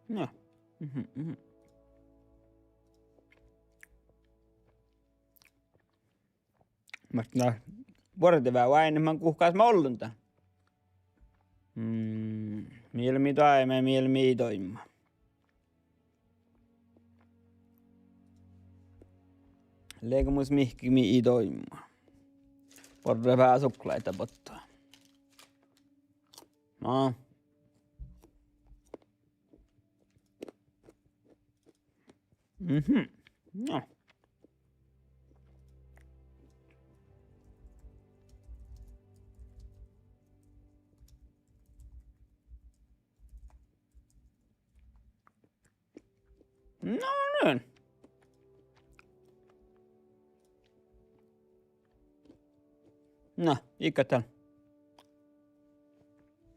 No. Mhm. Mutta vuorotevää vai enemmän kuhkaas mä ollunta. Mielmi taime, mielmi toimma. Leikomus mihki mi toimma. Vuorotevää suklaita pottaa. No. No. No niin. No, ikka täällä.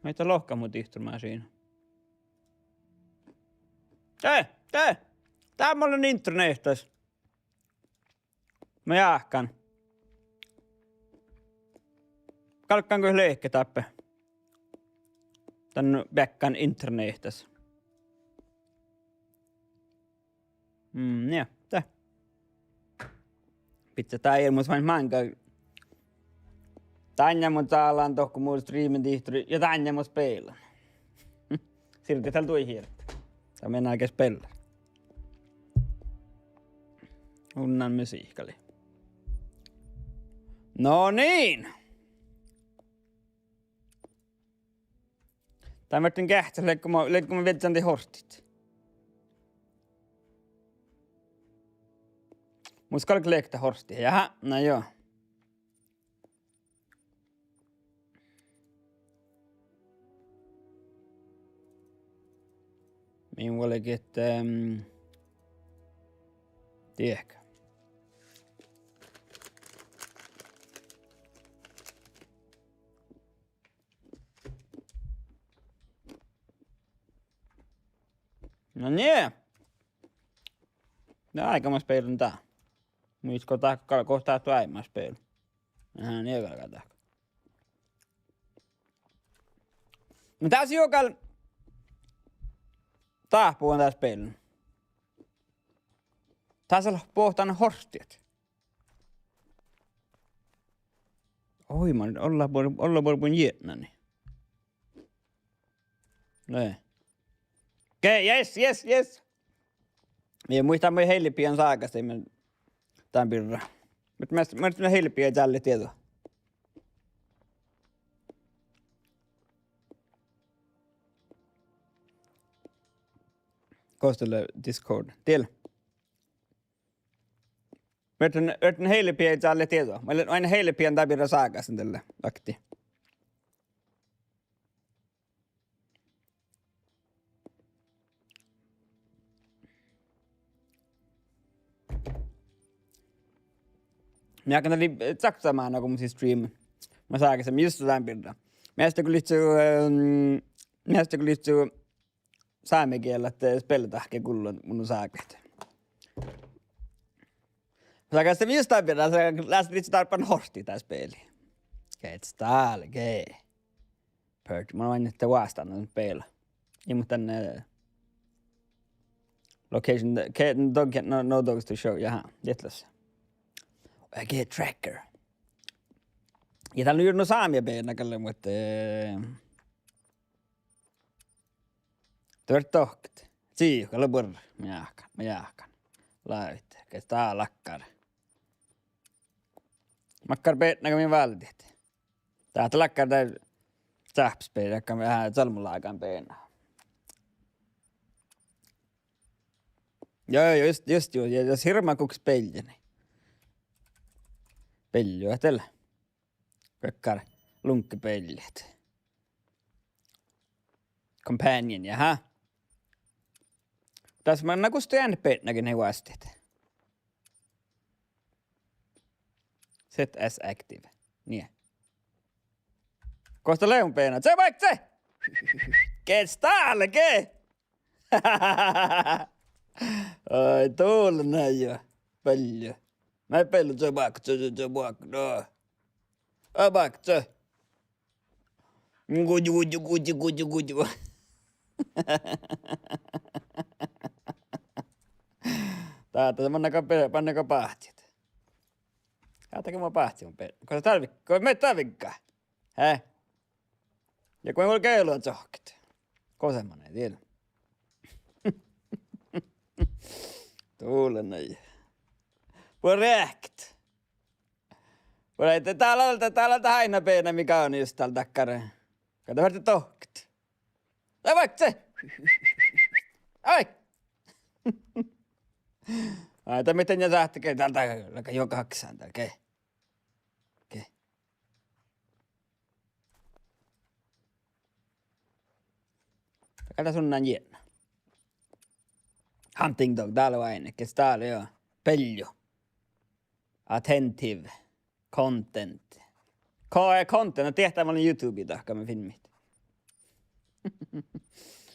Meitä lohka mut ihtumaan siinä. Tää! Tää mulla on internehtäs. Mä jäähkän. Kalkkaanko leikki tappe? Tän väkkän internehtäs. Ja, tää. Pitää tää ilmus vain manka. Tanja mun taalaan tohku muu streamin tihtori ja tanja mun speilan. Silti täällä tui hiirtä. Tää mennään oikein spella. Unnan me siihkali. No niin! Tää märtin kähtäs, leikko mä vetsän te horstit. Mus kalk leikta horstia. Jaha, no joo. Minullekin, että... tiedätkö? No niin. No aika mä speilun tää. Misko kohtaa tuo aiemmin speilu. Nähdään niin kalkaa. No taas jokal... Tahpuu on taas peilun. Taas on pohtaan horstiat. Oi man, olla vorbun jätnäni. Nee. Okei, yes. Minä muistan mun heilipian saakasta tämän pirra. Mä heilipian tälle tietoa. Kostelle Discord. Till. Mä yritän heilipian tälle tietoa. Mä olen aina heilipian tämän pirra saakasta tälle akti. Mä kan tali saksamaan kun mun siis stream. Mä saakin sen just tämän pirra. Mielestä kun liittyy saamen kielellä, että spelletahke kullon mun saaket. Mä saakin sen just tämän pirra, sä lähti liittyy tarpeen horsti tää speli. Kets täällä, kei. Pört, mä oon nyt vastaan tämän peillä. Ja mut tänne... Location, no dogs to show, jaha, jätlässä. Oikein tracker. Ja täällä on juuri no saamia peenakalle, mutta... Törtohket. Siihkalla burr. Mä jahkan. Laitte. Kes tää lakkar. Makkar peenaka min valdit. Täältä lakkar tää... Sähpspeen, jakka vähän salmulaakaan peena. Joo, just. Ja jos hirma kuks peljeni. Pellyä tällä. Kakkar lunkkipeljet. Companion, jaha. Tässä mä nakustu jäännepeetnäkin ne vasteet. Set as active. Niin. Kohta leunpeena. Se vaikka se! Kes täällä, ke? Ai, tuolla näin jo. Paljon. Mä ei pellu se vaikka, no. Vaikka se. Kuju. Päätä, pannako pahtit. Kaatako mua pahti mun peli. Kun me tarvikkaa. Hä? Ja kun ei voi keilua tsohkit. Kosemmonen, tiedä. Tuulen näin. Voi rähkt. Voi täällä on aina peenä, mikä on just täällä takkareen. Kato varti tohkit. Tai vaikka se. Ai. Ai, tai miten ja sähtäkee täältä joka haksaan täällä, kei. Kato sun näin jännä. Hunting dog, täällä on aina, kes täällä joo. Peljo. Attentive. Content. Content, no tehtävä oli YouTubea tahka me filmit.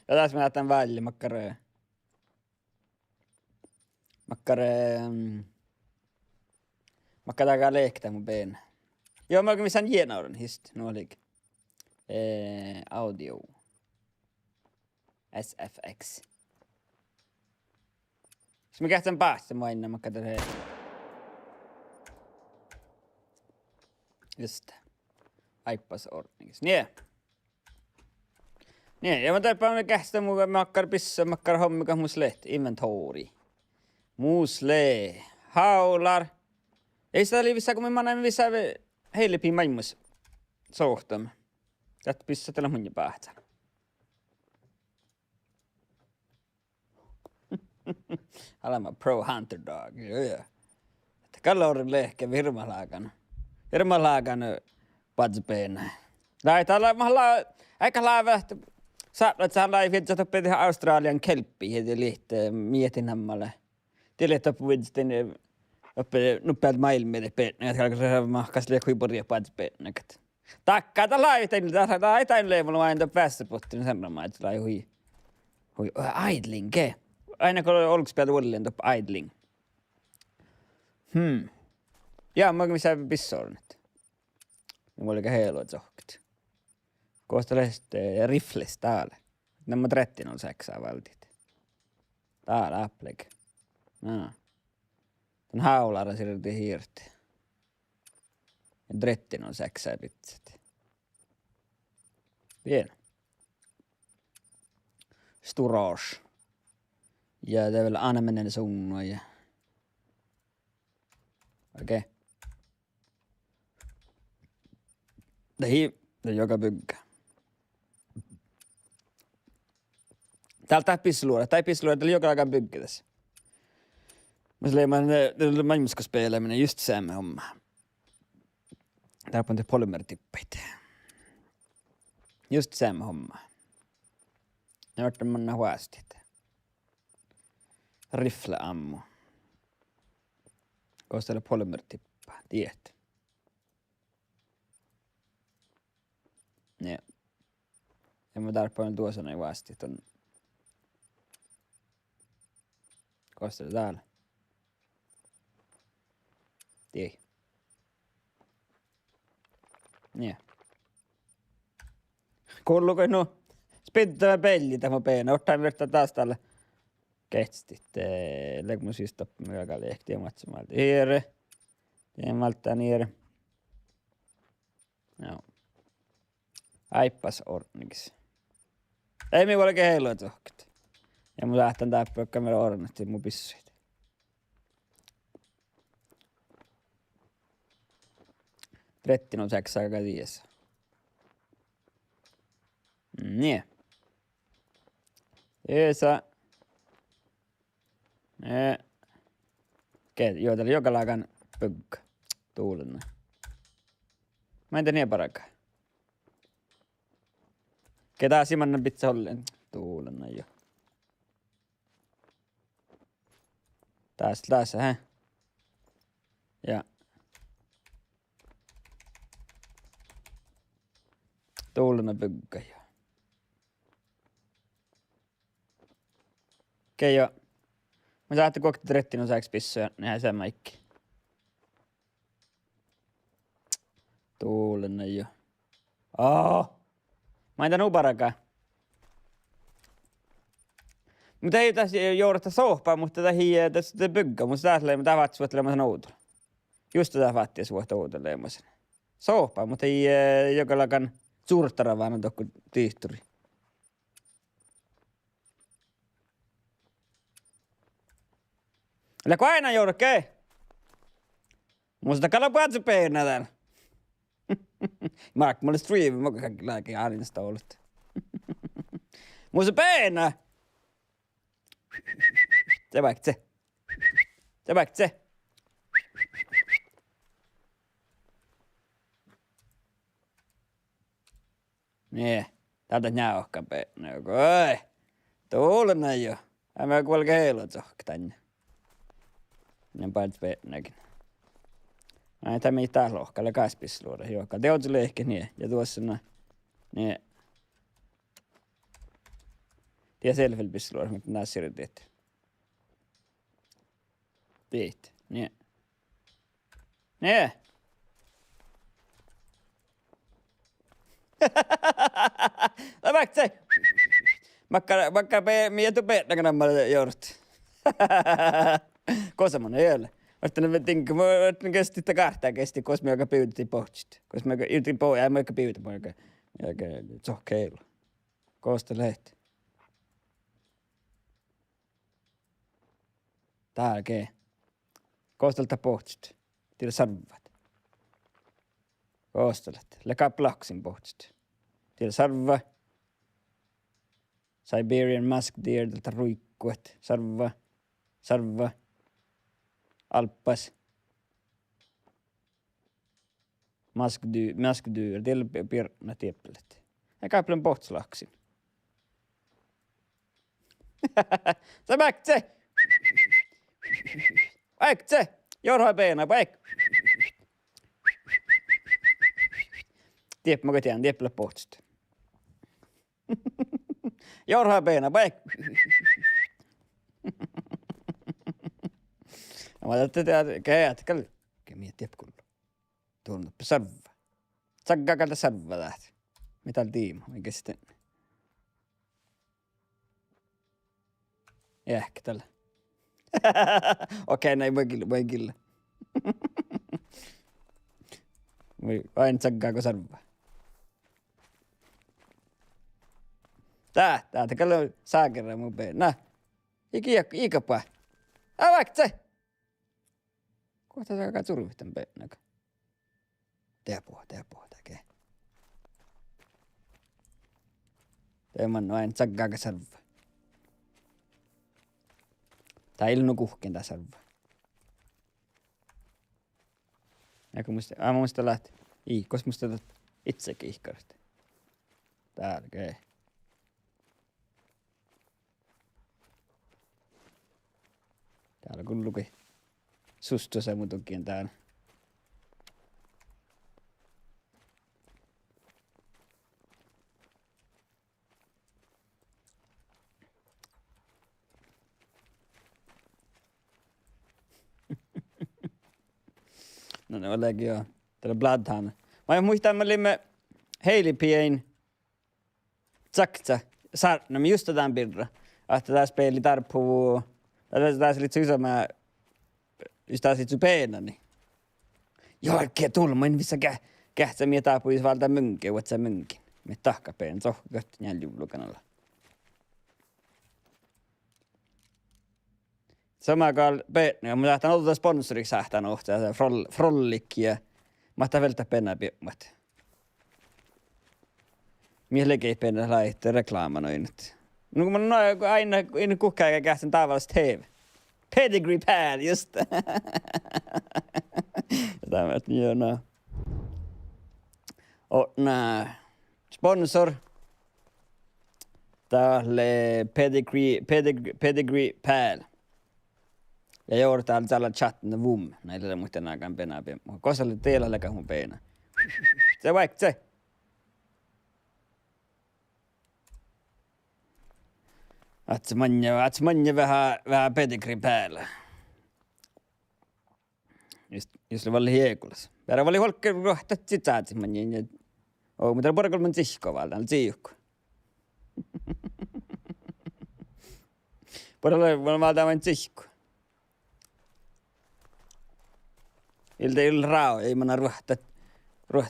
Ja tässä mä lähtän välillä makkara leiktä mun peen. Joo, mä oikein missään jänauden hist, nu olikin. Audio. SFX. Jos mä kähtän päästä mä innan makkara hei. Just. Aippas ordnings. Niin, ja mä tarpaan me kähtää mun makkar pissa, makkar hommika musleet. Inventory. Musle. Haular. Ei sitä oli vissa, kun me mannamme vissa heilepiin maimus. Sohtamme. Tätä pissa tällä mun päähtää. Alama pro hunter dog. Joo. Kalorin lehke virmalaakan. Virmalaakan patspeena. Täällä aika laavahti. Saat saada että toppi tehdä Australian kelppi heti liittyen mietinammalle. Tiedät oppuvidisten nuppeat maailmille peetnä, että kalkaa mahkas liekui porja patspeena. Takkaa tää laivitain, tää ei tain leivalla vain tää päässä pottiin sanomaan, että tää hui idling, ke? Aina kun oluks päät uudelleen toppa idling. Ja mä missä pissornet. Mulla oli heilua tsohkit. Koostaleet rifles täällä. Nämä trettin on seksaa valtit. Täällä appleg. No. Tän haulara silti hiirti. Ja trettin on seksaa pitset. Bien. Storage. Ja det är väl användande zoner ja. Okej. Det är joka bygga. Täällä pisluora. Tää pisluora, täällä joka aika bygga tässä. Mä leimaan maailmanskospeleminen just samma homma. Täällä on te polymertippeit. Just samma homma. Ja vart manna huastit. Rifleammo. Koostella polymertippa. Tiedät. Ja. Ja mä tarpeen tuossa näin vasti ton. Koostella täällä. Tiedät. Ja. Kuuluuko no spintävä pelli tämä peena. Ottain verta taas täällä. Kehtstit. Lägg mun siis topp med jag lekte jag match mal. Here. Det malta ner. No. Aippas ordnings. Ei me voi heilua tohkit. Ja mun lähtän täppää kamera ordnatti mun pissuit. Trettin on 6 aika 10. Niin. Esa. Joo, täällä joka laakan pökkä. Tuulena. Mä en tee niin parakaan. Ketä simannan pizza olleen? Tuulena jo. Tässä, hä? Ja. Tuulena pökkä jo. Okei jo. Mä saatte kokti trettin osaksi pissoja, nehän sen maikki. Tuulena jo. Mä en tän uparakaan. Mutta ei tässä jouduta sohpaa, mutta tässä bygga. Mutta tässä ei mitään vatsi vuottelemaan outolla. Just tätä vattias vuotta outolemaan. Sohpaa, mutta ei jokallakaan suurtara vaan on tokku tihturi. Eli kun aina joudut kei. Musta kalla patsi peinä täällä. Mark, mulle streami, mä kaikki lääkin äänistä ollut. Musta peinä. Se vaikka se. Se vaikka se. Niin, täältä njauhka peinä. Oi, tuulena jo. Mä kuulke heilot sohka tänne. Ja patsi peinäkin. Ai tämä ei täällä lohkalle kaspisluoda, joka teotsille ehkä niin. Ja tuossa niin. Tiedä selvelpisluoda, mutta nää sirteet. Tiedät, niin. Niin. Vaikka se. Vaikka mietu peettäkänä mä joudut. Kosamonen ei ole. Olettanut vetinkin, mä olettanut kesti sitä kahtaa kesti, koska me joka pyydettiin pohjista. Koska me joka yritin pohjaa, ja mä joka pyytä pohjaa. Joka tsohkeilu. Koosta lehti. Täällä kee. Koostelta pohjista. Tiedä sarvat. Koostelet. Lekaa plaksin pohjista. Tiedä sarva. Siberian musk deer tältä ruikkuet. Sarva. Sarva. Alppas. Maskdyr. Till pirna tieppelet. Ja kaipelen pohtslaksin. Sä väktse! Väktse! Jorha beena, väk! Tiep, mä tiedän, tieppele pohtsta. Jorha beena, väk! Mä ajattelin, että jätkäl. Miet tiepkullu. Tuolta sarva. Saggaa kalta sarva lähti. Mitä oli tiima? Mikä sitten? Ehkä tällä. Okei, näin voi kyllä. Aina saggaako sarva. Täältä kalli saakerra mun peen. Nää. Iikapaa. Vaikka se. Kohta se alkaa survihtan peenäkä. Tee puhua, tekee. Teeman aina saggaaka sarva. Tää ilnu kuhken tää sarva. Eikö muista lähti? Kos musta itsekin ihkarista. Täällä kee. Täällä kun luki. Susto se mutukin täällä. No ne olikin joo. Täällä Bloodhound. Mä muistan, me olimme Heilipien saksa sarna. Me just tämän birra. Että tässä peili tarppuu. Tässä oli sysämää. Just taas itse peenani. Joo, oikein tulmoin, missä kähtsä mie taapuis valta münkin, uot sä münkin. Me tahkapeen, sohkot, jäljulukanalla. Sama kall peenä, mä lähtän ottaa sponsoriksi sähtän ohtaa, frollik ja mä lähtän välttää pennää piemmat. Mie legei pennää laittaa reklaamanoin nyt. No kun mä aina kukaan eikä kähtsän tavallista TV. Pedigree pad, just. Tämä on joo no. Sponsor. Tälle pedigree pad. Ja joudutaan tällä chatten vum. Näillä muuten aikaan penää. Kosalle teillä läkä mun peenä. Se vaikka se. Ats manja vähän pedigree päällä. Just oli hiekulas. Perä oli holkke rohtat sitaati manja. Mutta porkol mun sihko valtaan, siihko. Puolella valtaa vain tsihku. Ilta rao, ei mana ruohta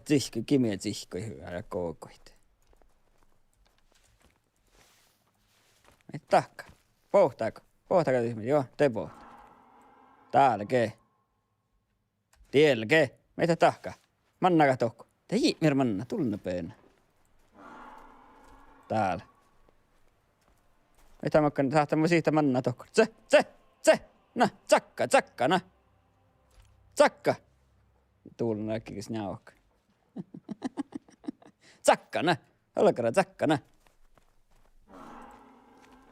tsihku, kimiä tsihku ja koukoit. Ei tahka. Pohtaako? Pohtaako ihminen? Joo, te pohta. Täällä kee. Tiellä kee. Meitä tahka. Manna katokko. Te hiimir manna, tulna peenä. Täällä. Mitä mä tahtamme siitä manna tokko. Se! Na, tsakka, na. Tsakka. Tuulun äkkikäs njauhka. Tsakka, na. Olkara, tsakka, na.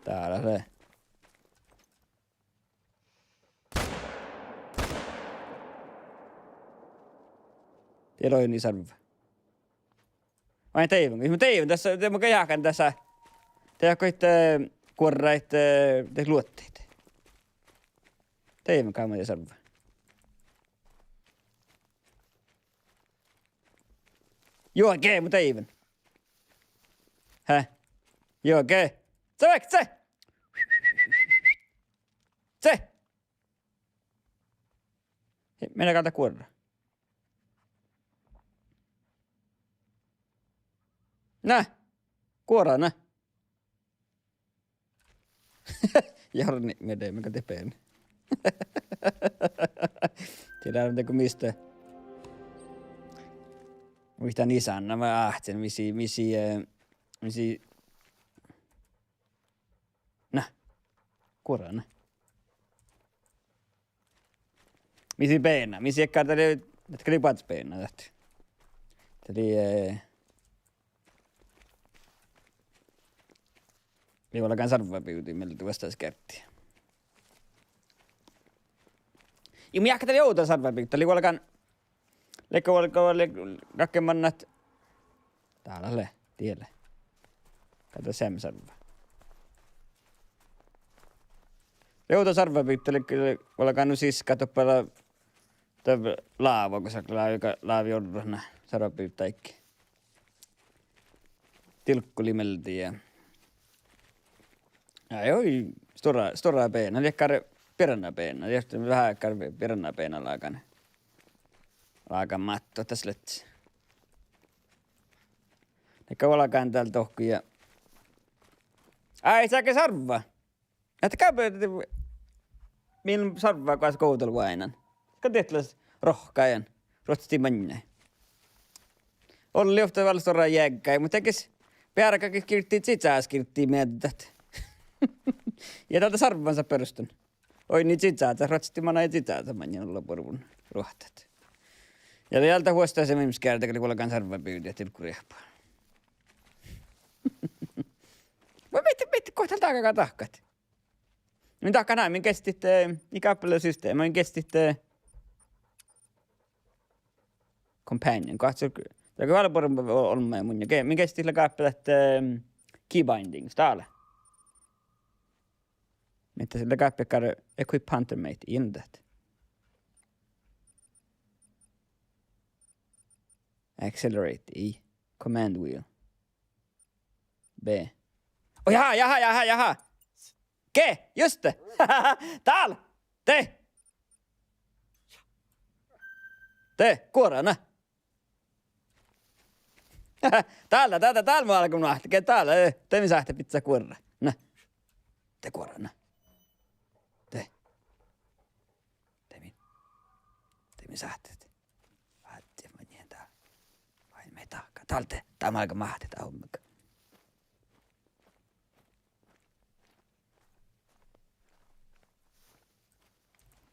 Täällä se. Tiedoi niin sarva. Vai teivän? Jos mä teivän tässä, mä kajakan tässä. Te jakoitte kuorrait, te luotteet. Teivän kai ja sarva. Joo, kee, mä teivän. Häh? Joo, kee. Se! Se! Mennä kalta kuorra. Nä! Kuora, nä! Jarni, me teemme tepeen. Tiedään mistä. Mistä isänä mä ahtsen, misi. Nä! Kuora, nä! Misi peena, misi ekkaa tätä pats peena tähtä. Liivallakaan sarvapiutiin meillä tuostaisi kerttiä. Ja minä jahka tällä joutaa sarvapiutta. Liivallakaan rakkemannat. Täällä le, tielle. Kato sen sarva. Joutaa sarvapiutta. Liivallakaan nu siis kato päällä laava, kun sä laavi orrona sarvapiutta ikki. Tilkku limeltiin ja... Joo, stora peena. Liekkar peränä peena. Liekkar vähän peränä peena laakan matto tässä lötsi. Liekkar valakaan täällä tohki ja... Ai, sääkä sarva. Että käypä, minun sarvaa kanssa koutelu aina. Ska tehtäläs rohkaajan. Rotsti mannä. Olli ofta väl stora jägkäi, mutta tekis pearakakin kirttiin sisääs kirttiin mietität. Ja tältä sarvansa perustun. Oi niin sisäätä, rotsti mana ei sisäätä manjan olla porvun ruohtat. Ja jältä huostaa se mims käydä, kun kuulekaan sarvapyydiä tilkkuriahpaa. Voi meitte kohta taakakaan tahkat. Min tahka näin, min kestit ikäppelysysteemi, min kestit companion. Katso, tämä on paljon olemme mun ja min kestit läkäppelät keybindings täällä. Mitä sillä läkäppekar equip hunter mate in that. Accelerate I. Command wheel. B. Oh jaha. Ke, just det. Täällä. Te, kuorana. Täällä mä alkan nähdä. Täällä, te mi sähtä pizza kuorra. Nä. Te kuorana. Te mi sähtät. Vaattia mä nien täällä. Vain me tahka. Täällä mä alkan mahti tää hommikka.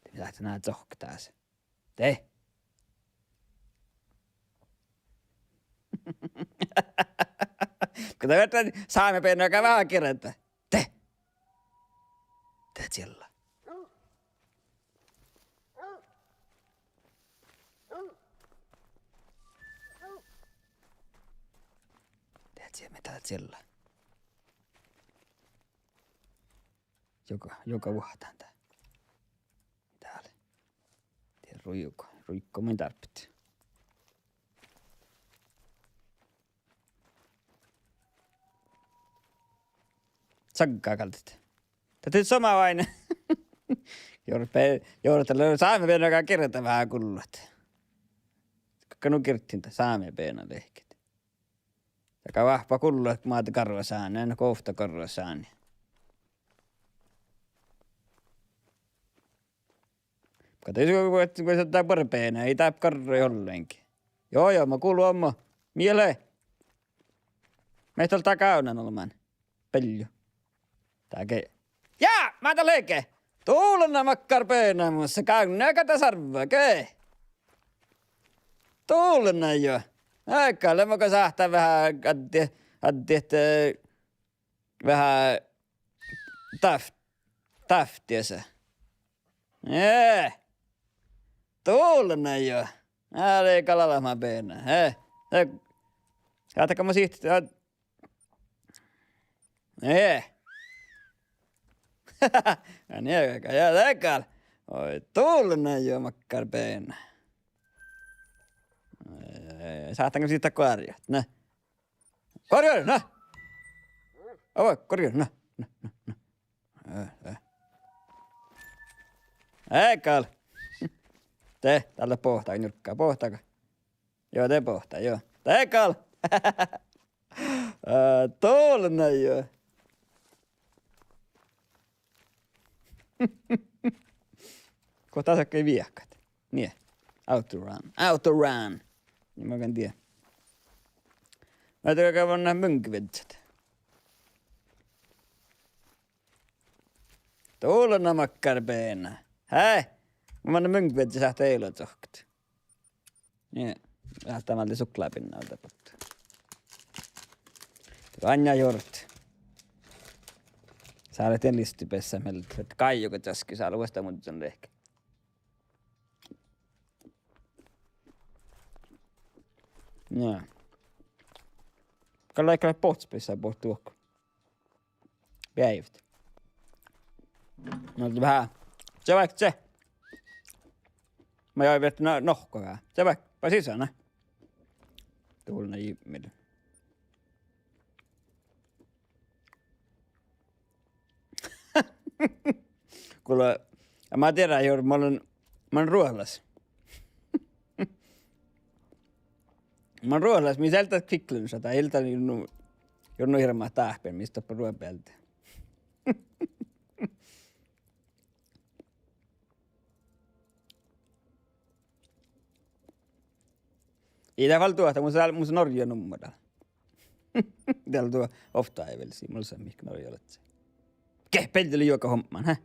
Te mi sähtät nää zohk taas. Te. Kun te vertaan, saamme pennoa vähän kirjoittaa. Te siellä. Me täällä siellä. Joka vuotaan tää. Täällä. Täällä ruikko min tarpit. Saggaa kaltit. Tätä sama vain. Joudutella saamme peenakaan kirjoittaa vähän kullat. Kanu kirjoittinta saamme peenan lehket. Taka vahva kullat maata karva saani, aina kohta karva saani. Katsotaan, kun se ottaa parpeena, ei tää karva jollenkin. Joo, mä kuulun omma. Mieleen. Meistä oltaan kaunan olemaan. Pelju. Tääke. Jaa, mä tän leike. Tuulena makkar peenaamassa. Kaunaa kata sarvaa, kei. Tuulena jo. Aika, lemmoka sahtaa vähän, addi, että vähän taftiesa. Jee. Tuulena jo. Älä kalalamaan peenaa, hei. Jaataka mä siihti. Jee. Ja niekaka, ja tekal. Oi, tuulena jo makkar peenaa. Saatanko siitä korjata? Nä. Korjaa, nä. Oi, korjaa, nä. Ekal. Te, tällä pohtaa nyrkkää. Pohtaako? Joo, te pohtaa, joo. Ekal. Tuolena joo. Kohta sä ei viekkat. Niin. Autorun. Niin mä en tiedä. Mä tein käydä nämä mönkivetsät. Tuulena makkar peena. Hei! Mä annan mönkivetsä sähtää eilot sohkat. Niin. Lähtää malti suklaapinnalta pottu. Anja jort. Sä olet enlistypessä meiltä, että Kaijuko täsky saa luosta mun sen lehkä. Joo. Kalla eikä pohtspissa pohtuokko. Päivät. No vähän. Se vaikka se. Mä jäin vielä nohko vähän. Se vaikka sisään. Tuulina jimmillä. Kuule, mä tiedän juuri, mä olen ruohlas. Mä oon ruohlas, missä eltä kviklunsa tai ilta junnu hirmaa tähpeen, mistä on ruopeeltä. Ei tää vaan tuosta, mun se Norja nummera. Täällä tuo ofta ei velsi, mulla se mihkä Norja olet se. Pelteli juoka hommaan, hä?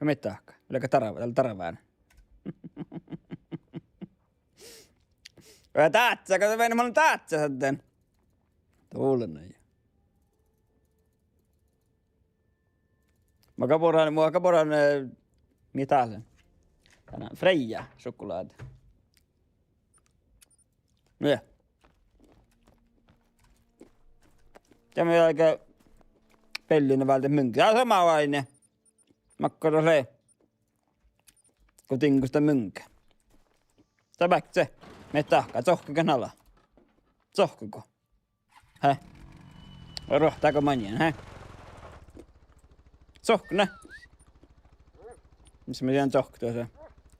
Mä meitä tahkaa. Ylekä täällä taravaan. Mä taatsä, kato meidän mä olen taatsä sitten. Tuulena jo. Mua kaporan mitä sen? Tänään Freja sukulaati. Niin. Ja me aika pellinen vältä mynkä. Tää on sama vaine. Makkara se. Kun tinkusta mynkä. Sä väkt se. Me tahkaa. Tsohkiko nala? Tsohkiko? Häh? Rohtaako manien, häh? Tsohkuna? Missä me tiedän tsohktua se?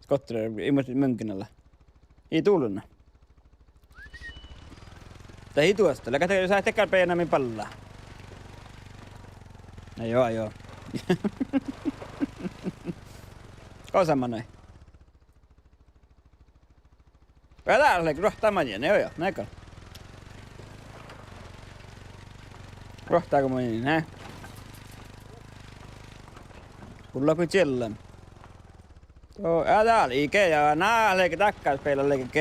Skottereer, ilmoitti mynkkinällä. Ei tulluna. Tai ei tuosta. Läkätä, jos sä tekään peenämmin pallaa. No joo. Osama noin. Täällä rohtaa manien, joo. Näinkö? Rohtaako manien, näin? Kulla kuin chillan. Joo, täällä ike ja nää leikki takkaas peillä leikki.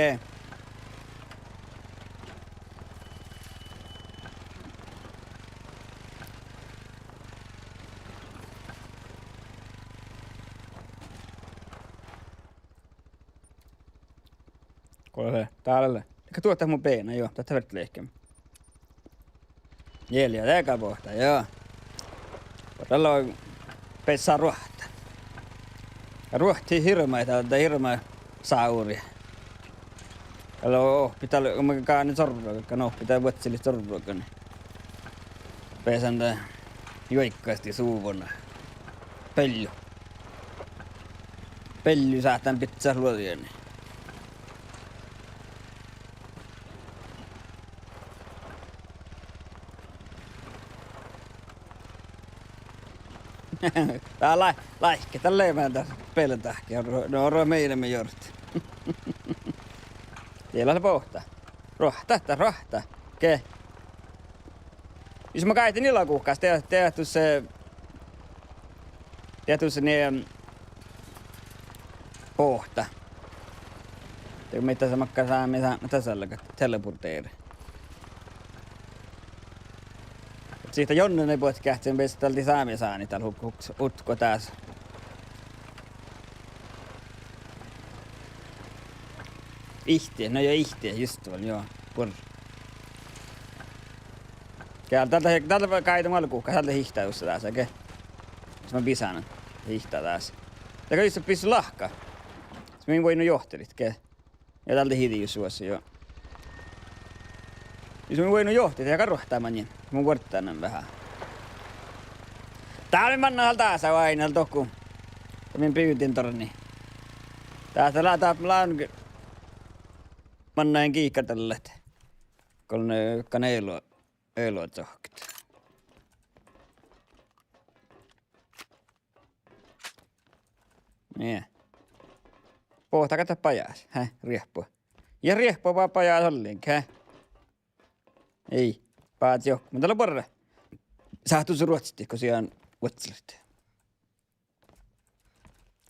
Kuule, täällä. Eikä tuottaa mun peena, joo. Tätä verta leikkiä. Jeliä, teka pohtaa, joo. Tällä on pessaa ruohta. Ja ruohtii hirmaa, täällä hirmaa sauri. Tällä on pitää kaani sorruakaan, no pitää vuotsille sorruakaan. Pesän tää. Joikkaasti suuvona. Pelly saatan pitää luotieni. Tää laihke, tälleen mä tässä peltähki. No on meidän me jorti. Siellä se pohtaa. Rohta. Ke? Jos mä kaitin ilokuhkaas, tehty se niin pohta. Teikö mitä se makkaa saa tasalle teleporteeri. Siitä Jonne ne puhut kähtien peistä tälti saamisaani täällä utko taas. Ihtiä, no jo ihtiä, just tuolla, joo. Purr. Täältä voi kaita alkuuhkaan, täältä hihtää just taas, okei? Jos mä pisaan, hihtää taas. Täältä just pissu lahka. Jos mä en voinut johtelit, okei? Ja täältä hiti just suossa, joo. Jos mä en voinut johtelit, ja karrohtaa mä niin. Mun vuorttaa vähän. Täällä manna taas aina toku. Min pyytin torni. Täältä laan mannaen kiikkatellet. Kun ne kanelua tohkit. Niin. Pohta kata pajas, riehpua. Ja riehpua vaan pajas ollenkin, Ei, paat jo. Mutta täällä porra. Saatu se ruotsit, kun siellä on vuotselit.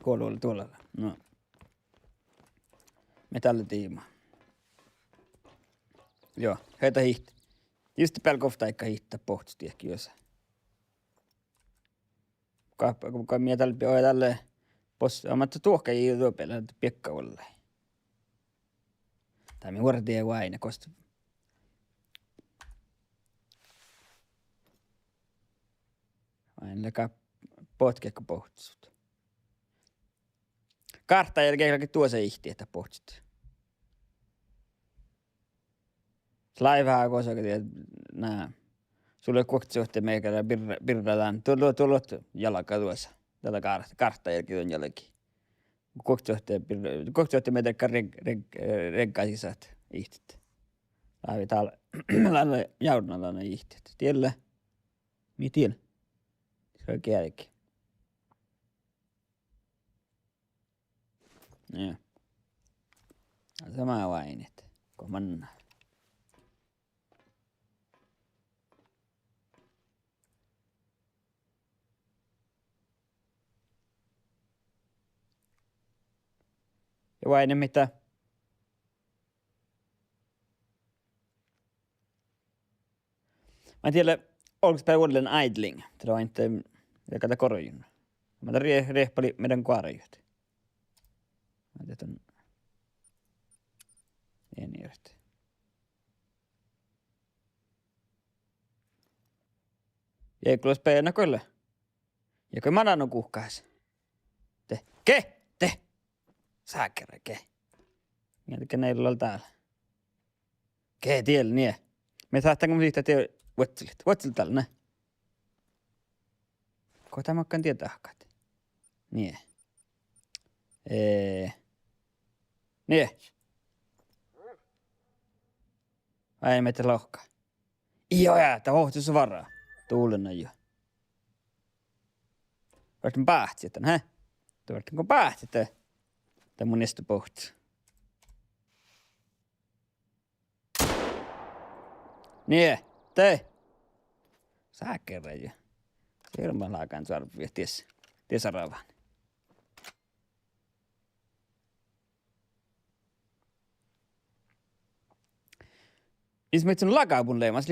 Kouluilla tuolla. No. Me tällä tiimaa. Joo, heitä hiihtä. Just pelkofta eikä hiihtää pohtusti ehkä jos. Kun minä tälle ammatta tuohka ei ole pelaa piekka olla. Tai me huoratiin ei aina kosta. Aina lekaa potkeekko pohtusut. Kartta jälkeen tuo se ihti, että pohtut. Laivaa kosakin, nää. Sulle kuokti suhteen meikällä birradaan. Tulot jalka tuossa. Tällä kartta jälkeen on jälkeen. Kuokti suhteen meitä renkkaa sisät ihtit. Laivi täällä jaudnalla ne ihtit. Tiellä? Mi tiellä? Se on jälkeen. Joo. Sama vainit, kun manna. Ja vainen mitä? Mä en tiedä, oliko tämä uudelleen idling. Tämä on inte, joka tämä korjun. Mä tämän riehpali meidän kuarajut. Mä tiedän, on niin just. Jäikkulos peena kyllä. Ja kun mä annan kuhkaas. Te! Sääkerä, ke. Mietikä neillä on täällä. Ke, tiellä, nie. Me saattanko me siitä tee vuotselit. Vuotselit täällä, ne. Kohta makkaan tietää hakkaat. Nie. Nie. Ai meitä lohkaa. Joo, tää hohtus varaa. Tuulena jo. Vartin päähti, että hä? Tuortinko päähti, että tämä mun nästa pohti. Nie, te. Sääkerä jo. Hirman laakaan sarvia, ties aravan. Is mit sun lagabun leimas,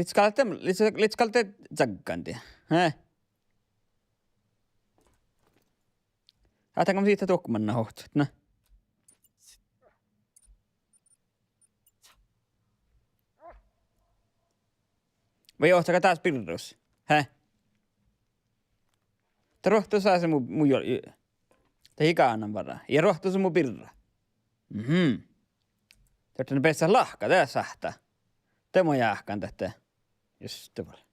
litskalte zagganti. Hätäkö siitä tukmanna hohtut, no? Vai johtaka taas pirrus? Te rohtuu saa se mu jo... Te hikaanan varaa. Ja rohtuu se mu pirra. Te ottaen pesää lahka, tää sähtää. Te mun jäähkään tätä. Just tavalla.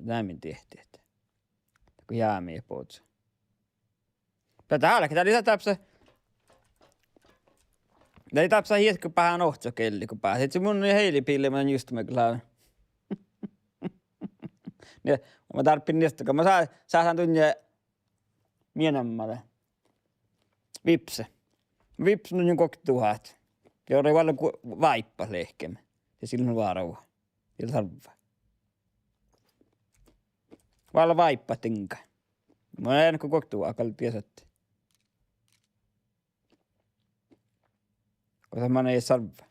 Tämä min tehti, että. kun jäämiä puhutsa. Täälläkin täällä lisätäpsä. Täällä täpsä hiesku päähän ohtsokelli, kun pääsit. Se mun heilipille, mä just mä kyllä. Mä tarppin niistä, kun mä saan tunnia mienemmälle. Vipse. Vips on joku 2000. Ja oli vallan vaippa lehkemä. Ja silloin vaarava. Ja sarva. Vallan vaippa tinka. Mä en kuin 2000 kalli tiesatti. Koska mä ei sarva.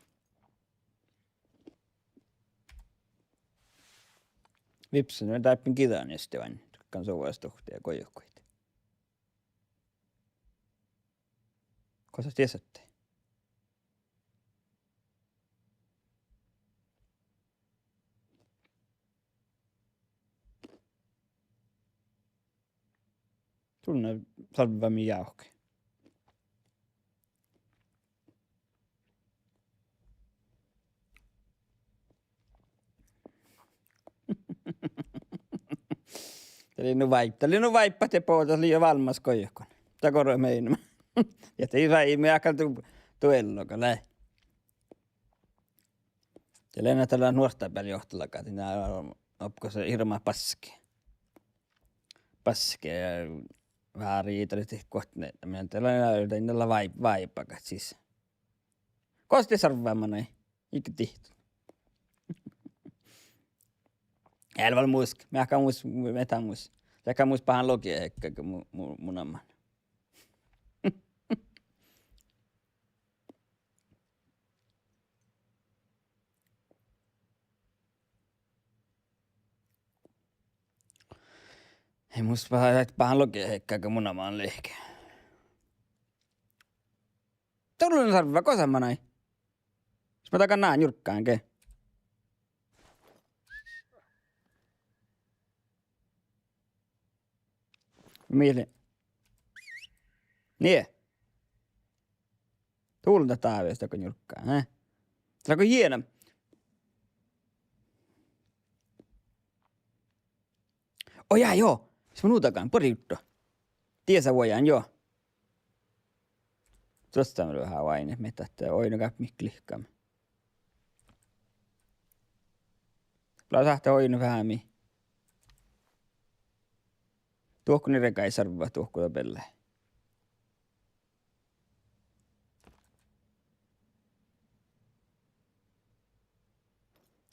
Vipse, mä tarppin kitaan ja sitten vain. Kan sovaistohtia ja kojokoita. Koska tiesatti. Tunne salvami jauhke. Tämä oli nu vaippa te puhuta liian valmas kojakon. Takoro meinaa. Ja ei me aika tuelloka lähe. Ja lennä tällä nuorta päällä johtolakaan. Opko se hirmaa paske. Paske ja vähän riitallisesti kohtineita. Minä tällä näillä vaipakat siis. Kosti sarvaamaan ei. Ikki tihtu. Elval musk. Mä ehkä muus metä muus. Sekä muus pahan logia ehkä mun amman. Ei musta pahan logia ehkä mun amman lehkeä. Tullut sarvaa kosamma näin. Jos mä takan nään jyrkkäänkin. Mieli. Niin. Tuulta taaveesta kun jyrkkää, hä? Tää on hieno. Oja, joo. Se on uutakaan, pari juttu. Tiesä voidaan, joo. Tuosta on vähän vaine, mitä että oinu käpmi klikkaamme. Lasahtaa oinu vähän mi. Tuohko niin reka ei sarvaa tuohko jo pelleen.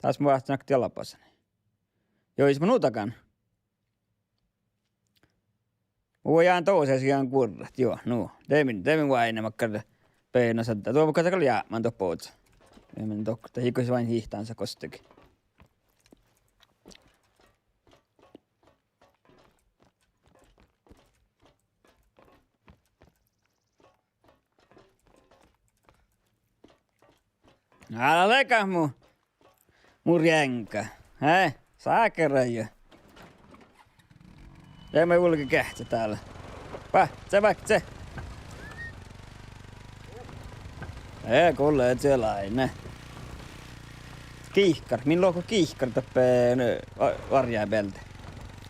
Taas mä vasta nakti alapasani. Joo, jos mä nuutakaan. Mä voidaan toiseen sijaan kurrat, joo, no. Teemin vaine makkar peenasanta. Tuo vaikka takalla jäämään tuo pootsa. Teemin tokko, hiiko se vain hiihtaansa kostakin. Älä leka mun ränkä. Hei, saa kerran jo. Jäimme ulki kähtsä täällä. Vaikka se. Ei kuule, et siellä aina. Kiihkar, milloin onko kiihkar tappeen varjaa peltä?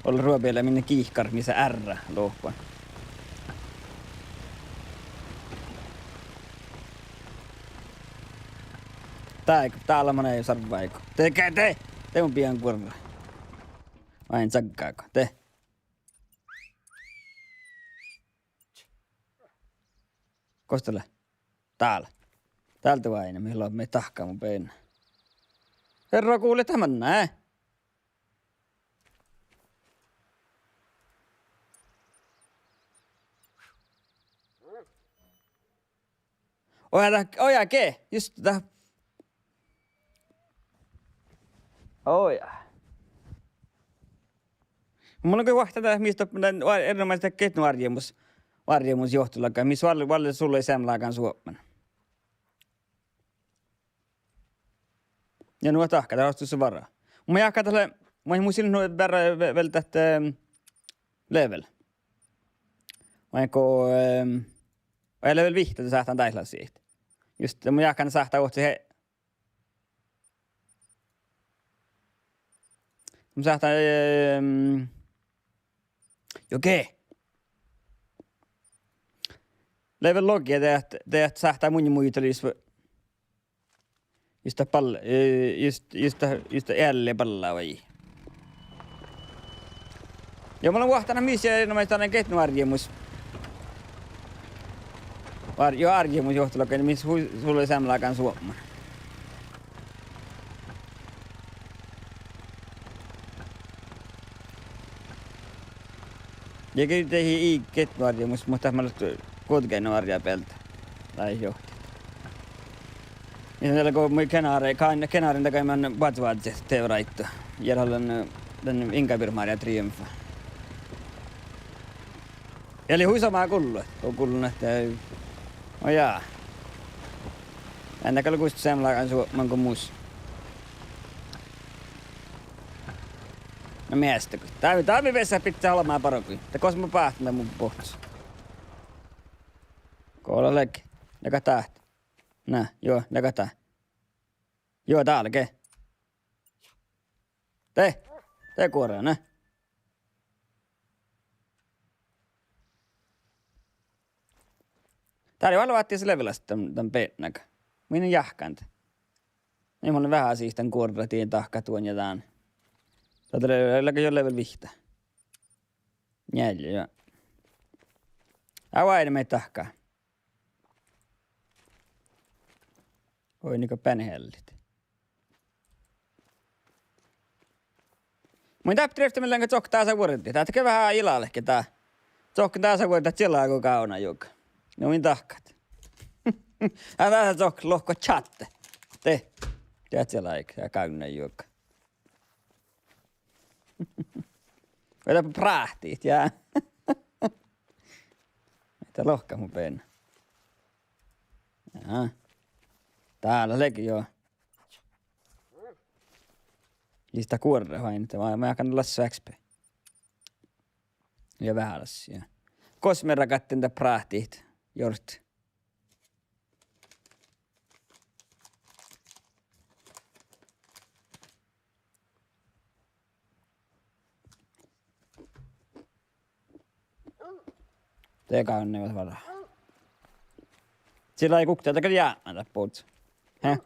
Olla ruopiellä minne kiihkar, missä R lohpan. Täällä mä ei saa vaiko. Te on pian kurra. Vain saggaako, te. Kostele. Täällä. Täältä vain, milloin me tahkaa mun peinä. Herra kuule tämän nää. Oja ke, just tätä. Oja. Mulla on kyllä tätä, mistä erinomaisesti ketnu arjemus johtolakaan, missä valle sulle ei semlaakaan suomen. Ja nuo tahka, tämä ostus varaa. Mä jahkaa tälle, mä ei mun silloin vielä tästä level. Mä eikö, ei level vihtä, että sähtään taisella siitä. Just, mä jahkaan sähtää ohtsi he. Mä sähtään, Okei. Level logia teet sähtää mun muitelis just älle pallaa vai. Ja mä olen vahtana missä erinomaista ketnuarjemus. Jo arjemus johtolokin, missä sulle samlaakaan suomaan. Ja kyllä ei ketnuarjemus, mutta mä olen kotkenuarja peltä. Tai johti. Ja siellä kun mun kenaarin takaiman vatsvaatse teuraittu. Ja olen den Inkabirmaria triumfa. Eli huisamaa kullu. On kullun, että oh jaa. Ennäkä lukuista semmoinen suoman kuin muus. No miestä kun. Täämi vessa pitää olemaan parokui. Että koska mä päähtän mun pohtus. Koolla legge. Lega tähti. Nää, joo, lega tähti. Joo, täällä ke. Te kuoreen, nää. Tää oli vaan vaattia se levelästi tän pennäkö. Minä jahkanta. Niin mä olen vähän siis tän kuorratiin tahka tuon ja tän. Tää oli jo level vihtä. Jäljä, joo. Ää meitä tahkaa. Oi niinku pänhellit. Mun täppi riftä millään kun tää vuodetti. Tää tekee vähän ilallekin tää. Tsokki tää vuodetti chillaa kun kauna joka. No min tahkat. Tää tsokki lohko chatte. Teet siellä eikä ja kauna joka. Vedäpä prahtiit jää. Mitä lohka mun penna. Jaha. Täällä leki joo. Lista kuorre vain, mä jakan lassu XP. Ja vähän lassia. Kosmera kattin tää prahtiit, jort. Teka on ne varaa. Sillä ei kukta, että jäämätä puhut. Häh?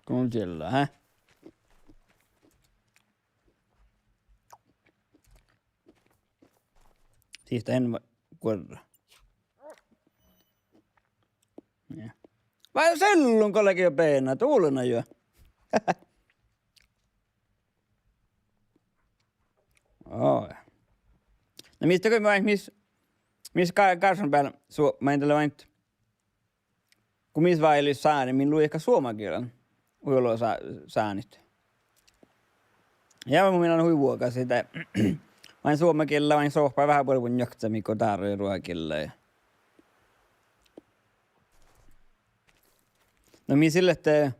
Kun sillä, häh? Siitä en kuorra. Vai sellun kollegio peenä, tuulena jo. Oh. No mistä kun mä missä karsan päällä mä en tällä vain, kun missä vaan ei olisi sääni, min lui ehkä suomakielen uilo säänit. Ja minä olen huivuoka sitä. Vain suomakielellä vain sohpaa vähän paljon jaksami, kun tarvii ruokilla. No minä sille, että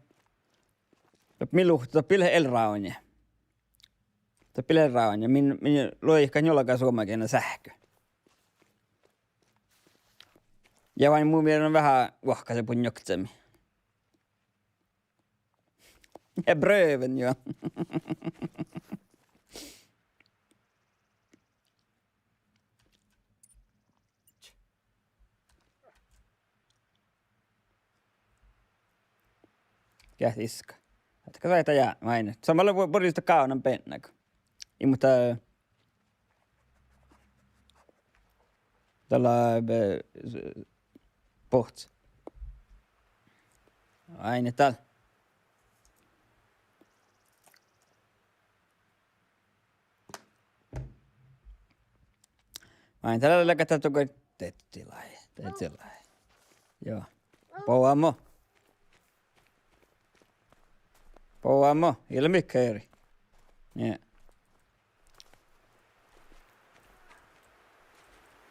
miluhtaa pilhe elraonja. Tai pilhe elraonja. Minä lui ehkä jollakaan suomakielellä sähkö. Ja vain mun mielestä on vähän vahkaisen punjoksemi. Ja bröven jo. Käsiska. Että saita jää maine. Samalla voi porista kaunan pennäkö. Ei mutta tällä pohts. Aine täällä. Aine täällä läkätään tuko tettilai. Joo. Pouammo. Pouammo. Ilmikkä eri. Yeah.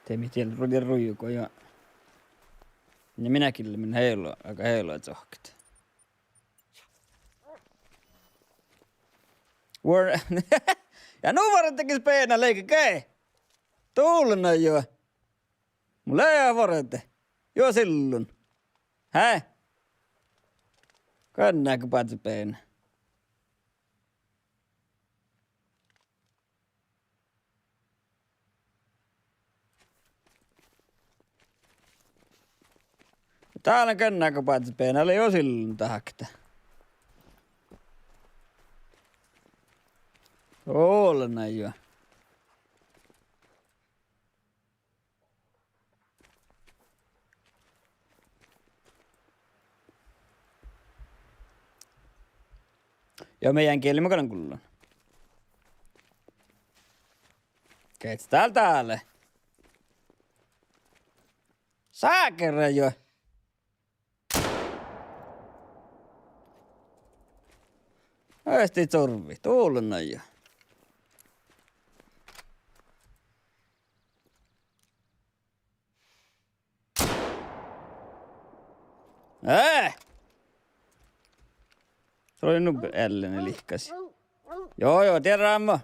Teemi tiellä rudin rujuko ja minäkin minä heiloa, aika heiloa tsohkit. Ja nuvarat tekis peenä leikki kei. Tuulena jo. Mulla ei vorete. Jo sillun. Häh? Kannääkö patsi peenä? Täällä könnääkö paitsi peenällä jo silloin tahakta. Oolena jo. Ja meidän kieli mukaan kullon. Keits täällä? Saakera jo. Östi turvi, tuulena jo. Se oli nubbe ällinen lihkasi. Joo, tiedän ammo.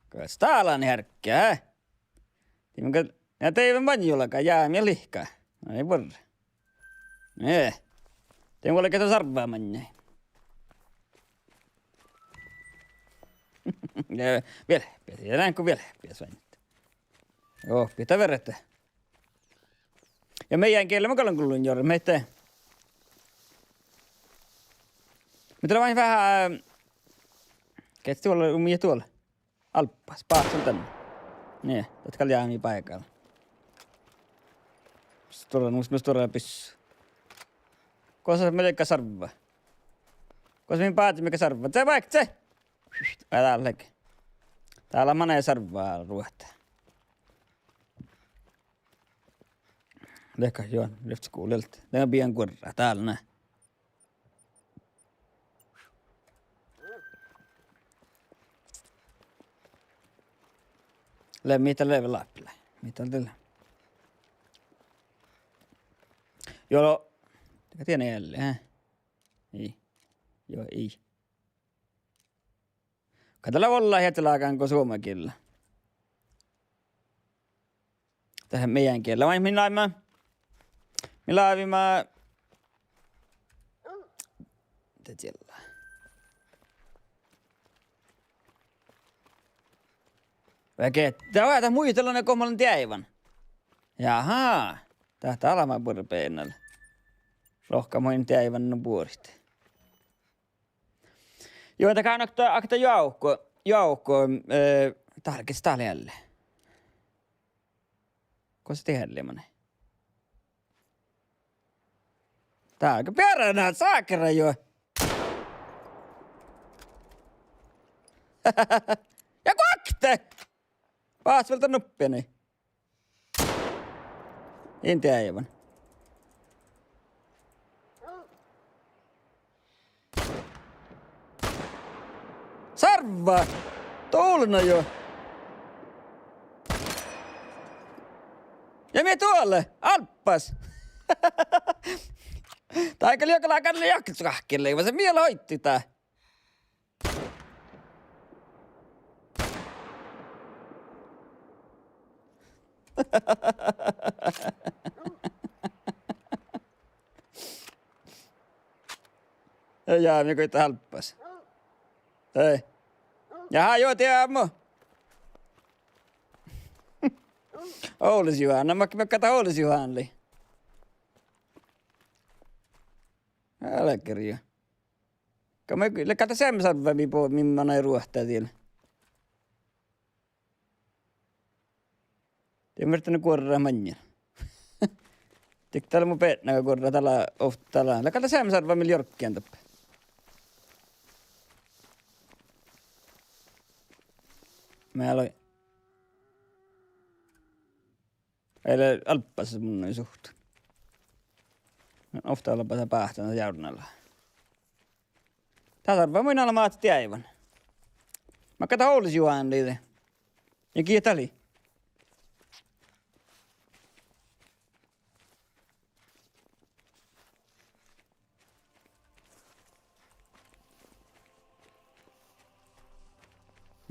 Kas täällä on härkkää, ja teivän vanjulakaan jäämiä lihkaa. No ei porra. Tein kuule ketä sarvaa mannei. Vielä, tiedän kun vielä, pitäis joo, pitää verrata. Ja meidän kielellä mukaan kuulun juuri, meitä. Mitä vain vähän... Ketä tuolla? Alppas, paatsun tänne. Niin, jotka jäämiä paikalla. Musta tuolla pissuu. Koska se melkein sarvaa. Koska minä päätin mikä sarvaa. Se vaikka se! Täälläkin. Täällä manee sarvaa ruohtaa. Leka juon, lyfts kuulelta. Tämä on pian kurraa. Täällä näin. Mitä leve läppilä? Mitä on tällä? Joo, teka tiedä jälleen, Ei. Joo, ei. Katsotaan ollaan hetelääkään suomen kielellä. Tähän meidän kielellä. Vain minä laivimme... Mitä siellä? Väkeä, tää on muistellainen kohmalan tiäivän. Jaha, tähtä alamaan purpeenällä. Rohkamoin tiäivän on puorit. Joo, tää on akta joukko, tarkis täällä jälleen. Ko se tehdään liemanen? Tää on aika peränä, saakera jo. Ja kokte! Paasvelta nuppeni. Inti aivan. Sarva! Tuulena jo. Ja me tuolle, Alppas. Tää aika liokalla kanne jakskahkelle, vaan se miele hoitti tää. Ja mikäitä Alppas. Ei. Jaha, joo, tiedä ammo. Oulis Juhana, mä kata Oulis Juhanli. Älä kirja. Kata semmoisen millainen ruohtaa siellä. Te ymmärtänyt kuorraa manjan. Tik täällä mun peetnäkö kuorraa täällä oftalla. Kata semmoisen millä jorkkien tappaa. Mä aloin. Eilen Alppassa mun noin suht. Ofta olla päätä päähtänä jäydunalla. Tää tarvaa muina olla maat tiäivän. Mä kata Oulis Juhan liite. Ja kiitali.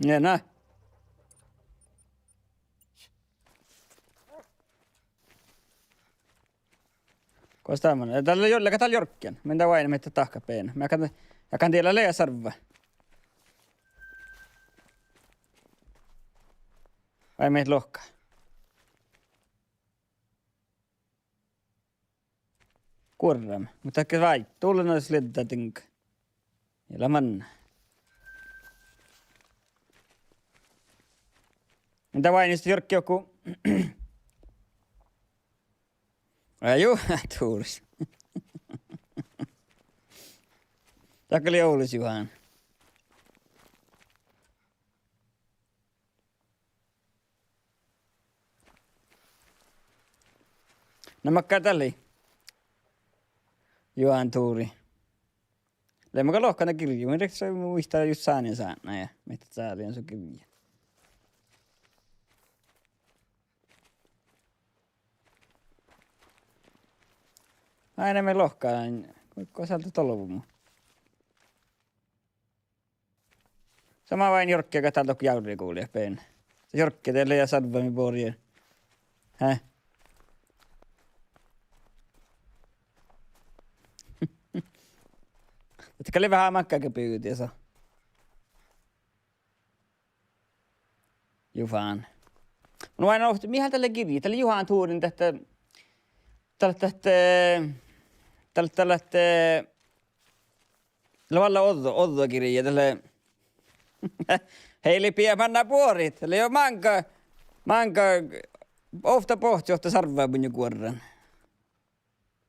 Ja nää. Koska tämmönen. Täällä on jollakin täällä jorkkien. Mennään vain meitä tahkapeen. Mä kan tiellä leijä sarva. Vai meitä lohkaa. kuorram. Mutta ehkä vai, tuulen olisi liittä tinka. Ila manna. Mitä vain niistä Jyrkki joku... Juu, tuulis. Takali joulis Juhan. No makkaa tälli. Juhan tuuri. Lemmäkä lohkana kirja. Mä reksa muistaa just saanen saana ja meitä saali on sun kirja. Aina me lohkaa, niin kuinka sieltä tolvumu. Sama vain Jorkki, joka täältä on jauri kuulija peen. Se Jorkki teille ja sadvami porjen. Häh? Etkö oli vähän makkaakin pyytiä Juhan. No vain ohti, mihän tälle kirji? Tälle Juhan tuurin tästä... Tällä valla oddo kirja tälle... Heili piemanna puorit. Tälle jo manka ofta pohti ohta sarvaa mun kuorran.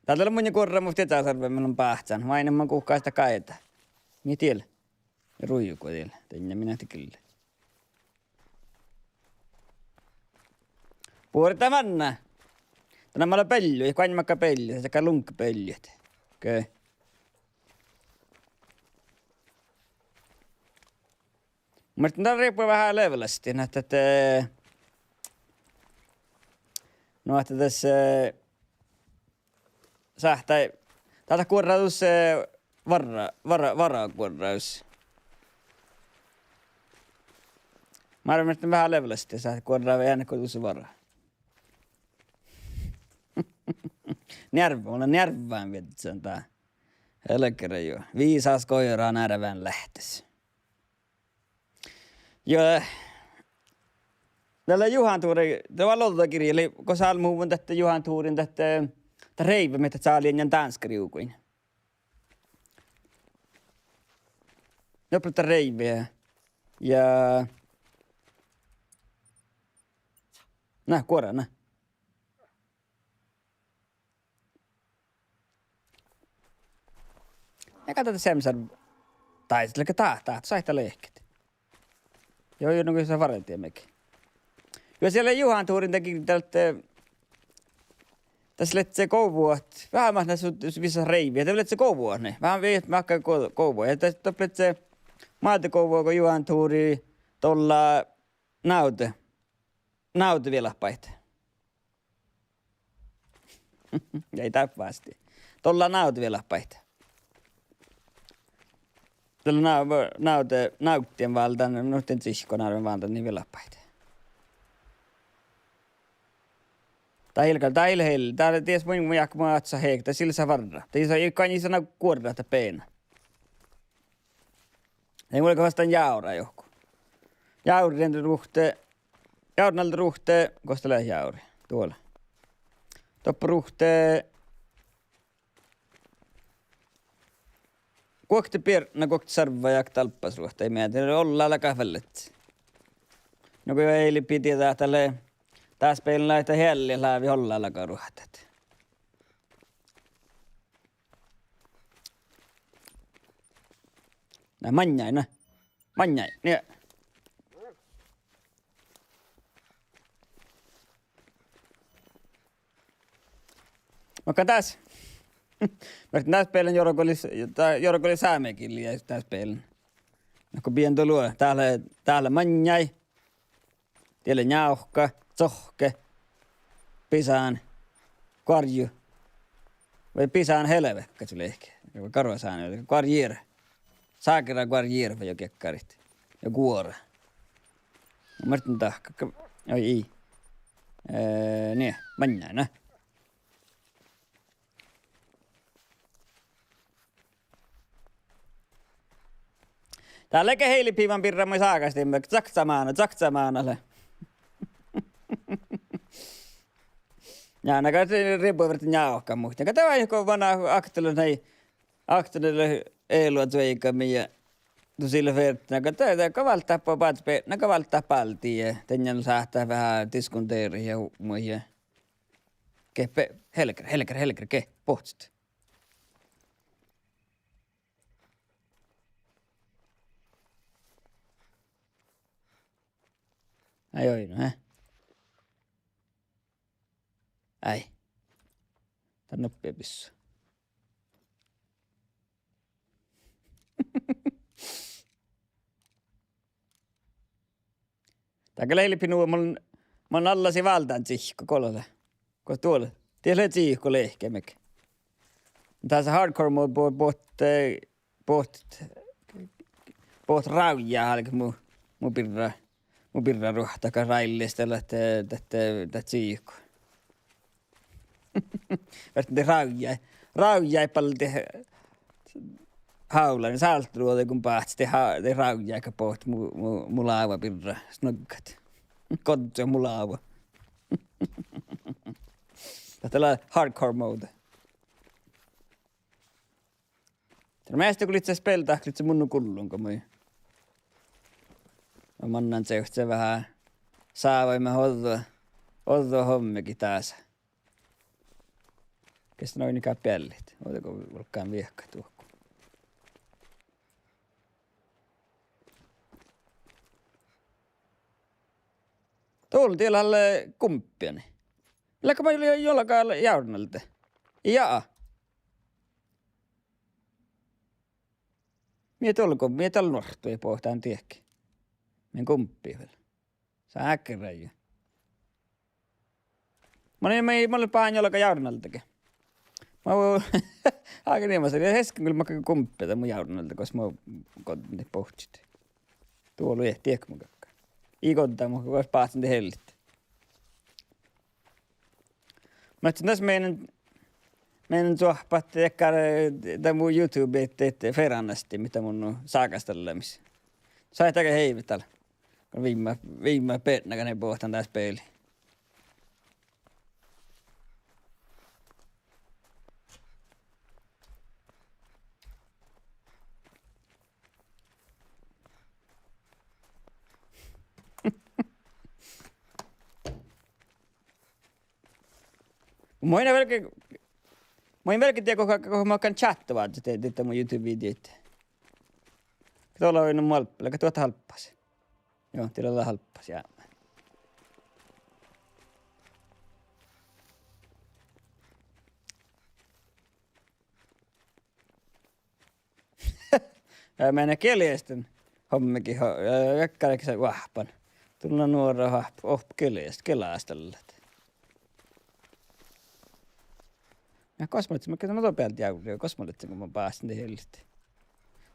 Täältä on mun kuorran, mutta tietää sarvaa minun pähtsän. Mä enemmän kuhkaa sitä kaeta. Mie tiellä? Ja ruijuko tiellä. Tänne minä tikille. Puorita manna. Tänä mä olen pelly, ja kain makka pelly, sekä lunkkapellyt. Okei. Okay. Mutta tämä riippuu vähän levelästi, että no, että tässä sähtäi, täältä kuorraus varakuorraus. Mä arvan, että vähän levelästi, sähtäi kuorraa vielä ennen kuin tuossa varaa. Mulla on närvään vietit sen tää. Helkkerä joo. Viisas koiraa närvään lähtös. Joo. Tällä Juhan tuuri, tämä loltakirja, eli kun sä muun tätä Juhan tuurin tätä reive, mitä sä olin tanskariukuin. Nopeutta reiveä. Ja... Nää, kuora, nää. Ja katsotaan semmoisen taisit, eli tahtaa, saihta lehket. Joo, no kyllä se varentia mekin. Joo, siellä Juhan tuurin teki tältä, tässä letsee kouvuot, vähän mahtaa vissa reiviä, te letsee kouvuot ne, vähän viit makkaa kouvuot. Ja tästä letsee maalta kouvuot, kun Juhan tuuri tuolla naute vielä paita. Ei täppästi. Tuolla naute vielä paita. Tällä nauttien valtaan, nuhten sihkonarven valtaan, niin vielä paita. Tai ilheillä, täällä ties mun jakmaa atsa heikta, sillä saa varra. Ei kai niin sana kuorrata peena. Ei mulla vastaan jaura joku. Jaurien ruhtee, jaurnalta ruhtee, kostelee jauri, tuolla. Toppu ruhtee, kuokti piirna, kuokti sarva ja talppas ruhtee, ei mietin, ollaan alla kahvellet. No kun ei piti tälle. Taas peilin laita helli läävi hollalla karuhtat. Nää manjai, nää. Manjai, niin. Mutta taas. Mä taas peilin jorokoli saamekin liian taas peilin. No kun pientä luo. Täällä manjai. Tiellä njauhka. Tsohke, pisaan, karju, vai pisaan helve, katsotaan ehkä. Karva saan, karjir, saakera karjir, vai jokin kekkarit, ja kuora. Martin tahka, oi ei. Niin, manjaina. Täällä eikä heilipiivan pirramoi saakasti, zaksamaanalle. Ja näkö riippuu verran jauhka muhtia. Kato vai kun vanha aktelille eilua tuikami ja sillä verran. Kato kavaltaa patspe, kavaltaa paltiin ja tänään saattaa vähän tiskunteeri ja muihin. Keppe helker ke pohtsit. Ai oi no Ai. Tän noppia pissu. Tääkä leilipi nuo mun allasi valtaan tsihko kololle. Ko tuolla. Tiedä tsihko lehkemek. Tässä hardcore mode poht raujaa halki mu pirra ruhtaka raillistella tätä tsihko. Värti raujaa palti haula, niin saalta luote kun pahtsi te raujaa ka poht mu laava pirra snoggat. Kodso mu laava. Tällä hardcore mode. Tämä meistä kun itse speltaa, kun itse munnu kullun, kun mä mannan se vähän saavoimme hoddoa hommekin taas. Kestä noin ikään pellit. Ootako volkkaan viehkä tuokku. Tuolla tiellä kumppiani. Milläkö mä olin jollakaan jaurnalta? Jaa. Mie tällä nuortui pohtaan tiekki. Mien kumppii vielä. Sä äkkäräjä. Mä olin pahan jollakaan jaurnaltakin. Mä voin aika niin mä sanoin, hesken kyllä mä käyn kumppia mun jaurnalta, koska mä kotiin pohtsit. Tuolla ei tiekki mun kakkaan. Ikontaa mun koska pahtsin te hellit. Mä etsin tässä meidän suohpat tekkar mun YouTube ettei ferannasti, mitä mun saakastelemis. Sai täkä heivitällä. Kun viime petnäkäinen pohtan tässä peiliin. Mä en velkin tiedä, kun mä oon chattavaa, että teet mun YouTube-videoita. Tuolla on ollut malppilla, kun tuota halppas. Joo, tilalla halppas, jää. Mennä keljesten hommikin, jakkarekin vahpan. Tulla nuora vahpa, keljestä, kelaastella. Ja kosmolitsi, mä käyn nopealti jauria, kosmolitsi, kun mä pääsin te hellisti.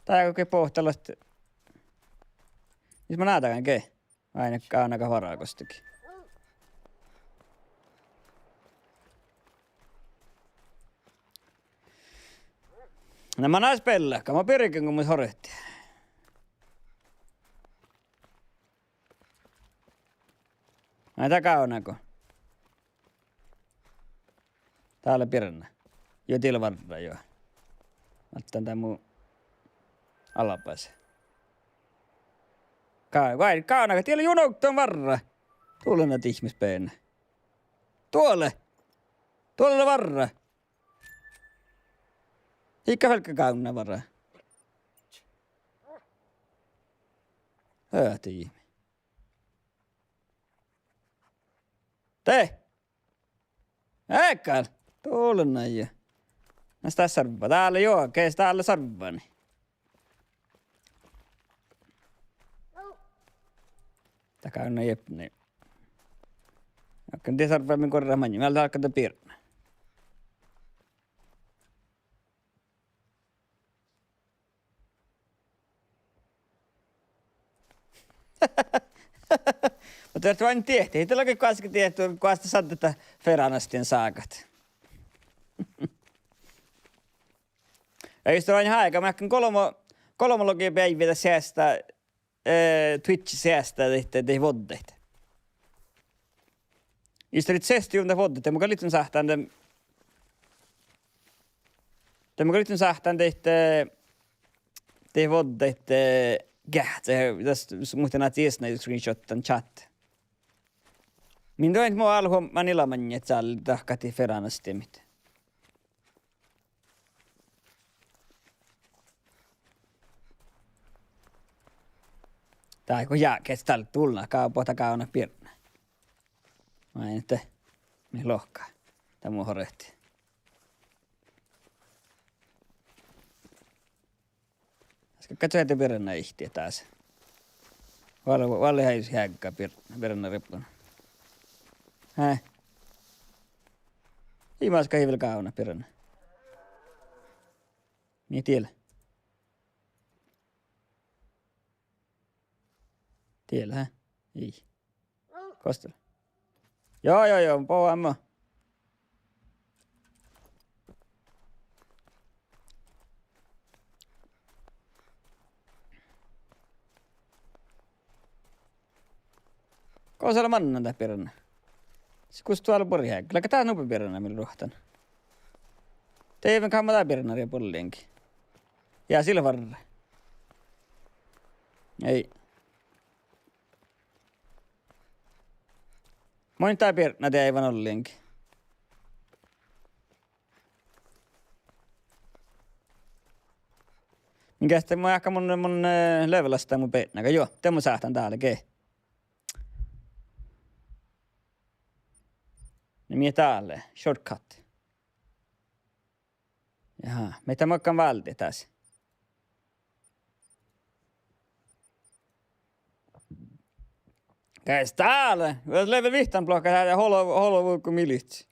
Tää oikein pohtalosti. Siis mä näytän ke. Ainakaan varaa kostakin. No mä näis pelläkkä, mä pirikin kun mun horehti. Näitä kaunako. Täällä pirennä. Jo tilvarra jo. Mä otan tää mun alapäässä. Kaunaka, tiellä junoukta on varra. Tuolla on näitä ihmispeenä. Tuolle varra. Hiikka velkkä kaunna varra. Höhti. Te! Äkkäl! Tuolla näin jo. Näistä sarvaa. Täällä joo, kees täällä sarvaani. Taka on jep niin. Akan dia sarva min korra manyi. Mä alkaa ta pirna. Mutta jos vain tehtiin, ei tälläkin kuitenkin tehty, kun sitä saattaa Ferranastien saakat. Ja just vain haika, mä äkkin kolmologia päivitä säästää, Twitch säästää tehtäviä voddeita. Istrit 60 vuotta, te mukaan liityn sähtään te mukaan liityn sähtään te vuotta, että tästä muuten näet jäsnä screenshotan chat. Min då inte må alho manila manjet sal tahkati feranastemit. Tai kun jääkeet tällä tulla kaupota kauna pirna. Mä en te me lohkaa. Tää muu horehti. Äsken katso ete pirna ihtiä taas. Valle häisi häkkaa pirna rippuna. Häh? Imaska hivil kauna pirna. Mie tiellä. Tiellä, hä? Ei. Kostella. Joo, poamma. Kosella mannan tää pirna. Se kus tuolla purjää. Kyllä tää nupi pirna millä ruhtan. Teivän kamma tää pirna ja pulliinkin. Ja sillä varre. Ei. Moin tää pirna te aivan olliinkin. Minkä sitten mä ehkä mun levelasta mun peitnäkä. Joo, te mun sähtän täällä kei. Niin mie täällä. Shortcut. Jaha, meitä mokkaan valti tässä. Käis täällä. Voit level vihtan blokka täällä ja holo vuukku militsi.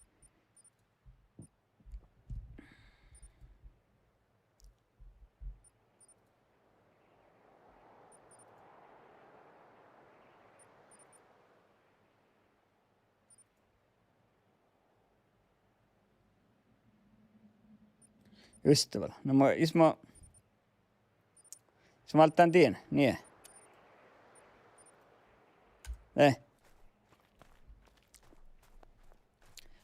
Ystävällä. No mä ismo... Se valtaan tien, niin.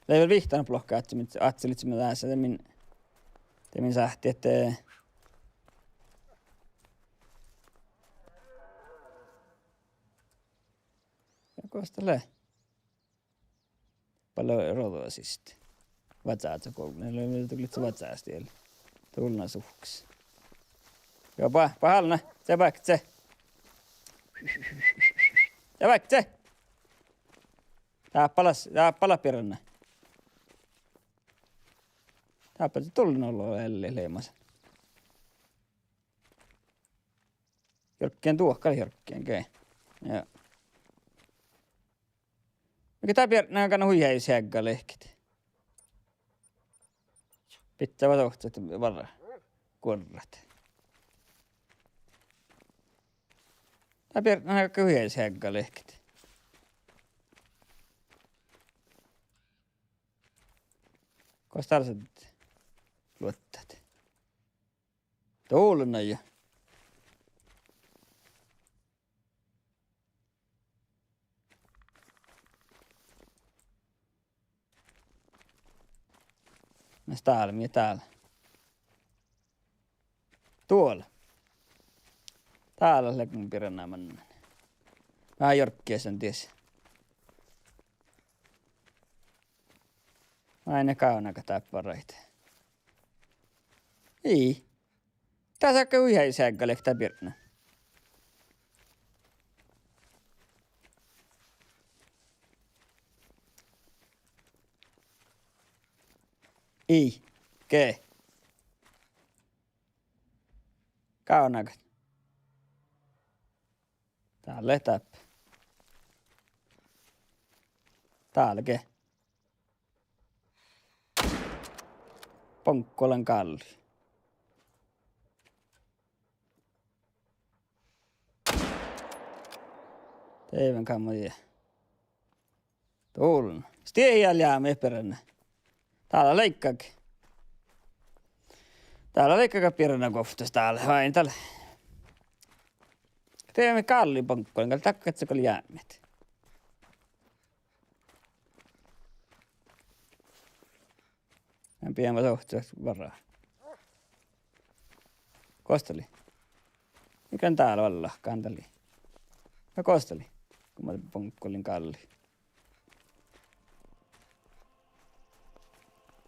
Level vihtaan blokkaa, että atselit mä tässä temin sähti, että... Kostalle. Paljon rotoa siis. Vatsaat se koulu. Ne oli tullut se vatsaasti eli. Tulna suhks. Joo, pahalla. Se vaikka se. Se vaikka se. Tää pala piranna. Tääpä se tullut olla elli leimassa. Jorkkien tuohkali jorkkien kei. Joo. Mikä tää piranna on kannan huijäis hägga lehkit. Pitää vatohtaa, että varra korrat. Tää piranna on aika huijäis hägga lehkit. Koos tarset luottat. Tuuluna jo. Näs täällä, mie täällä. Tuolla. Täällä lekun piranna mannan. Vähän jorkkia sen ties. Aina kaunaka tapparaita. Ei. Tää saakka uihai sääkkäle tää piranna. Ei. Kee. Kaunakat. Täällä täppä. Täällä kee. Ponkkolan kalli. Teivän kammoja. Tuulun. Stiehjäl jää me peränä. Täällä leikkaakin. Täällä leikkaakin piiränä kohtas täällä. Vain täällä. Teemme kalli ponkkolan kalli. Takkat se kalli jäämet. En pian sohtuisi varaa. Kosteli. Mikä täällä olla? Kantali. Ja kosteli. Kun mä punkkulin kalli.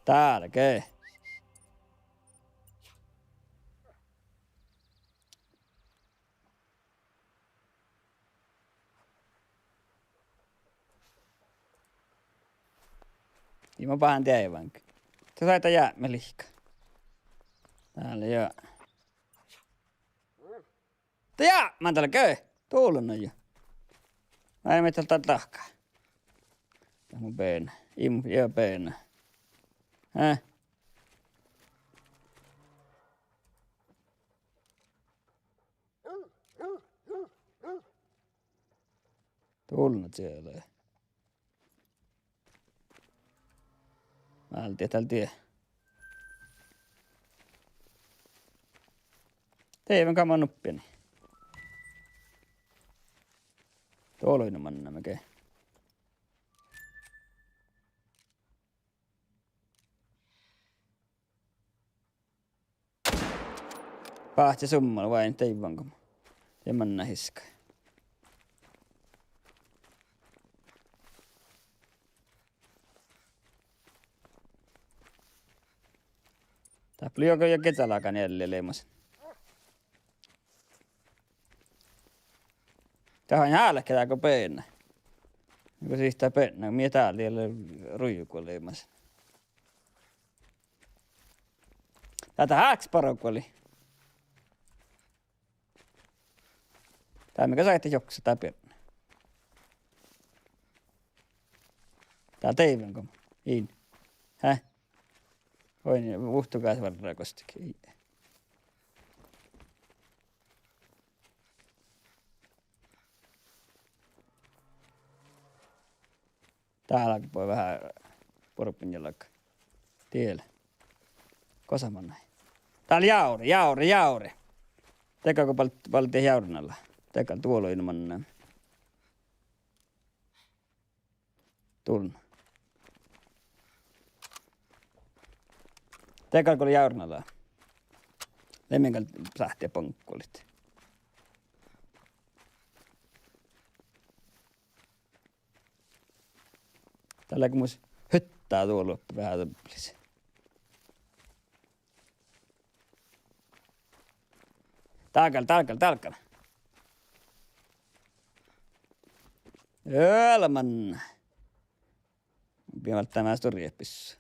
Täällä, kee. Niin mä pahan teivänkin. Se saita jäämme lihka. Täällä joo. Jaa! Mä oon täällä köy. Tuulunut jo. Mä en mene täältä tahkaa. Tää mun peenä. Joo peenä. Häh? Tuulunut siellä. Mä en tiedä täällä tie. Teivän kaman nuppiani. Tuoloinen manna mäkeen. Pahtsi summalla vain teivän kama. Ja manna hiska. Täppli joka jo kesälakan jälleen leimasen. Tähän häälläkään peenä. Kun sihtää peenä, kun mie täällä ruijukua leimasen. Tätä hääksparokoli. Tää mikä saitte joksa tää peenä. Tää teivän kama. Iin. Häh? Voin uhtukaa varraa kostikin. Täällä voi vähän porpinjalakka. Tiellä. Kosaman näin. Täällä jauri. Tekääkö paljon jaurinalla? Tekää tuolla ilman näin. Tulna. Tekääkö jaurinalla? Lemminkältä sähtiä ponkkulit. Tällä kun muis hyttää tuolla vähän töpplis. Tälkäl. Ölman. Pian välttämään storiepissu.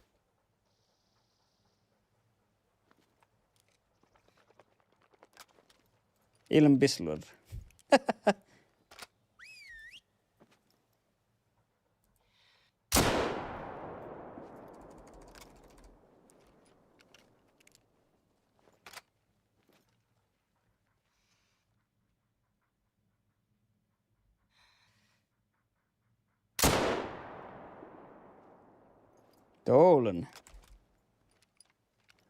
Ilman pisluor. Toulen.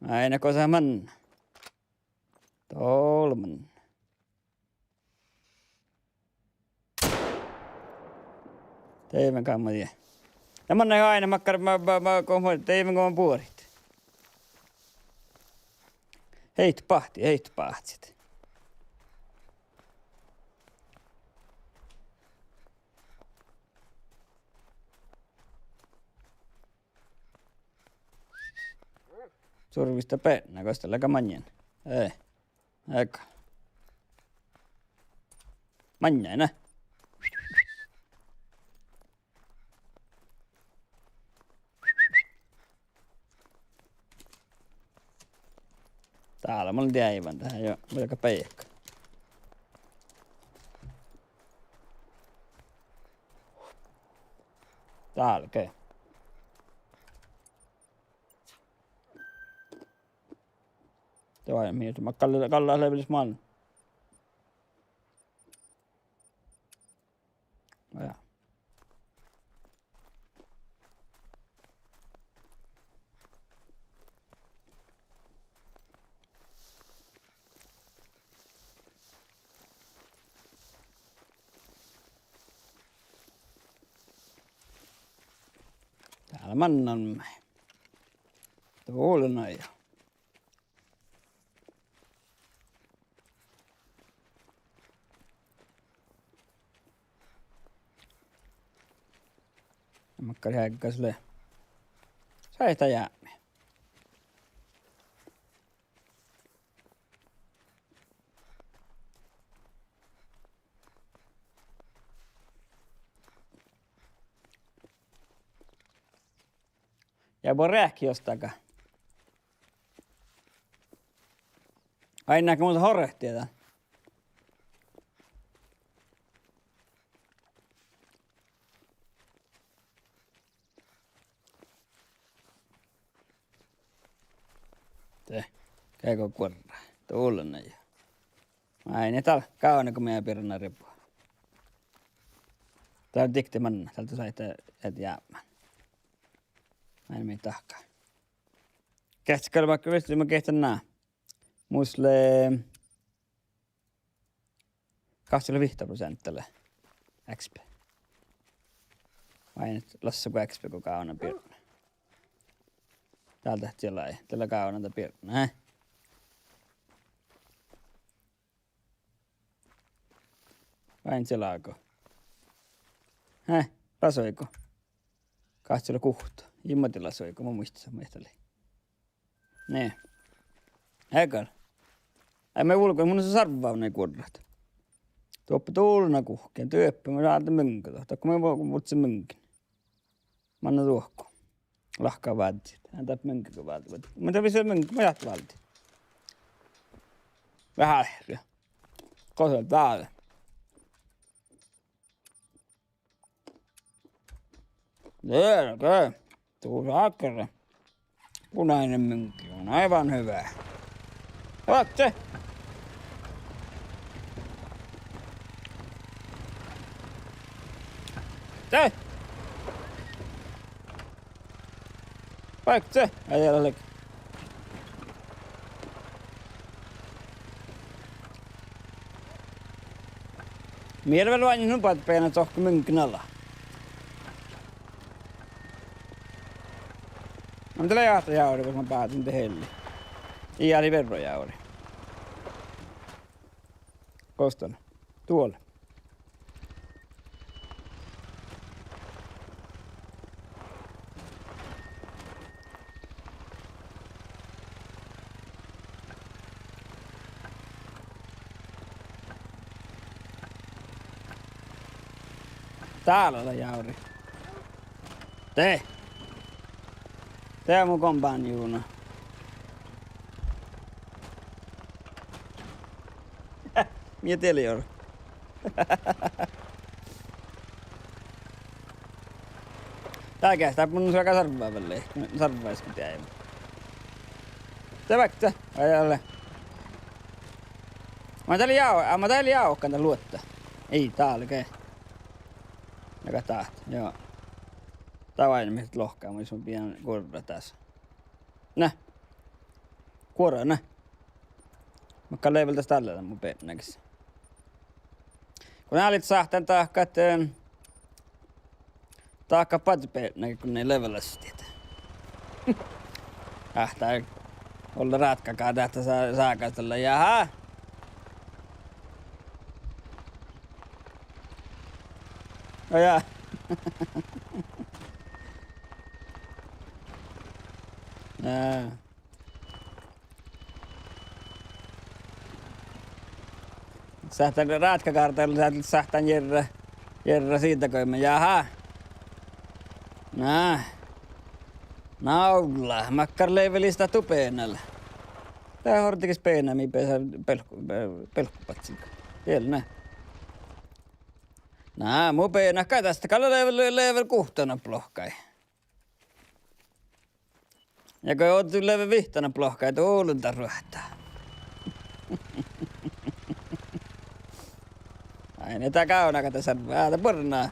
Aina kosaman. Tolman. Teivän kammatia. Ja mä näin aina makkar teivän kamman puorit. Heit pahtsit. Survista pennä, kostellakaan manjen. Ei. Eka. Manjena. Täällä mä olin aivan tähän jo. Aika peikka. Täällä okei. Joo, ja mietin. Mä kallaa levelis maan. Ja. Täällä mannan. Tuulena jo. Makkari häikkäs le. Saita jäämme. Ja voi rääkki jostakaan. Aina kun muuta horehtii tää. Te, käykö kuorraa? Tuulena jo. Ai ne täällä kauan kun meidän pirna ripua. Täällä on tikti manna. Täältä sai et jäämään. Näin me ei tahkaa. Kähtsikö vaikka vissi mä kehtän nää. Musle 25% XP. Vai nyt lassuko XP kun kauan pirna. Täältä siellä ei. Tällä kauan pirna. Vain siellä alkoi. Lasoiko? Kahtsella kuhta. Immati lasoiko, mä muistan mehtali. Nee. Äkäl. Ei me ulkoa, mun on se sarvaa ne kuorrat. Tuoppa tuuluna kuhkeen, työppä, mä saatan mönkä tohta, kun mä voin mutsi mönkin. Mä annan tuohko. Lahkaa vaadit. Hän taip mönkä kun vaadit. Mä tein se mönkä, mä jahti vaadit. Vähän ehriä. Koselt täällä. Selkä. Tuu saakkara. Punainen mynkki on aivan hyvä. Oot se? Se? Paik se? Ajalla lek. Miervel vain nupat peena tohku mynkkin alla. Mä tällä jahtajauri, kun mä päätin tehdä. Iäli verrojauri. Kostona. Tuolla. Täällä on jauri. Tee! Tää on mun kompanjuuna. Mie telior. Tää kestää mun syökä sarvaa välle. Sarvaiskin jäi. Tää vaikka ajalle. Mä täällä jaokkaan tän luotta. Ei täällä kee. Joka tahti, joo. Tää on aina mistä lohkaa, mä sun pian kuorra tässä. Nä. Kuorra, nä. Mä kalleen vielä tästä tällä mun pennäkissä. Kun nää olit sahtan tahkat, tahka patipennäkin, kun ne levelässä tietää. Tää olla ratkakaa tähtä saakastella, jaha. Oh jaa. Sähtän ratkakartalla, sähtän jerra siitä koimme. Jaha. Nää. Naula. Makkar leivelistä tupeenalla. Tää hortikis peenämi pesä pelkkupatsinko. Vielä nää. Nää, mun peenakka tästä kalla level kuhtana plohkai. Ja kun oot level vihtana plohkai, tuulunta ruhtaa. Ai ne tää kauna tässä väältä purnaa.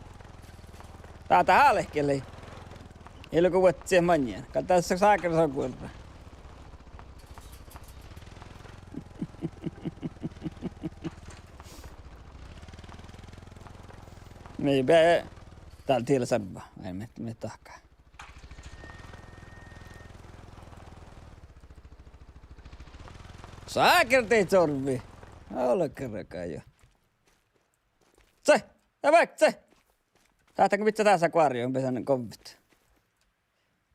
Taata haalehkeli. Ei luku vuotsia manjaan. Kattaa se saakka sakuurra. Me bä täällä tiellä sabba. Ei me tahkaa. Saakertei sorvi. Ole kerrakaan jo. Se! Ja vaikka se! Lähtäänkö vitsa taas akvaarioon pesän kovit?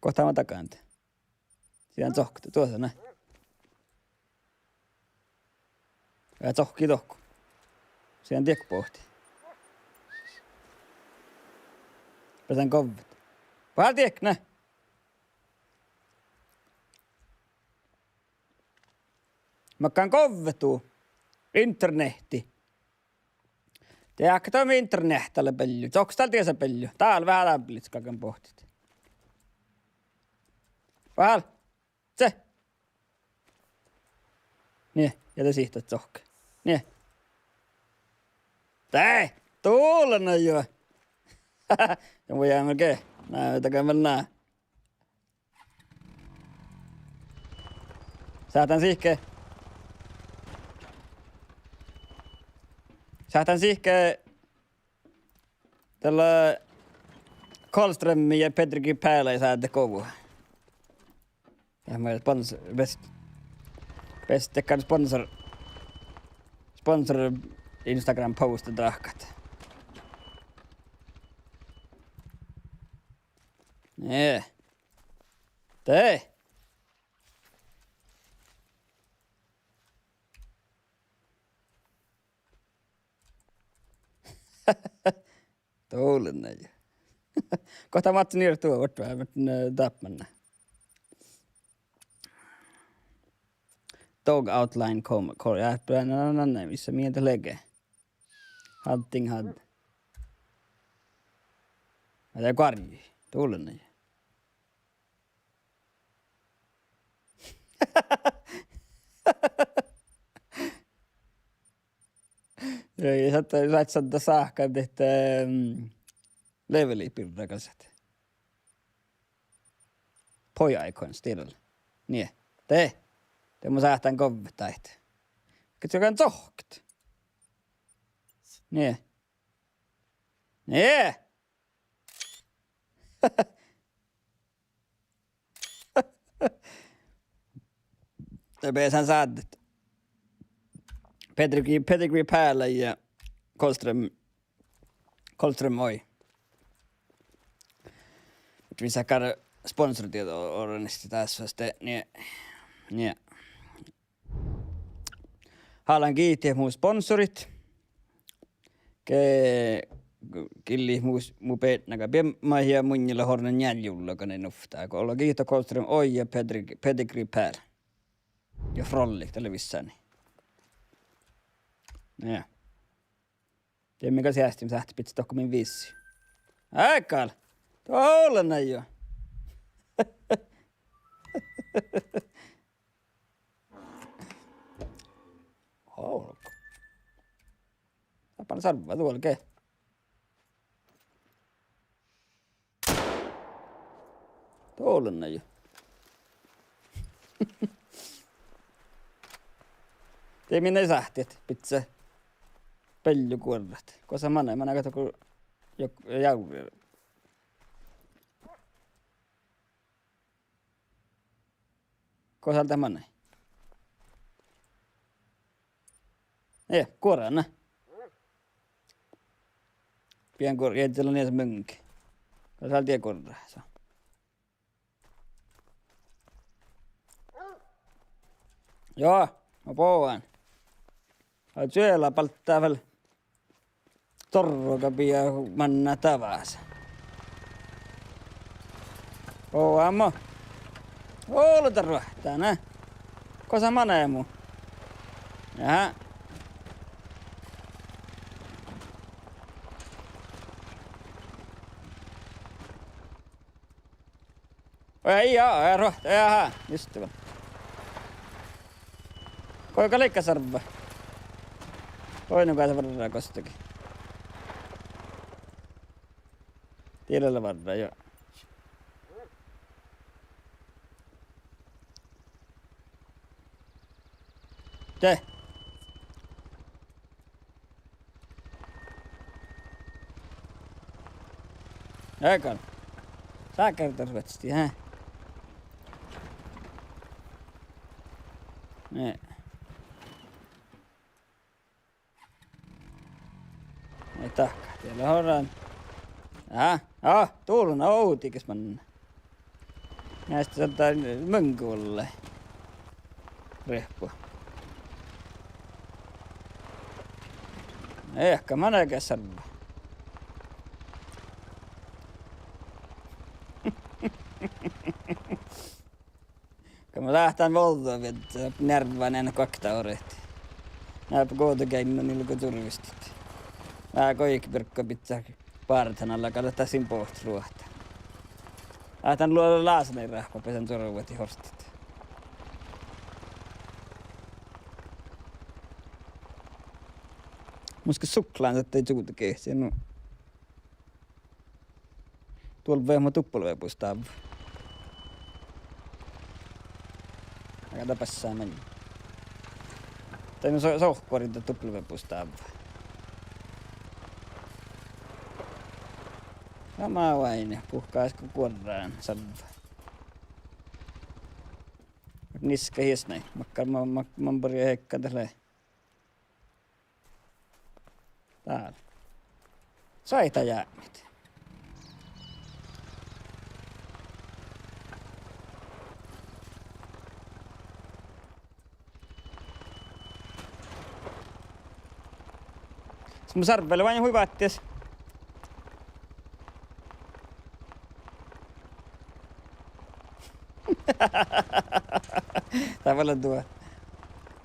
Kohta mä takante. Siinä on tohkta. Tuossa näin. Ja tohki tohku. Siinä on tiekku pohti. Pesän kovit. Vähän tiekku näin. Mä käyn kovvetuu. Internetti. Tiedätkö toimi internetille pelly? Onks täällä tiesä pelly? Täällä vähän lämpilits kaiken pohtit. Vähän. Se. Niin, jätä siihtot sohke. Niin. Tää! Tuulena jo! Ja mun jää melkein. Näytäkö mennään. Säätän siihkeen. Säätän siihkeen tällä Karlströmin ja Petrikin päällä ja säätä kovua. Ja mä best tekään sponsor Instagram postet rahkat. Nee. Tee. Tuulen näin. Kohta Matti niitä tuo, vart vähän tappmanna. Dog outline call. Ja näin, missä mieltä lege. Hunting hunt. Mä karji. Tuulen näin. Ja sä saat saahkaan tehtä levelipirrakaset. Poja-aikon stirralla. Niin. Te mun sähtään kovvetaiht. Kyllä se on tohkt. Niin. Niin. Ja pesän saadet. Pedigree päällä ja Karlström oi. Vi säkar sponsortieto organisti tässä niin. Haluan kiittää mun sponsorit. Killi mun peetnaga piemmaihia munjilla hornen jäljulla, kun ne nuftaa. Kun olla kiito Karlström oi ja Pedigree päällä. Ja Frolli televissäni. Ja. Tiedä mikä säästi, mä sähti pitää tohko min vissi. Aikal! Tuolla näin jo. Haulukko. Tapan sarvaa tuolla keh. Tuolla näin jo. Tiedä minne sähti, et pitää pellykuorrat. Kosa mä näin kun jauri. Kosalta mä näin. Ei, kuorana. Pien kuorra, jätellä niitä mönki. Kosalta ei kuorra. Joo, mä pouan. Olet syöllä palttaa väl torrokapia manna tavassa. Pouaammo. Ouluta ruohtaa, nää. Kosa maneemu. Jaha. Ei joo, ruohtaa, jaha. Ystävä. Koika leikkasarva. Toinen kai se varraa kostakin. Tiedellä varraa, joo. Te. Eikä. Sä kertaa ruvetsti, hä? Nee. Tahka, teillä horan. Tuuluna outikes manna. Näistä saattaa mönkuolle. Rehpua. Ehkä manakas sarva. Kun mä lähtään voltoon vettä, närvään aina 2 orehti. Näpä kootokäinno niillä kun turvistit. Vähän koikipirkko pitää partan alla, katsotaan siinä pohti luohta. Lähtään luoda laasanen rahpa, pesän turvati horstit. Muska suklaan, että ei suuta kehtiä, no. Tuolla vehmo tuppalvepuistaa. Aika tapassaa mennä. Tai no sohkorinta tuppalvepuistaa. Sama vain, puhkaisko kuorraan salva. Niska hiesnäi, makkar mampari ja hekka tällä. Täällä. Saita jäämit. Mun sarvelle vain huivaatties.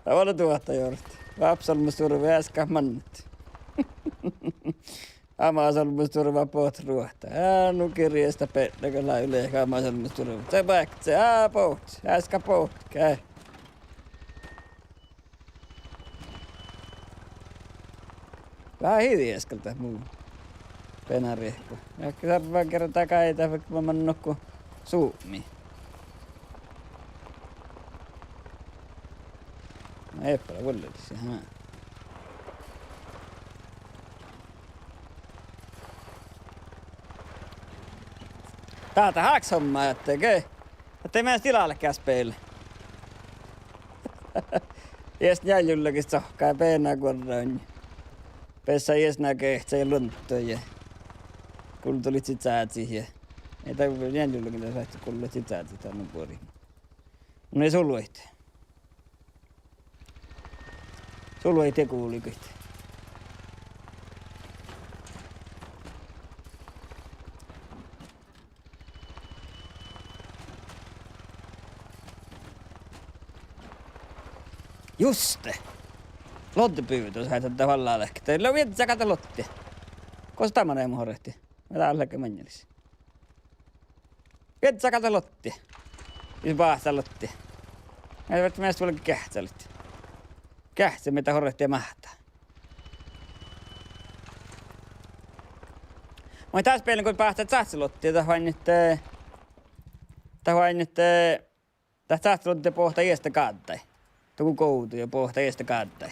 Tavalla tuotta jorti. Vapsalmusturva äsken mannut. Amasalmusturva poht ruohta. Nu kirjasta petnäköllä yle amasalmusturva. Se päkt, se poht. Äskä poht. Käy. Vähän hiilieskeltä muu. Penariehko. Ehkä sarvaan kerran takaita, vaikka mä mannokku suumi. Eppälä vuolletisi, Täältä haaks hommaa, ettei mennä tilalle käspeille. Jes jäljylläkin sohkaa ja peenää kuorroin. Pessä jes näkee, se ei lunttoja. Kun tulit sisään siihen. Ei tarvitse jäljylläkin tässä saisi kuulla sisään tänne puoliin. No ei suluit. Sulu ei kuulikit. Juste! Lotti pyytö, sä tätä vallaa lehkä. Teillä on vietä säkätä Lotti. Koska tämä ei muhorehti. Mä täällä lehkä mennälis. Vietä säkätä Lotti. Jos vaahtaa Lotti. Mä ei välttämättä tuollakin kähtsälit. Kähtsä, mitä horrehtia mahtaa. Mä oon taas peilin, kun päästät sahtselottia. Tähän nyt sahtselottia pohtaa iestä kaattai. Tuku koutu ja pohtaa iestä kaattai.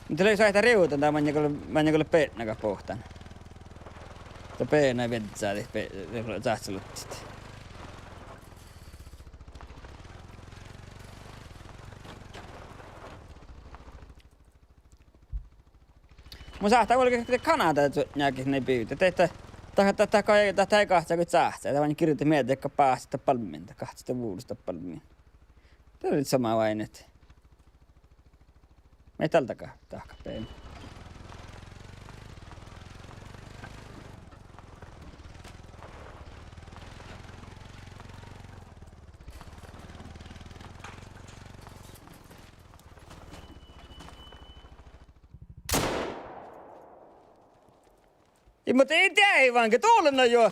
Mutta löi saita riutan, tää manjakolle peenäkä pohtan. Tää peenä vetsää sahtselottia. Mun sahtaa kuitenkin Kanada näkin ne pyytä. Tätä ei kahtsa kuin sahtaa. Tämä vain kirjoitti mieltä, että päästä palminta. Kahtsasta vuudesta palmiin. Tämä oli sama vain, että me ei tältäkään tahkapein. Mutta ei tää ei vaankin, tuolla jo.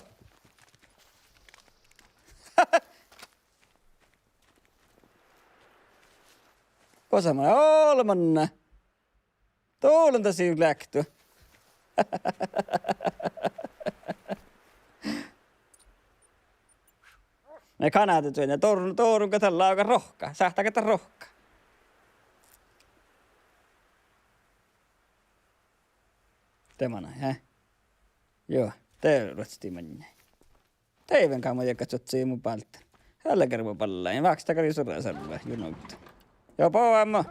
Kosamana olmanna. Tuolla tosi läkty. Ne kanaat ja tourun katella aika rohka. Sähtää kata rohka. Temana, hä? Joo, te ruotsti mennä. Teivän kaama ja katsottiin mun palta. Hällä kerran pallaan ja vaaks takari surra sarvaa, junoutta. Joo, poammo.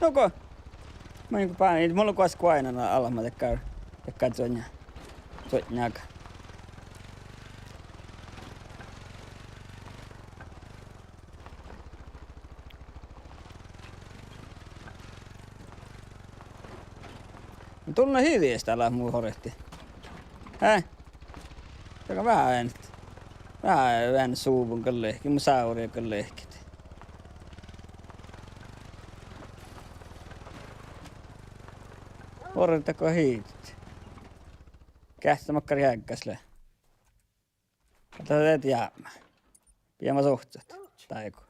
Nuko? Mä niinku panin, mulla on kuasku aina alla, mä tekkaan tsoinjaka. Tunne hiiliistä älä muu horehti. Taka vähän äänet. Vähän äänet suuvun kallehki, mun sauria kallehkit. Horretako hiitit. Kähtä makkari häkkäsle. Tätä teet jäämään. Piemä suhtsat. Taiku.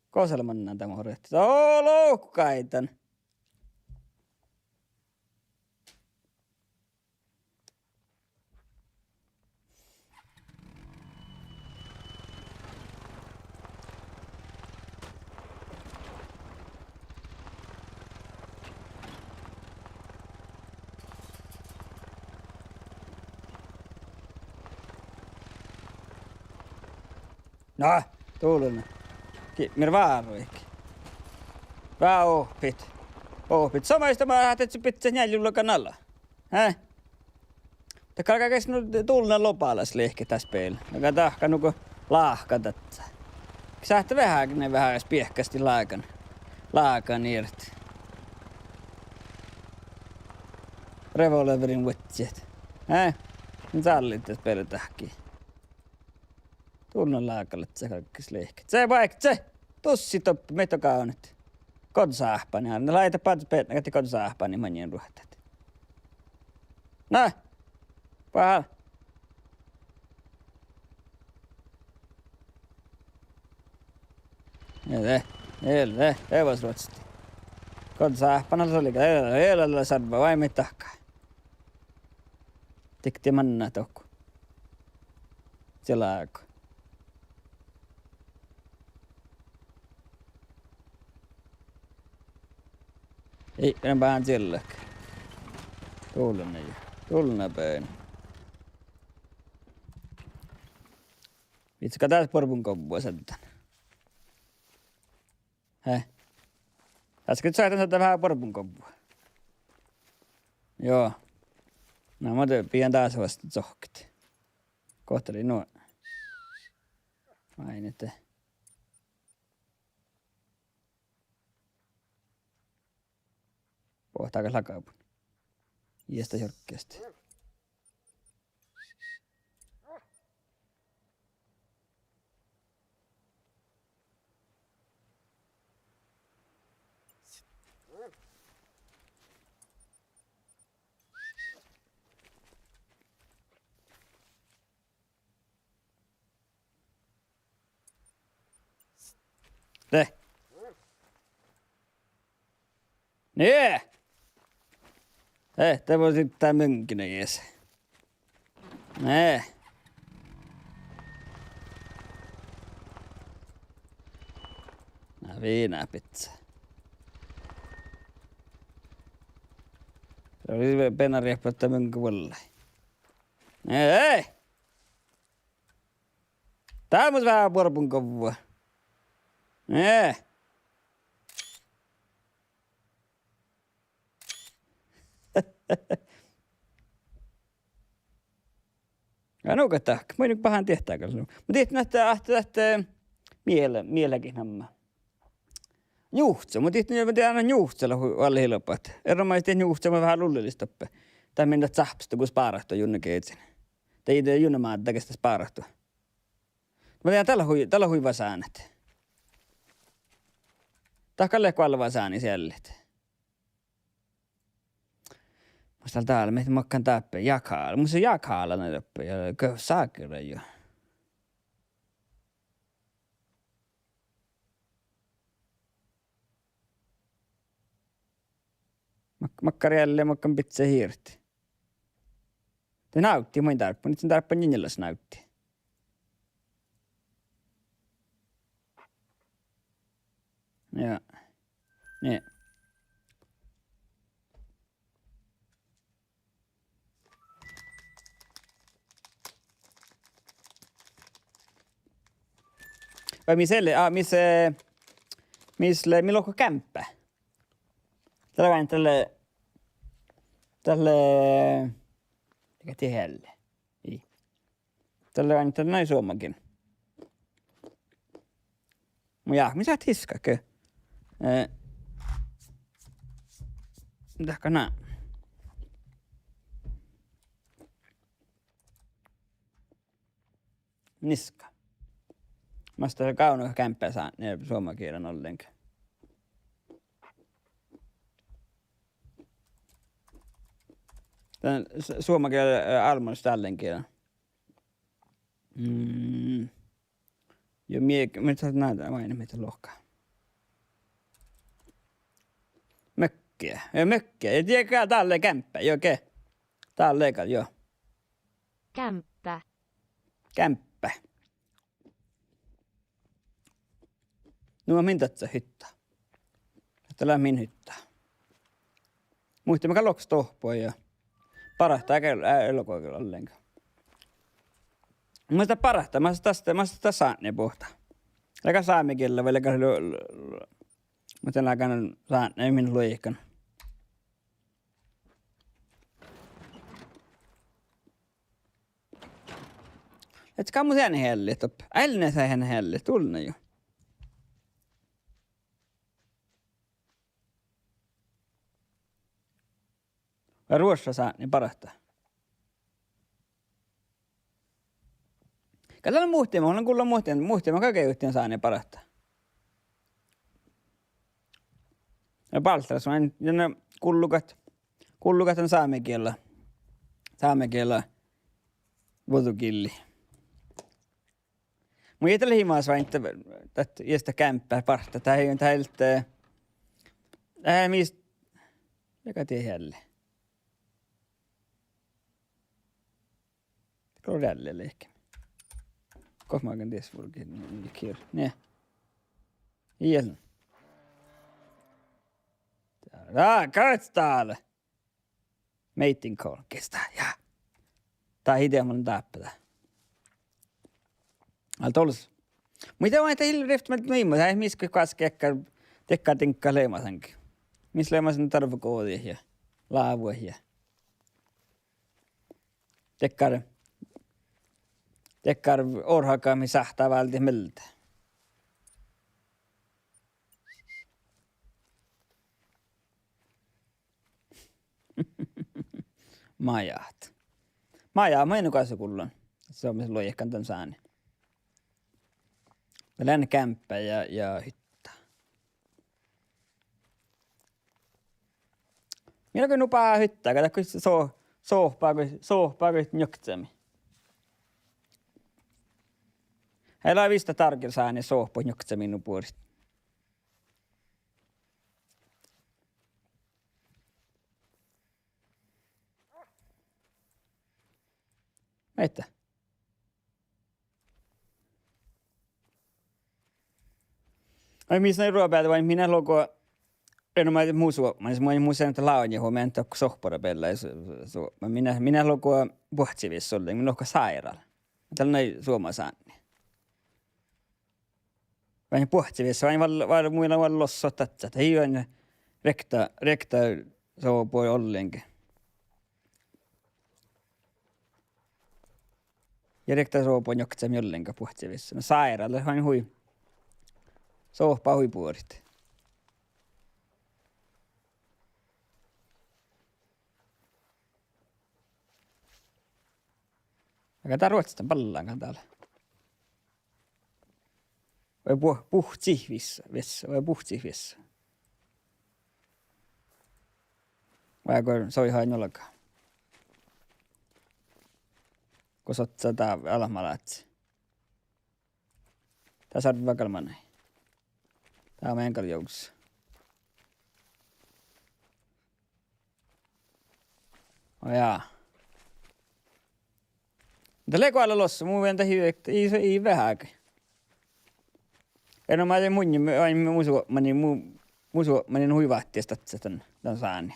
Koselman tämä horehti. Loukkaitan. No, tuulinen. Mir vaaruikki. Vää ohpit. Ohpit. Samaista mä lähtet se pitää njäljulla kanalla. Takkaa kaikes tuulinen lopalas lehki tässä peillä. Joka tahkanuko lahka tätä. Sähtä vähän edes piehkästi laakan irti. Revolverin võtsiet. Nyt sallit tässä peillä tahkii. Tunnan laakalle se kaikkis lehket. Se vaikka se! Tussi toppi, meitä kaunit. Kodsaahpani. Ne laita patspet, näkäti kodsaahpani manjen ruhtat. Nää! Pahal. Ele, hevosruotsti. Kodsaahpanalla olikaan, eelällä sarva vai mitahkaa. Tikti manna tokku. Sillä aikaa. Ei, en vähän silläkään. Tullinen pöön. Vitsi, katsotaan porpun koppua sentään. Äsken saitan sieltä vähän porpun koppua. Joo. No mä pian taas vasta zohkit. Kohteli nuo. Ai nyt. Pohtaako lakaupun? Iestä jorkkeasti. Nee! Te voisit tää mönkinen jes. Nee. Nää viinapizza. Se oli penarieppa, että mönkä vollai. Nee! Tää on vähän porpun kovua. Nee! Ja nuuka tahka. Mä nyt pahan tehtääkö sinun. Mä tehtiin nähtä mieläkin nämä. Juhtsa. Mä tehtiin aina juhtsalla alle hilpat. Eromaiset tehtiin juhtsa, mä vähän lullilistoppe. Tai mennä tsahpsta, kun spaarahtua junne keitsin. Tai ei junne maata täkästä spaarahtua. Mä tehdään tällä huiva säännöt. Tahkalle kuoleva sääni siellä. Musta täällä meitä makkaan tappeen jakaalla. Musta on jakaalla näitä tappeen. Ja kyllä saakirja jo. Makkari jälleen makkaan pitse hiirti. Te nautti muin tarppa. Nyt sen tarppa ninjallas nautti. Joo. Niin. Vai milloin kämppä? Tällä vain tälle, mikä tehälle. Ei. Tällä vain tällä näin suomakin. Ja, mitä et hiskakö? Mitäkö nää? Niska. Mä sitä kaunoa kämppää saan, ne suomakielen ollenkaan. Tän suomakielen almanus tällen kielen. Jo mitä näitä vain mitä lohkaa. Mökkiä. Mökkiä. Ja tiedäkää tälleen kämppä. Joo, ke. Tälleen joo. Kämppä. Kämppä. No min tätsä hyttää. Tällä min hyttää. Muisti mä kaloks tohpoa ja parahtaa elokoikilla ollenkaan. Mä sitä parahtaa, mä sitä saanne puhta. Eikä saamikilla vielä mä tänään kannan saanne min luikan. Et kammu sen hellit upp. Älne sä hän hellit, tulna jo. Ja ruossa saanne parahtaa. Katsotaan muhtia, mä olen kuullut muhtia, mä kaiken yhteen saanne parahtaa. Ja palstras on ne kullukat on saamekielellä vuotukilli. Mun ei tällä himaas vain, että jästä kämppää parta. Tää ei täältä, mistä, joka tiehälle. Klodälle ehkä. Koh mä oikein ties vulkin kier. Ne. Iel. Katsotaan. Meitin kool. Kestää, jaa. Tää idea mun tappaa. Alta olis. Mitä vain teillä riftimät niimo? Tää ei missä kaskekka tekkaa tinkkaa leimasankin. Missä leimasan tarvokoodia ja laavua ja. Tekkar orhakaami sahtaa valti miltä. Majaat. Majaa mainu kanssa kullon. Se on missä loihkan tän saani. Länne kämppä ja hyttä. Minä kun nupaa hyttää, kato kun sohpaa kun njöktsemi. Heillä on vista tarkilla saani sohpo njöktsemi nupuurit. Meitä. Ai missä ne ruopäät vain minä logo en mä musu, mä olin musen että laon ja huomioon että sohpora pellä so minä logo puhtsivis ollen minä logo sairaala. Tällainen suomasaanni. Vain puhtsivis vain val muilla val losso tatsa. Ei ole rekta so poi ollenkin. Ja rekta so poi nyoksemi ollenkin puhtsivis. No sairaala vain hui. Sohpa huipuorit. Aika tää ruotsista pallaankaan täällä. Vai puhtsihvissa, vai puhtsihvissa. Vai kun se on ihan jollekaan. Kun sä oot tää almalaatsi. Tässä on vakalmanai. Tää on meidän kaljouksessa. Oh jaa. Mutta lekoilla lossa, muu vientä ei vähäkin. En ole mä tein aina musuomani huivahtista tän saani.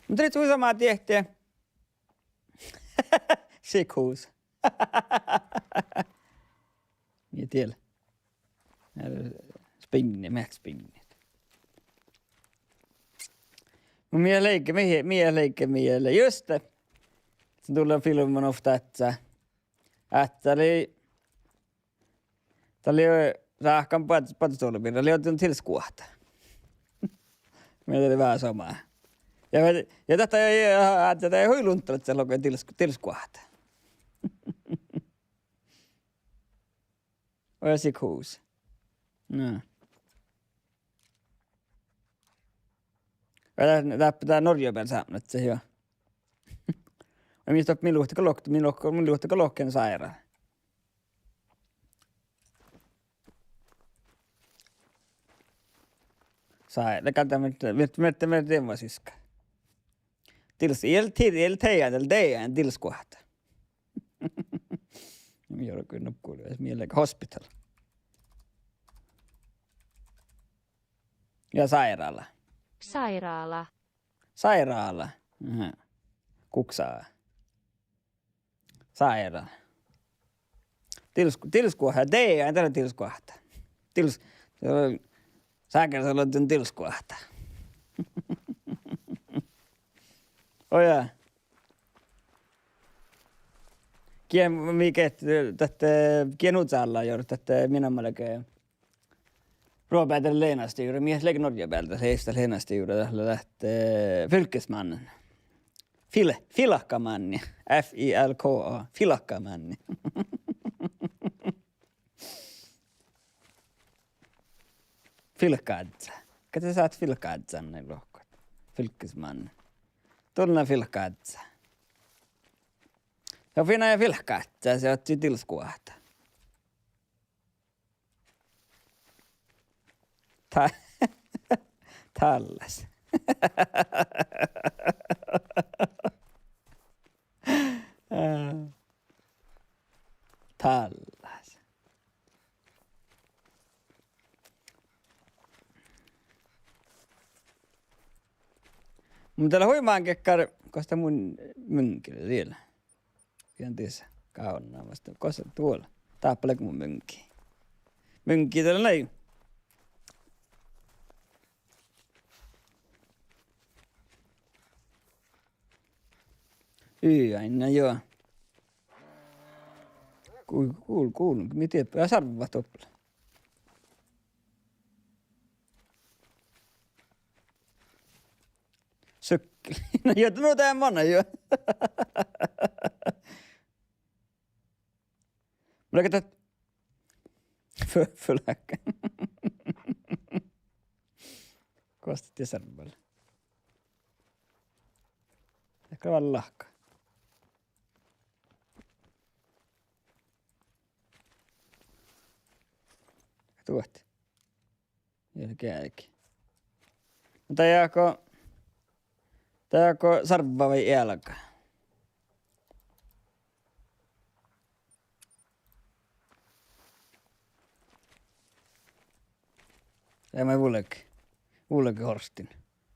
Mutta nyt samaa tehtiä. Sikuus. Niin tiedä. Spinni, mäk spinnit. Mieleike. Just det. Så tulee filmen ofta, että oli rahkan patstolpin, oli joutunut tilskuahta. Meillä oli vähän samaa. Ja tätä ei huilunta, että se lokoi tilskuahta. Och jag gick hos. No. Tämä Norja päällä saanut se jo. Ja mistä minuuttako lohken sairaan. Det kan inte med det var syska. Tills el teidän eller det är en tillskott. Jag gör det nog kul. Jag mielek hospital. Ja sairaala. Sairaala. Kuksaa. Sairaala. Tilskuahta. Det är inte tilskuahta. Säkert sä olet tilskuahta. Oja. Kien utsalla juuri, että minä melkein Råbäder Leenasti juuri, mies lägger Norge päältä, heistä Leenasti juuri lähtee fylkesmannen. Filakkamanni, Filka, Filakkamanni. Filkkaadsa. Ketä sä oot filkkaadsan näin lohkot? Fylkesmannen. Tuollainen filkkaadsa. Ja Finna ja filkkaadsa, se otti tilskuahta. Tallas. Tallas. Mutta täällä huimaan kekkar, koska mun mynkillä siellä. Ihan tässä kaunaa vasta. Koska tuolla. Taappaleeko mun mynkkiä. Mynkkiä täällä näin. Aina joo. Kuul. Miten ja sarva toppla. Sökkeli. No joo, no tää manna joo. Mulla katsot. Föläkkä. Kostit ja sarvalla. Ehkä vaan lahka. Tuot. Jälkeen. Mutta jääkö sarva vai jalka? Ja mä vulleki horstin.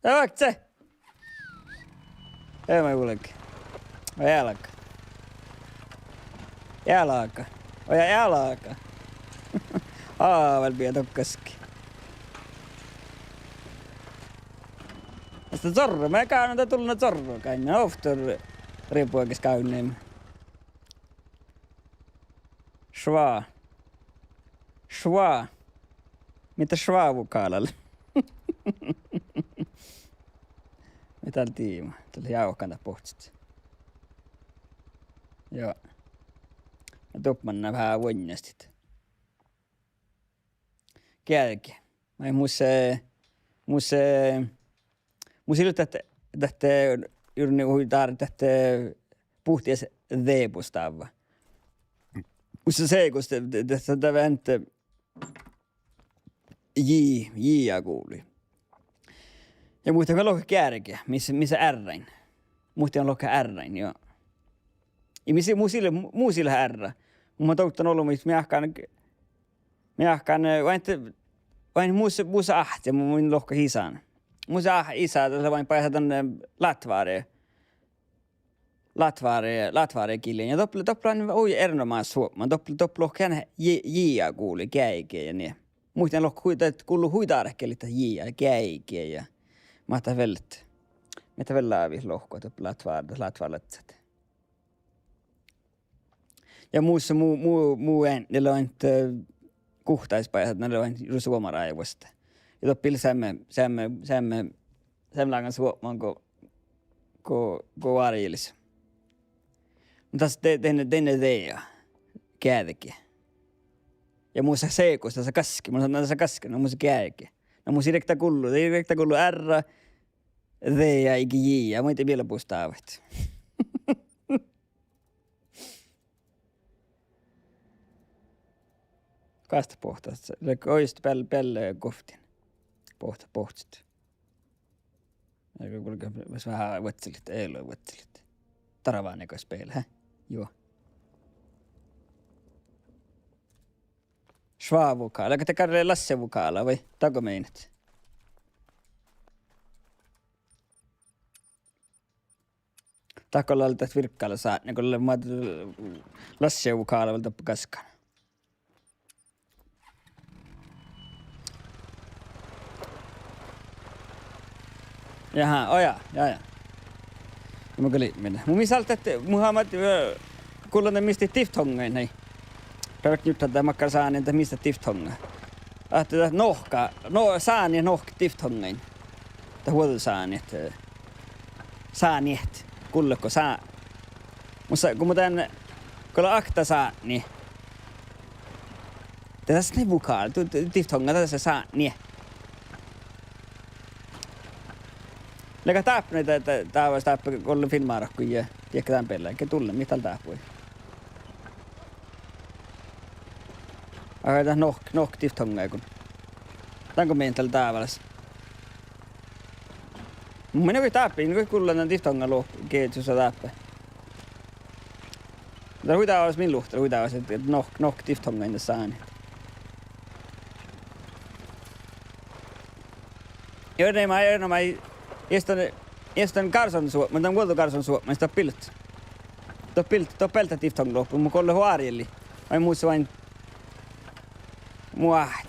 Ja vaikka se! Ja mä vulleki. Jalka. Jalka. Aavel pia tokkaski. Sitten zorro. Mä käyn näitä tullut zorro. Käyn oftor riippuakis käynnin. Schwa. Mitä schwa-vukaalalla? Mitä tiima? Tuli jauhkanta pohtsit. Joo. Mä tuppanna vähän vuonnastit. Kälke. Mä musilta tätä juuri huitar tätä puhties veepustava. Musta se kun tätä väntä ja kuuli. Ja muistan kun lohka kärkeä, missä ärräin. Muistan lohka ärräin, joo. Ja missä muusilla ärrä. Mun on touttanut ollut, missä miahkan vain muussa ahti, mun lohka hisaan. Muussa isä, tässä vain pääsee tänne Latvaare kiljen. Ja toppla on oi erinomaan suomaan. Toppla lohkan jiia kuuli käikeä ja niin. Muistan lohka kuuluu huitaarehkelit jiia käikeä ja mahtaa vellet. Mitä vielä läpi lohkoita latvaalatsat. Ja muussa muu en, niillä on kuhtaispajat, ne on juuri suomaraivosta. Ja toppil sämme lagan suomaan ko varjelis. Mutta tänne teija käädäkin. Ja muussa seikosta se kaski, muussa kaski, no muussa käädäkin. No muussa direkta kullu R, D ja iki J, ja muita vielä puustaavat. Kasta pohtaat. Oist pelle kohtin. Pohtsit. Eikö kulke vähän vetselit, ei ole vetselit. Taravaan eikos peillä, hä? Joo. Schwa-vokaala, eikö te karre Lasse-vokaala vai tako meinat? Takolla oli tästä virkkaalla saa, niin kun Lasse-vokaala oli tappu kaskana. Jaha, oja. Mä kyllä mennä. Mun misalta, että Muhammad kuullaan mistä tifthongain näin. Päivät nyt tätä makkar saan, että mistä tifthongaa. Että nohka, saani nohka tifthongain. Että huolta saani, että saani, että kulleko saa. Mutta kun mä tän, kun akta saani. Tässä ei vukaal, tifthongaa tässä saani. Lega tappne tää vois tappä kolle filmaarakku ja tiekkä tämän pellä, eikä tulle, mitä tappui. Aga tää nohk tifthongaa kun. Tanko meidän tällä tääväläs. Mun meni kui tappi, niin kui kulla tän tifthongaa keetsussa tappä. Tää huitaa olis min luhtelu, huitaa olis, että nohk tifthongaa intä saani. Joiden mä Jestan Karson suop, mutta vuolto Karson suop, mä sitä pilt. To peltä tifthong loppu, mun kolle huarjelli. Ai muussa vain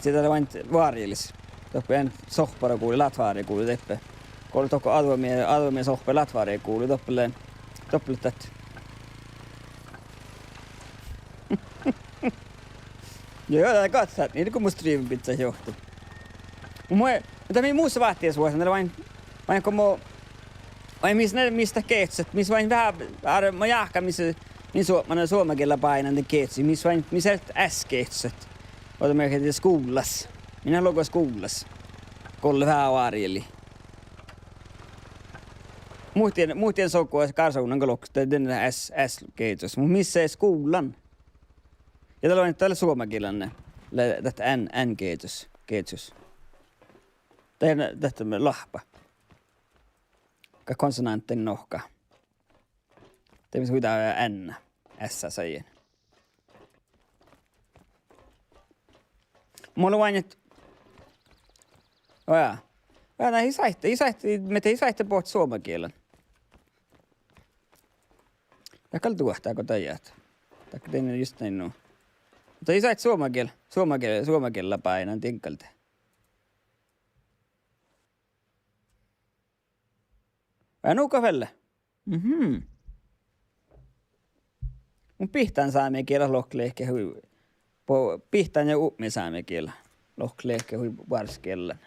sitä vain huarjellis. Toppen sohpara kuuli, latvaari kuuli teppe. Kolle tokko aduomien sohpara latvaari kuuli, toppelleen tät. Joo, tää katsat, niin kun mun striimipizza johti. Mutta mi muussa vaatteessa vuosina, ne vain kun vai mistä keetset, missä vain vähän mä jahka missä suomakilla painan ne keetsi, missä S-keetset. Ota mä kätin skoolas. Minä luokas skoolas. Kolle vähän vaarieli. Muhtien sokua karsaunan kolokka, tänne S-keetsos. Mutta missä ei skoolan? Ja tällä on täällä suomakilanne. Tätä N-keetsos. Tästä on lahpa. Konsonantin nohka. Teemme huitaa N. S-säijän. Mulla vain, että oja. Oja, isaitte pohti suomen kielen. Jakal tuohtaako tajat? Taikka tein just näin nuo. Mutta isait suomen kielellä painan tinkalta. Vai nuuka velle? Mun pihtaan saamien kielä lohkleehke hui. Pihtaan ja upmi saamien kielä lohkleehke hui varskielän.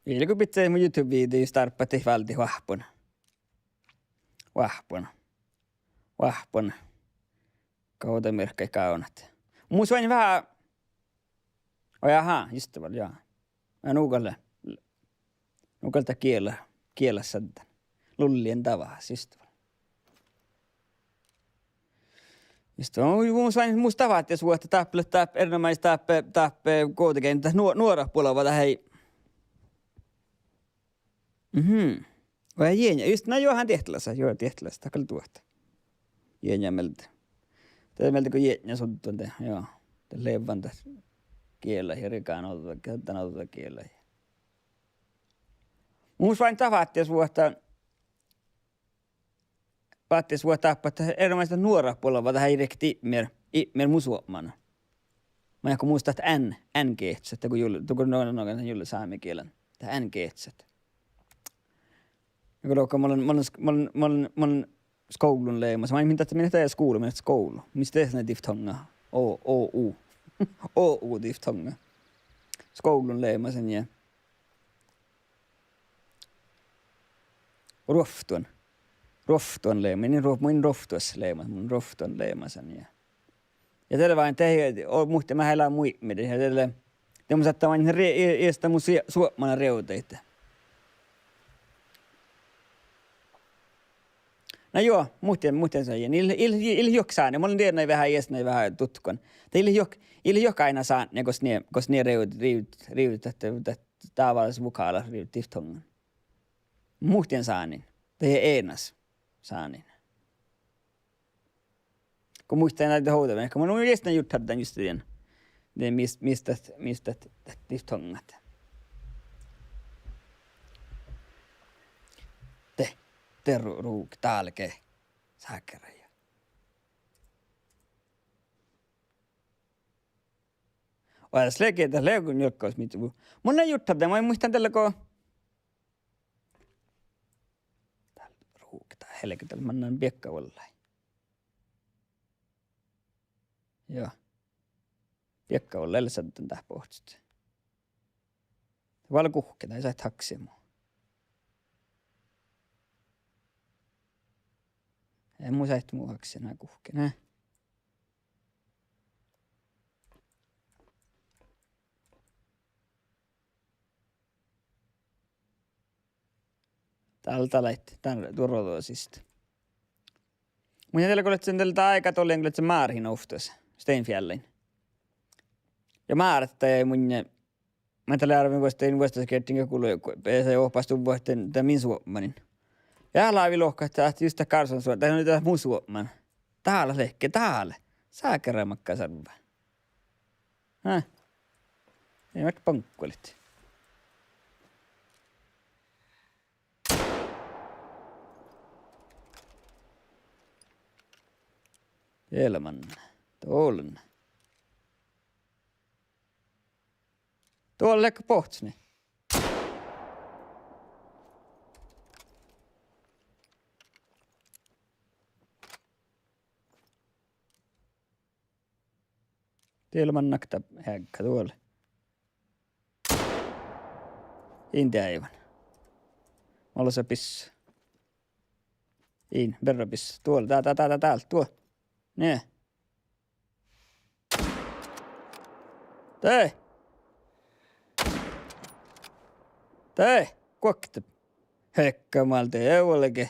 Vielä kun pitää mun YouTube-video starppati valti vahpuna. Kautemirkkai kaunat. Muus vain vähän. Jaha, just vaan, jaa. Mä nuukalta kielessä lullien tavas, just vaan. Just vaan, muus vain muus tavat, jos vuotta erinomais tappe kuitenkin, nuora pulava hei. Vai jäänä, just johan tehtälässä, takalla tuohta. Jäänä meiltä. Tämä meiltä kun jäänä sunttuun te, joo. Te levan tässä kielä ja rikaan oteta kielä. Muus vain tavattiin vuotta, että erinomaista nuora puolella tähän direkti mer musuomana. Mä ehkä muistan, että n-keetset, kun noin julle saamikielen. Tämä n-keetset. Ja kun mä olen skoulun leimassa. Mä en minä minä tehdä skoulu, minä skoulu. Mistä tehdä ne diftonga? OU. OU diftonga. Skoulun leimasen ja Roftuan leimasen. Mun roftuas leimasen. Mun roftuan leimasen ja tällä vain tehdä, muhti mä heilään muimmiden. Ja tällä, te mun saattaa vain eestä mun suomana reuteita. No joo, muhten saa. Il joksaan, mä olen tiedä vähän eestä vähän tutkon. Il jokaina saa, kos ne riivit, että tavallis vukaalla riivit tiftongan. Muhten saanin. Te eenas saanin. Kun muistaa näitä houtavia, kun mä olen jäsenä juttardan just den. Det mistä tiftongat. Te ruuk talke sakereja. Och släcker det lägen jokkaus mitt. Mun ei juttardan, mä muistan tällä kun täällä ruuk tää helketel mannan piekka ollain. Joo. Piekka on lelsätön tähän pohtsit. Vala kuhke, tai sait haksimu. Ei muu sait muu haksi enää kuhke, nää. Tältä laitti, tän turvaluosista. Mun jätellä kun olet sen tältä aikaa tolleen, kun olet sen määrhin oftas. Steinfjällein. Ja määrättä ei mun mä tällä arvin vuostas kertinkä kului se opastu vuotten tämän min suomanin. Ja laavi lohka että just tää Karson suo tai nyt mun suoman. Täällä lehke täällä. Saa kerämakka sarva. Häh. Ei vaikka pankkulit. Elman. Tuolla. Tuolla lekka pohtsni. Ilman nakta häkkä tuolla. Inti aivan. Mulla se pissu. Verran pissu. Tuolla, täältä, tuo. Nee. Tee, kuokta. Hekkamalta euollekin.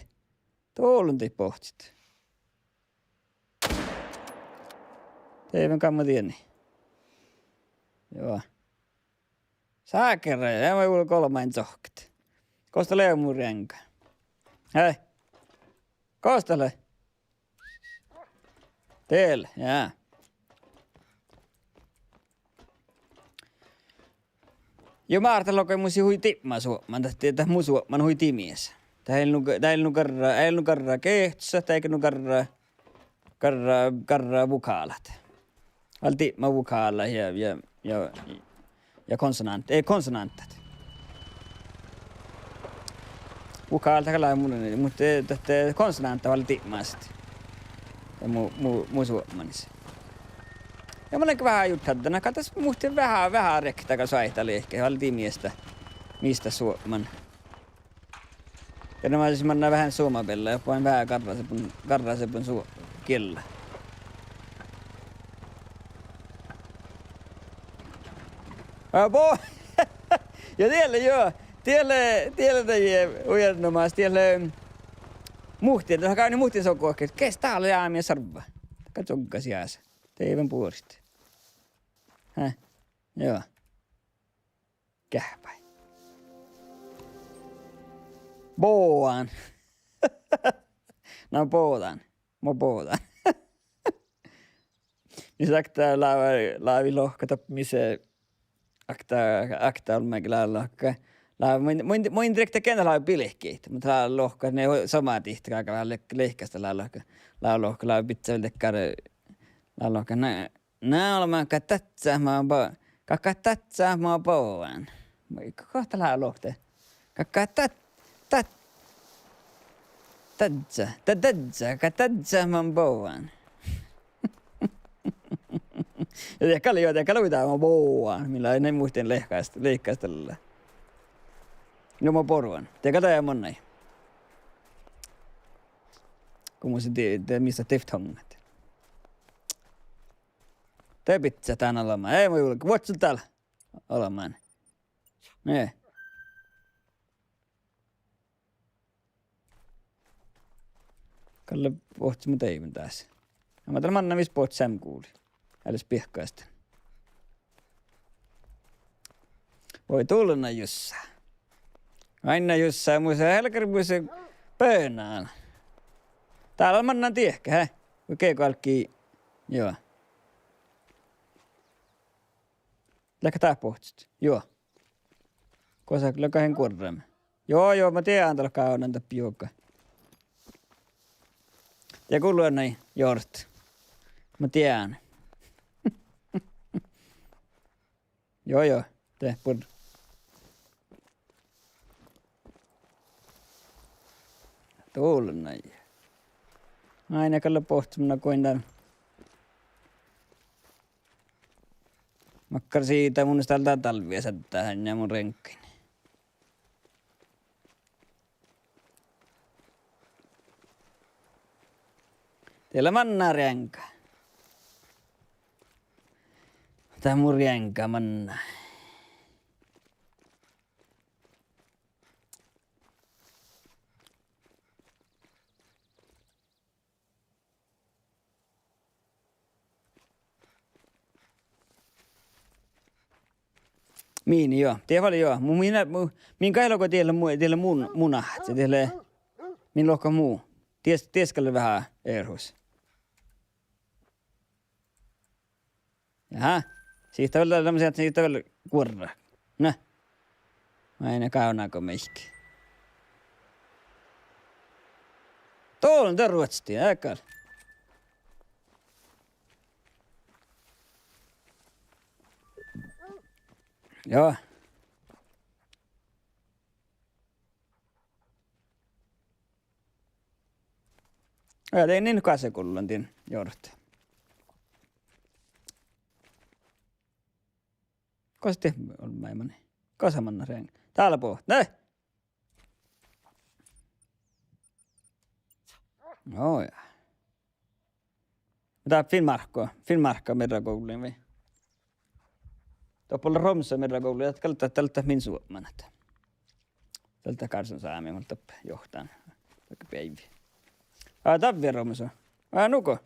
Tuollun tei pohtsit. Teivän kamma tienni. Joo. Sääkerä, ja mä kuulu kolmain tohkat. Kostale mun renka. Hei. Kostale. Teellä, jaa. Jo määrtällä kun musi hui tipma suoman, että mun suoman hui timies. Tää ei nu karra kehtsä, tää eikä nu karra vukaalat. Al tipma vukaala ja konsonantat. Vukaalta kalaa mun, mutta konsonantta al tipmaasti. Ja mu suomanis. Ja mä olen vähän juttadana, katas muhti vähän rektaka saihtali ehkä, haltiin mistä suoman. Ja mä olisin mennä vähän suomapella, ja vain vähän karrasepun kiellä. Ja tiellä ujernomaas, tiellä muhti, että käy niin muhtin sokoa, että kes täällä jäämiä sarva. Katsonkas jäässä. Teivän puolista. Häh? Joo. Kähpäin. Boan. No bodan. Mo bodan. Niin aktaa laavi lohkata, missä aktaa on mäkin lohkaa. Mun direktä kenellä on pilehkeitä, mutta laa lohkaa, ne on samaa tihtä, aika vähän lehkästä laa lohkaa. Laa lohkaa, laa pitää tekkää. Laa lohkaa, Nää olemme kakatatsamaan pouan. Kohta lää lohte. Kakatatsamaan pouan. Ja kaljoita kaluitaan pouan, millä ei ne muisten leikkaistella. No mä poruan. Te kataja monnai. Kun se missä tefthongat. Te pitää tän olemaan. Ei mä julka. Voit sun täällä olemaan. Nee. Kalle pohti mun teivin tässä. Ja mä tällä manna missä pohti Sam kuuli. Äläs pihkaista. Voi tulla Jussa. Aina Jussa muissa helkari muissa pöönään. Täällä on mannan tiehkä, hä? Okei kalkki. Joo. Läkkä tää pohtit. Joo. Kosa läkkähen kuorramme. Joo, mä tiedän tällä kaunan tappi juokka. Ja kuuluu näin, Jort. Mä tiedän. Joo, te pur. Tuulla näin. Aina kalla pohtimena kuin tämän. Makkar siitä mun tältä talvia sättäähän ja mun renkkäin. Teillä mannaa ränkä. Tää mun ränkä mannaa. Miini joo. Tiedä joo. Minkä eloko tiellä mun munat. Se tiellä min lohko muu. Tieskalle vähän erhus. Jaha. Siitä vielä tämmöisiä, että siitä vielä kuorra. Nä. Aina kaunaako meikki. Tuolla on ruotsti, äkkäl. Joo. Ja tein niin kasekullan tin Jort. Kosti on maimani. Kasamanna reng. Täällä poht. Näin. Joo ja. Tää Finnmarkka merrakouluun vai? Tuolla Romsa merrakouluun. Jatkalta tältä min suomanat. Tältä Karson saami mutta johtaan. Vaikka päivi. Tavvi Romsa. Nuko.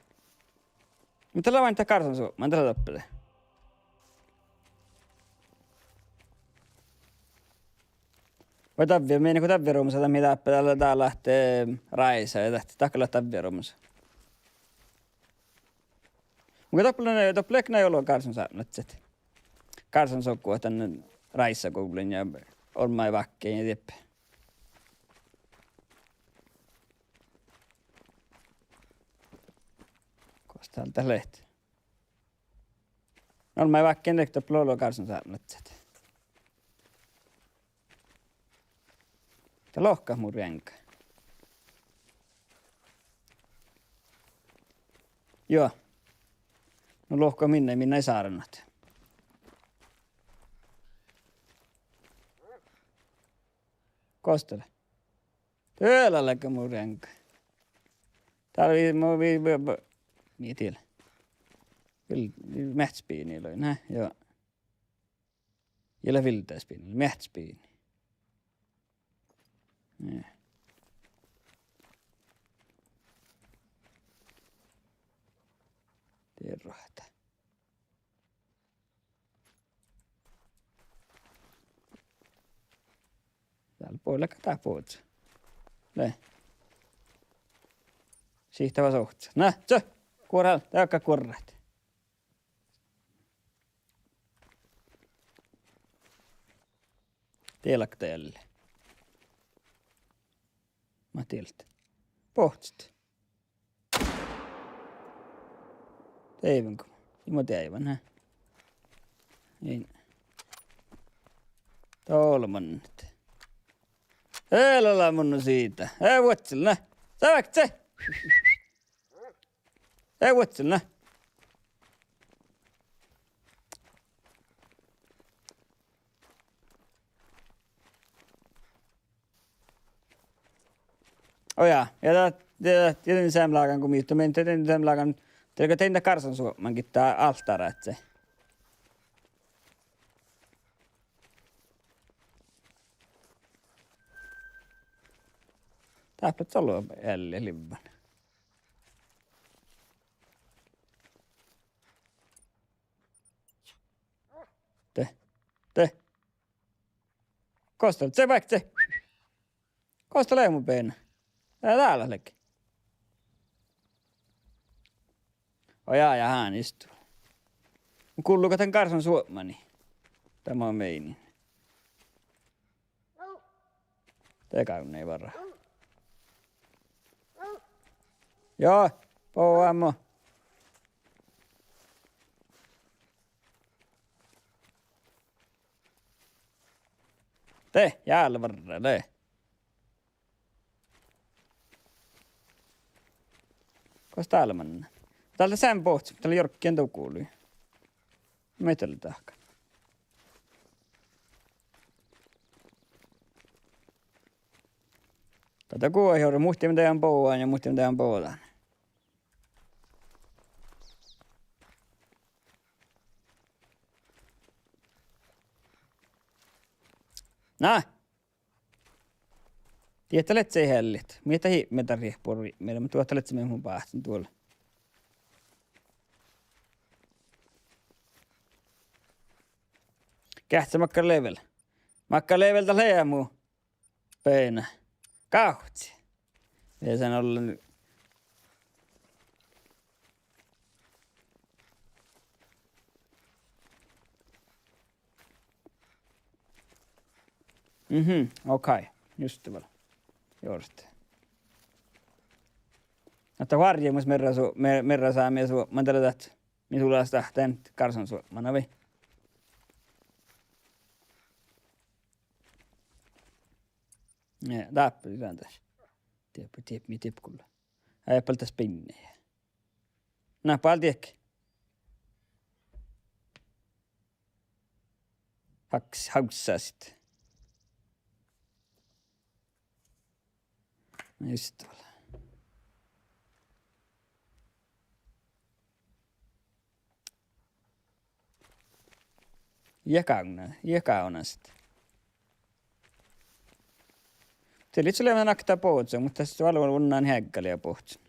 Mitä lavan tää Karson suoman tällä toppele. Vai tavvi, meidän kun tavvi Romsa, mitä täällä lähtee Raisa ja takkalla tavvi Romsa. Mutta toppelekna ei ollut Karson saanut. Karson sokkua tänne Raissa koulun ja olmai vakkeen ja tieppä. Koos täältä lehti. Olmai vakkeen tehty plolo Karson saanut. Tää lohka mun renkä. Joo. No lohka minne ei saarannat. Kostele. Töölälläkö mun renkä. Täällä oli niin tiellä. Mähtspiini oli, nää, joo. Jällä viltäispiini, mähtspiini. Nee. Terrohta. Täällä puolella kataa puhutsa. Näin. Siihtävä suhtsa. Nää, se! Kuorhal, täykkä kuorrat. Tielakta jälleen. Matilda. Pohtsit. Teivinkö? Imo teivän, hä? Niin. Tolman nyt. Älä mun siitä. Ei vuotsil, nä. Sä väkt se. Ei vuotsil, nä. Oja, ja tietyn sämlaakan kun miittu, men tietyn sämlaakan, teilkö teintä karsan suomankin tää altara, et se. Täpät solo jälle livvan. Te. Kostel, se vaikka se. Kostel mun peenä. Täällä leikki. Ojaa, ja hän istuu. Kuuluuko tän karsan suomani? Tämä on meinin. Tekäyn ei varaa. Joo, pouammo. Te, jäällä varraa, te. Kos täällä mennään? Täältä sään pohtsi, täällä jorkkien tuu kuuluu. Metellä tahka. Tätä kuva juuri muhti mitä ihan pouaan ja muhti mitä ihan poutaan. Nää! Tiedättelet se hellit. Mitä hiimetä riehpuri? Meillä mä tuottelet se mun päähtän tuolla. Kähtsä makka level. Makka leveltä leemu. Peinä. Kauhtsi. Ei sen olla nyt. Okei. Just tavalla. Just. Että varjemus merra saa mies mä tällä tätä. Misulla sitä tän karsan suomana vi. Ja, täppä sisään tässä. Tiep kulla. Äijäpältä spinnejä. Nää paljon tiekki. Haussaa sitten. Just tavalla. Jakauna sitten. Telit sulle vähän aktaa pohtsa, mutta sitten valvoin unnaan häkkäliä pohtsan.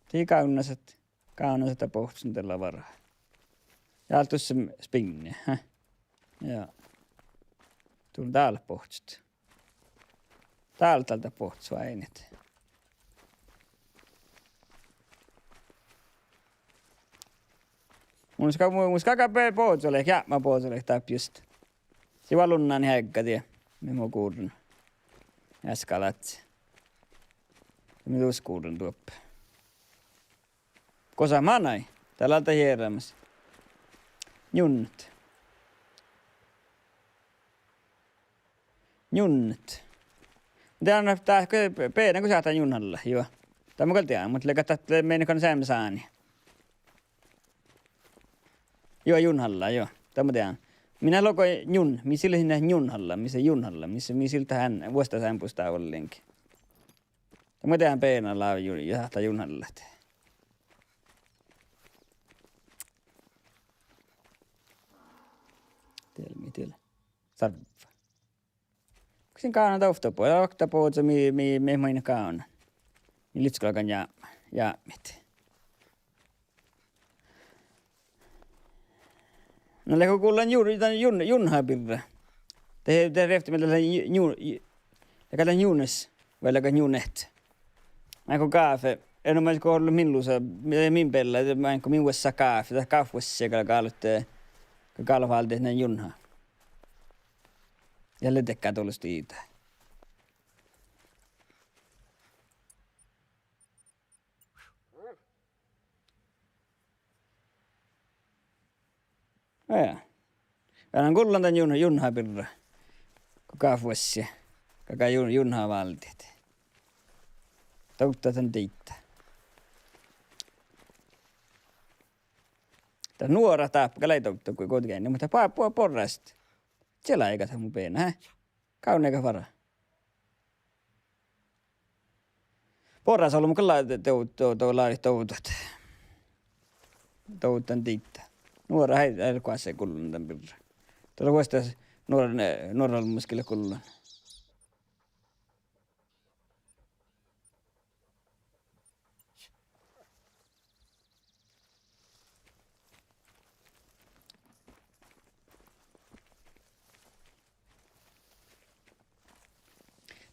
Tii kaunaset pohtsan tällä varaa. Ja altus se spinne, hä? Ja. Tuun täällä pohtsat. Täältä pohtsua ei nyt. Mun skakaa pohtsulle, jäämä pohtsulle, täp just. Si valunnaan häkkätiä. Mimo kuudun. Äskalatsi. Mitus kuudun tuoppe. Kosa manai. Täällä alta hierämässä. Junnut. Tää on tää peidän kun saataan junnalla, joo. Tämä kyllä tiedä, mutta leikata meidän kan säämme saani. Joo, junhalla, joo. Tämä tiedän. Minä lokoin jun, misillä sinne junhalla, misiltä hän vuosta sämpustaa ollenkin. Tämä tehdään peenalla ja jahtaa junhalla. Tiedä. Sarva. Kuksin kaana taustapuolella, okta puhutsa, mi maina kaana. Niin litskalakan jaamit. No leko kuullaan juuri junhaa pirra. Te refti meiltä läkään junes, vai läkään junet. Mä enko kaafe, en ole ollut milluusa, min pellä, mä enko minuessa kaafe, tai kaafuessa joka kaalutte, kaaluvalti näin junhaa. Jälleen tekää tuollaista iitä. Aina kullan tän junha pirra. Kuka vuosia. Kaka junha valtiet. Toutta tän tiittää. Tää nuora taapka leitoutta kuin kotikään, mutta porrasta. Siellä eikä tämä mun peenä, hä? Kauneeka vara. Porras on ollut mukaan toutot. Toutan tiittää. Nuora ei kuassa kullun tän pirra. Tuolla vuostas nuoralla muskille kullun.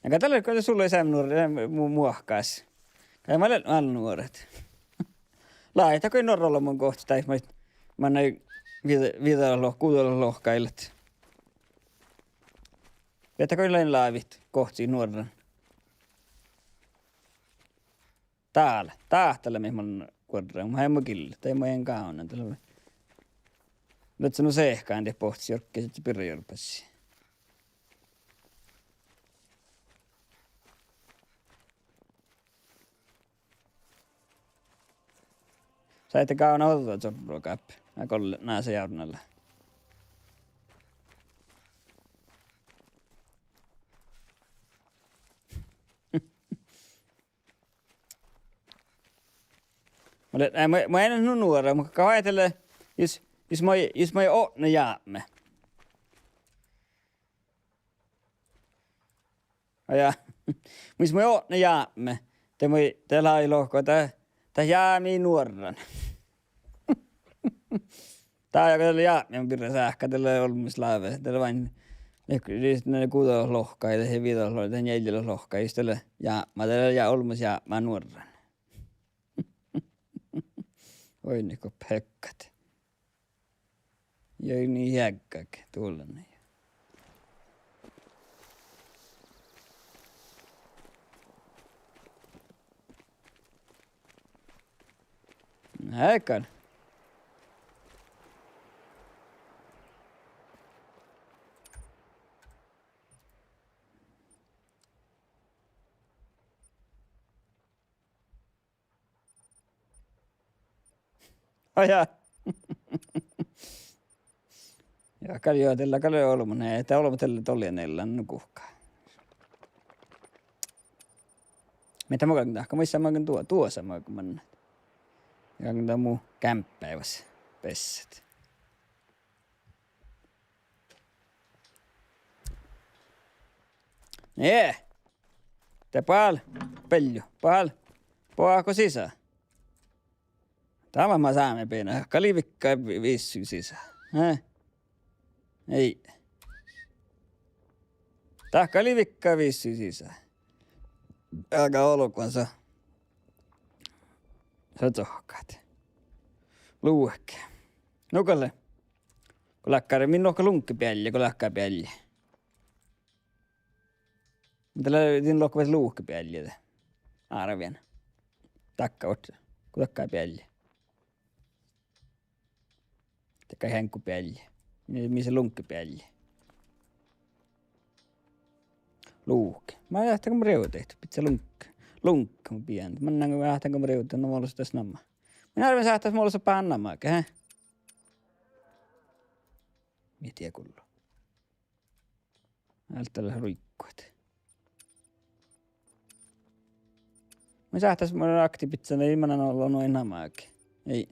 Ja katsotaan, kun sulla ei saa muokkaas. Kai mä olen all nuoret. Laitako ei norralla mun kohta, tai mä näin kuudella lohkailet. Viettäkö ei laivit kohti nuoren? Täällä mihin mä olen kuorraan. Mä en mä kille, tai mä en kauna. Nyt sanoo sehkaan te pohti, jorkki sitten pirjorpassi. Saitte kauna ottaa sorrua kappi. Mä kolle naase jaurnalla. Mä en ole nuora, mutta kun ajattelee, jos mä ei ole ne jäämme. Ja, jos mä ei ole ne jäämme, te lai lohkoa, tää jäämi nuoran. Tää on joka tällä jäämi on pirra sähkä, tällä ei ollut missä laivassa. Tällä vain ne kuutolohkaa ja he viitolohkaa ja neljälohkaa. Jos tällä jäämä, ollut missä jäämä nuoran. Oi niinku pekkat. Joi niin jäkkäkin tuolla niin. Häikän. Ajaa. Ja kaljoitella kaljo olmune, että olmutella tollianeilla nukuhkaa. Mitä mä käyn tahka, missä mä käyn tuossa mä käyn mennä. Ja käyn tää muu kämppäivässä pessät. Nee. Te pal, pelju, pal. Poako sisään? Tämä mä saamme pienä. Kalivikka viissy sisään. Ei. Tää kalivikka viissy sisään. Älkää olkoonsa. Sä tohkaat. Luuhke. Nukalle. Kun läkkää, minun onko lunkki pielli, kun läkkää pielli. Mitä löydin lohkavat luuhke pielli. Arvien. Takka otsa. Kun läkkää pielli. Tekää henkku pielli. Missä lunkki pielli. Luuhke. Mä lähtäänkö mä reutehty. Pitää lunkki. Lunkki mun pientä. Mä näen, kun mä lähtäänkö mä reutehty. No mulla tässä namma. Minä arvin sähtäis mulla pään nammaake, hä? Mietiä kullu. Ältä ruikkuet. Mä sähtäis mulla aktipitsana ilman olla noin nammaake. Ei.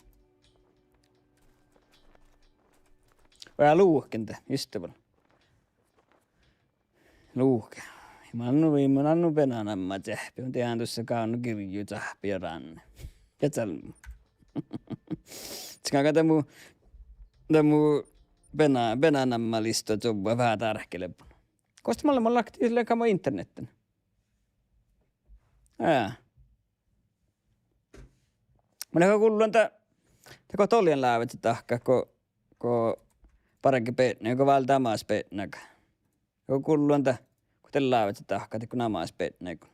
Vähän luuhkinta, ystävällä. Luuhke. Mä annu penanamma tähpi. Mä tehdään tuossa kaunu kirju tähpi ja ranne. Ja tälmä. Ska tämu penanamma listo tubba vähän tärkelepun. Kosta mä aktiiviselle kamo internetin. Mä näkö kuulun teko toljen läävet tahka, ko parempi peetnä, joka valtaa maas peetnäkä. Kun kuulun kun te läävet tahka, teko namaas peetnäkä.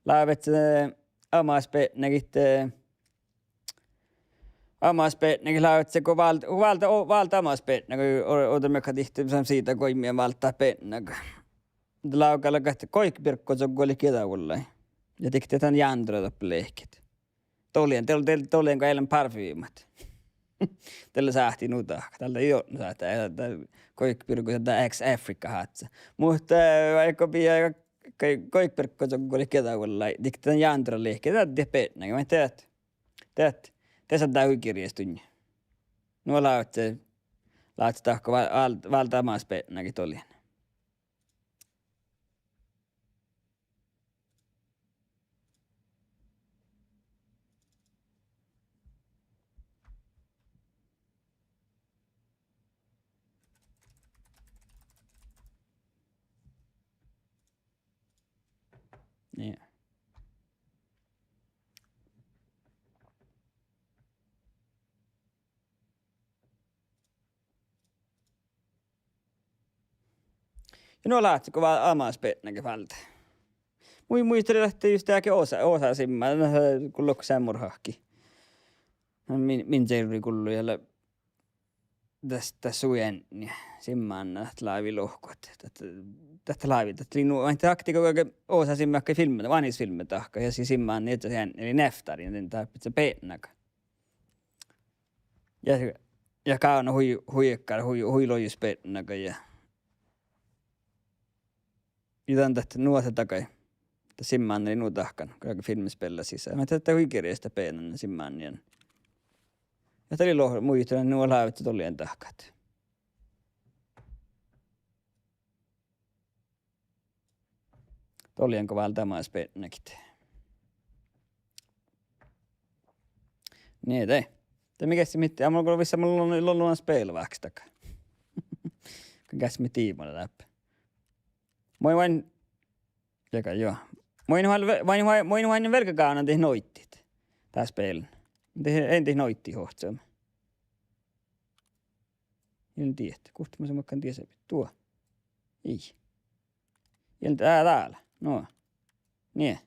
Läävet se omas petnäkit omas petnäkit lauetse kun valta omas petnäkit otamme katihti siitä koimia valtaa petnäkit. Laukalla kahti koik pirkko se oli kedavulla. Ja tikti tämän jandrota lehkit. Tolien kun eilen parfyymat. Tällä sahti nuta. Tällä ei ole saattaa. Koik pirkko se tämä ex-Afrikka hatsa. Mutta vaikka pia koik pirkko se oli kedavulla. Tikti tämän jandrota lehkit. Tätä on petnäkit. Mä teet. Tässä on tämä huikirjastunni. Nuo lautte tahko valta omas petnäkit olien. Niin. Ja nuo lähti, kun vaan omas petnäkin vältä. Muisteli lähtee just tääkin osa simmaan, kun lukko sämmurhahki. Min servi kullu jälle tästä sujen simmaan laivi lohkot. Tästä laivi, tästä linnu, vain takti koko osa simmaan filmit, vanisfilmit tahka. Ja siis simmaan niin, että sehän eli neftari, niin tarvitse petnäkä. Ja kauna huijakkar, huilojus petnäkä ja jotain tästä nuosa takai. Simmaan eli nuutahkan, kaikki filmispellä sisään. Mä tätä huikirjasta peenän simmaan. Ja tämä oli muistelen, nuo laivat tolien tahkat. Tolien kovalla tamas peenäkit. Niin, te mikä se mitti? Mulla on vissa, mulla on spelvaaks takaa. Käs me tiimoilla läpi. Moi vain, joka joo. Moi vain velkakaanan tehnyt noittit. Tässä peilin. En tehnyt noitti hohtsamme. En tiedä. Kohta mä semmoinen tiedä. Tuo. Ei. Täällä. No. Niin.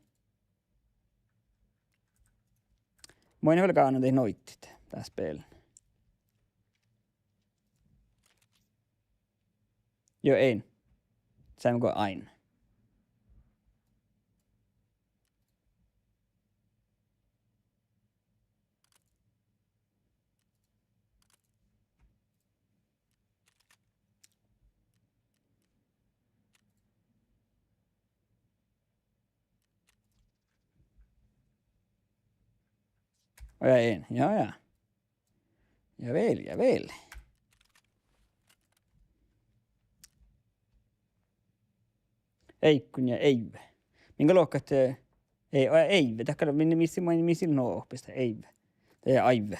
Moi velkakaanan tehnyt noittit. Tässä peilin. Joo, ei. Saimmeko aina? Ja en, ja. Javäl. Eikkun ja Eive. Minkä luokkat Eive? Takkala missä nuo oppista Eive. Tai Aive.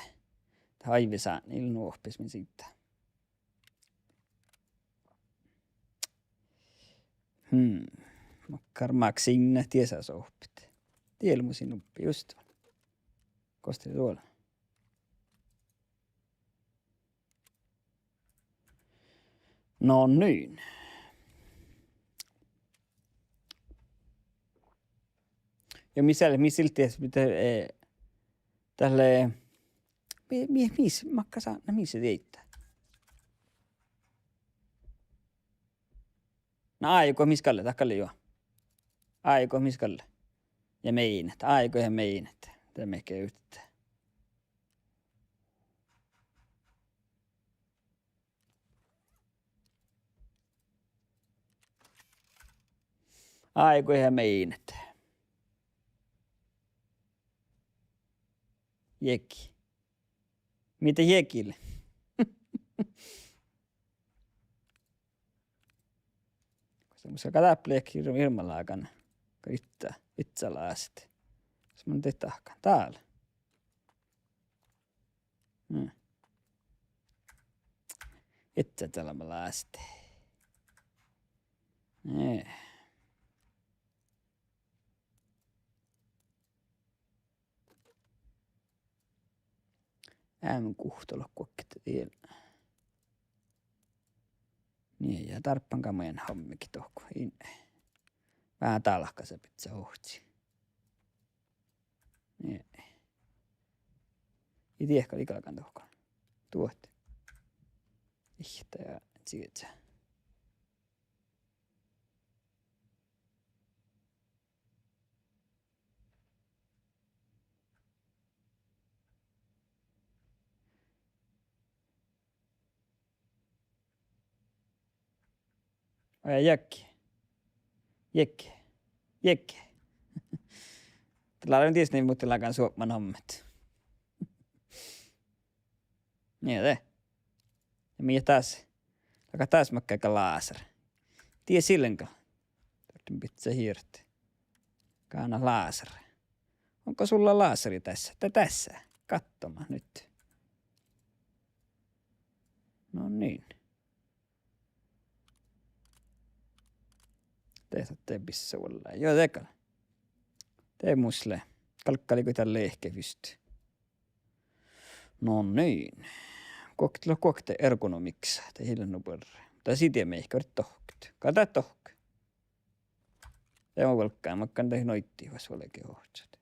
Tai Aive saa niillä nuo oppis min siitä. Karmaak sinne tiesas oppit. Tielmusin oppi just. Kosteli tuolla. No niin. Ja missä ties mitä tälle missä makka saa missä teittää. No aiko miskalle takalle jo. Aiko miskalle. Ja meinet. Aiko ja meinet. Tämä meikä yhtään. Aiko ja meinet. Jekki. Mitä jekille? Semmoisia kataplekki ilmalaakan. Itsalaiset. Semmoinen tehtähkä. Täällä. Itsalaiset. Nee. Äämen kuhtolla kuokketta tiellä. Niin, ja tarppankaan meidän hommikin tohko. Vähän talkka se pitää hohti. Niin. Ei tiedä, kun ikälakaan tuhkaan. Tuotte. Ihtä ja siitä. Aja jäkki. Jäkki. Jäkki. Tällä on tietysti niin, mutta lakaan suopman hommat. Niin te. Ja minä taas. Laka taas makkaa laser. Tie sillenkä. Tarvitsen pitää hiirtä. Kaana laser. Onko sulla laseri tässä? Tässä. Katsomaan nyt. No niin. Tee pissä olla. Joo, tekal. Tee musle. Kalkkaliko tälle ehkä pysty. No niin. Kokte ergonomiksi. Tee hiljennu pörre. Tai siitä me ehkä olet tohkut. Kata tohk. Tee on valkkaan. Mä kan tee noitti, vas olekin hohtsat.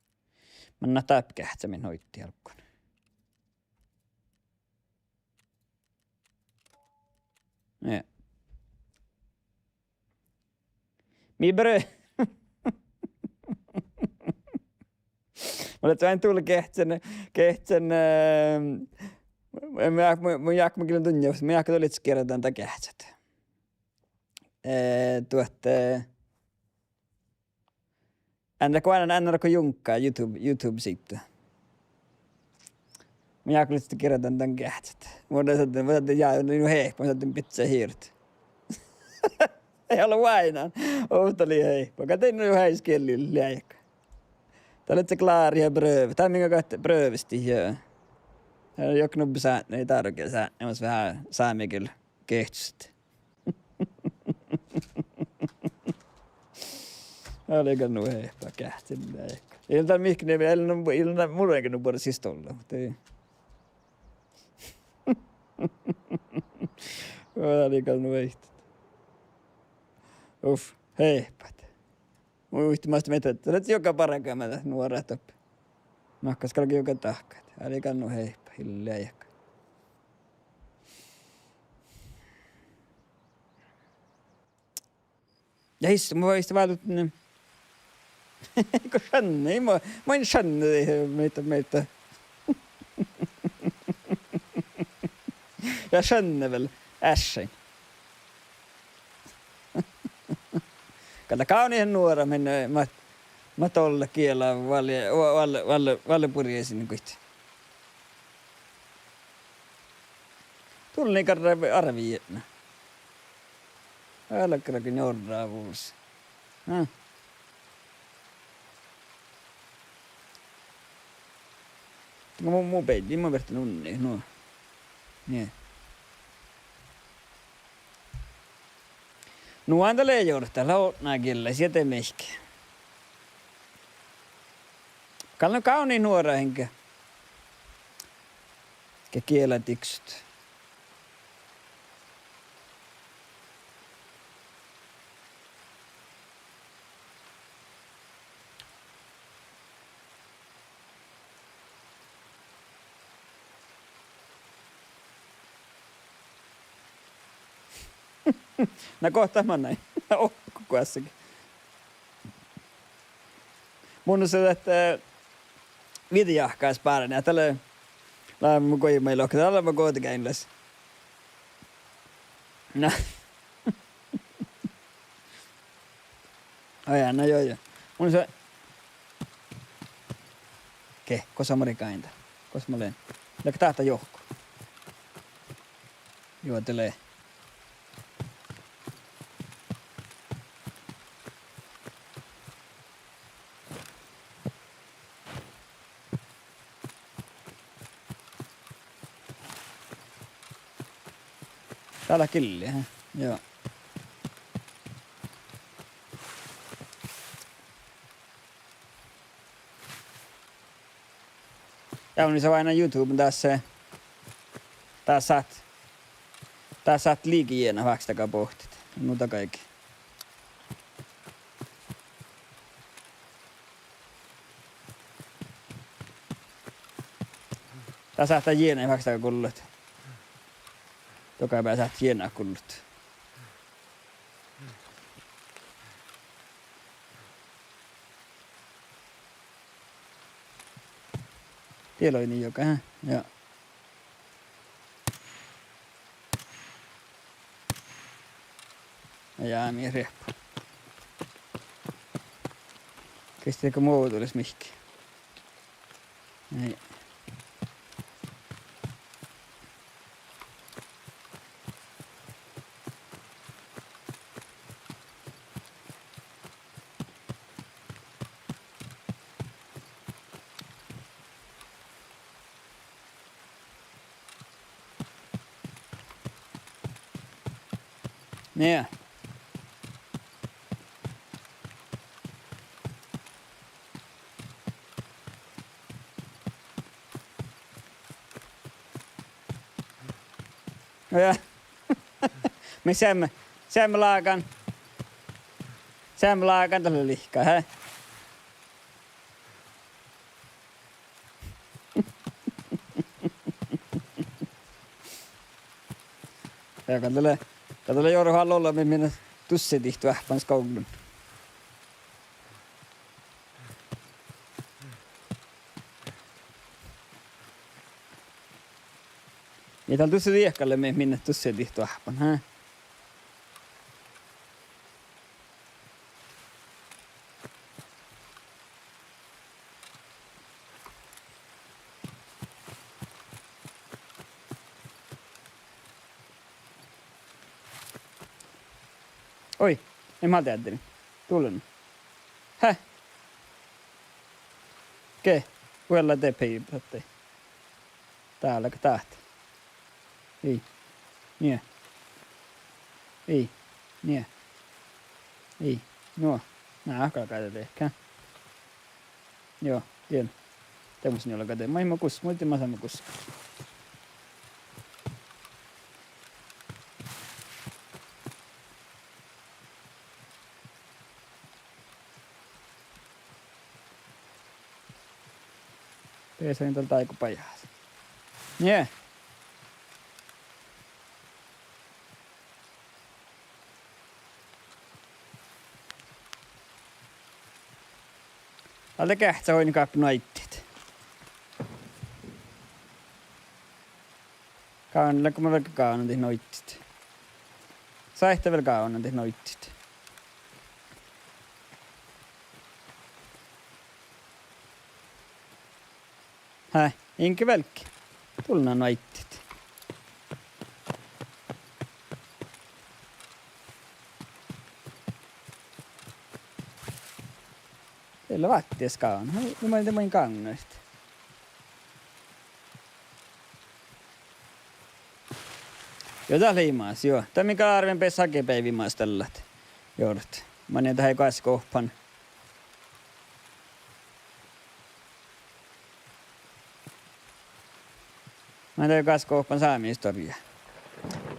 Mä anna täpkähtsämin noitti alkuun. Ja. Mi brö. Mä olet vain tullut kehtsen mun jakma kyllä tunnia, mä jakka tulit kirjoitan tää kehtset. Änä kun junkkaa YouTube siitä. Mä jakka tulit kirjoitan tän kehtset. Mä otin jää niin heikko, mä otin pitsää hiirtä. Ei ollut vainaan. Ohtali heikko. Katin nyt heiskellillä liäjäkö. Tää olet se klaari ja bröv. Tää on minkä kahti brövisti joo. Tää on joku nubbi säännö, ei tarvitse säännö. Mä vähän saamme kyllä kehtsystä. Tää oli kyllä nuu heikko kähtin liäjäkö. Ei ole täällä mihkin ei ole muruenkin nuu puolella siis tolla, mutta ei. Tää oli kyllä nuu heikko. Uff, heipat. Mun yhtimästä meitä, että olet joka parakaan mä nuoret oppi. Mahkas kalki joka tahkat. Äli kannu heippa, hiljaa jaka. Ja hissu, mä voin vaadut ne. Eikö skänne, ei mä en skänne meitä. Ja skänne väl äsken. Kato kauniin nuora mennä mä tolla kielä valle purjeesin kuit. Tulli karra arvietna. Älkääkin jordaa vuosi. Mun peili, mä vertin unni, nuo. Niin. Nuantalee jorta, lautnaa kyllä, sieltä mehkä. Kallan kauniin nuora henkä. Ja kielä tiksyt. No kohta mä näin. Kukaassakin. Mun on se, että videohkaisi päälle. Ja tällä on mun koimailla. Onko tällä mä kootikäinläs? No. Aja, no joo. Mun on se... Kosa marikainta. Kosa mä leen. Läkö tahta johku. Juotelee. Täällä killiä, joo. Ja on se aina YouTube tässä. Tää saat liikijienä vaikka takaa pohtit. Muuta kaikki. Tää saattaa jienä vaikka kullut. Joka päivä saat jienä kullut. Tieloini joka, hä? Joo. Ja minä rieppu. Kestääkö muu tulis mihki? Ei. Niin. Ja. Me sämme laakan tälle lihkaa, hä? Ja katsotaan juuri hallolla, me mennä tussi tihtu ähpän skoulun. Ja täällä tussi tiehkalle me minne tussi tihtu ähpän, hä? Oi, en mä teattelin. Tullut. Häh? Ke? Kuella te piipatte. Täälläkö tahti? Ei. Nie. Ei. Nie. Ei. Nuo. Nää ahkalkaa tätä ehkä. Joo, tien. Tämmösen jolla käteen. Mä en kus. Muitin mä saan kus. Peesain tältä aikupajaa. Nie. Täältä kähtsä hoin kaap naittit. Kaanilla kun mä velkä kaanan tehnyt noittit. Saihta velkä kaanan tehnyt noittit. Häh? Inkä välkki? Tulna naittit. Teillä vattias kaan. Mä olin tämän kannoista. Jota liimaas, joo. Tämä mikä arven pes hakepäivimaas tällat. Joudut. Mä olin tähän kaskohpan. Mä olin tähän kaskohpan saamihistoriaa.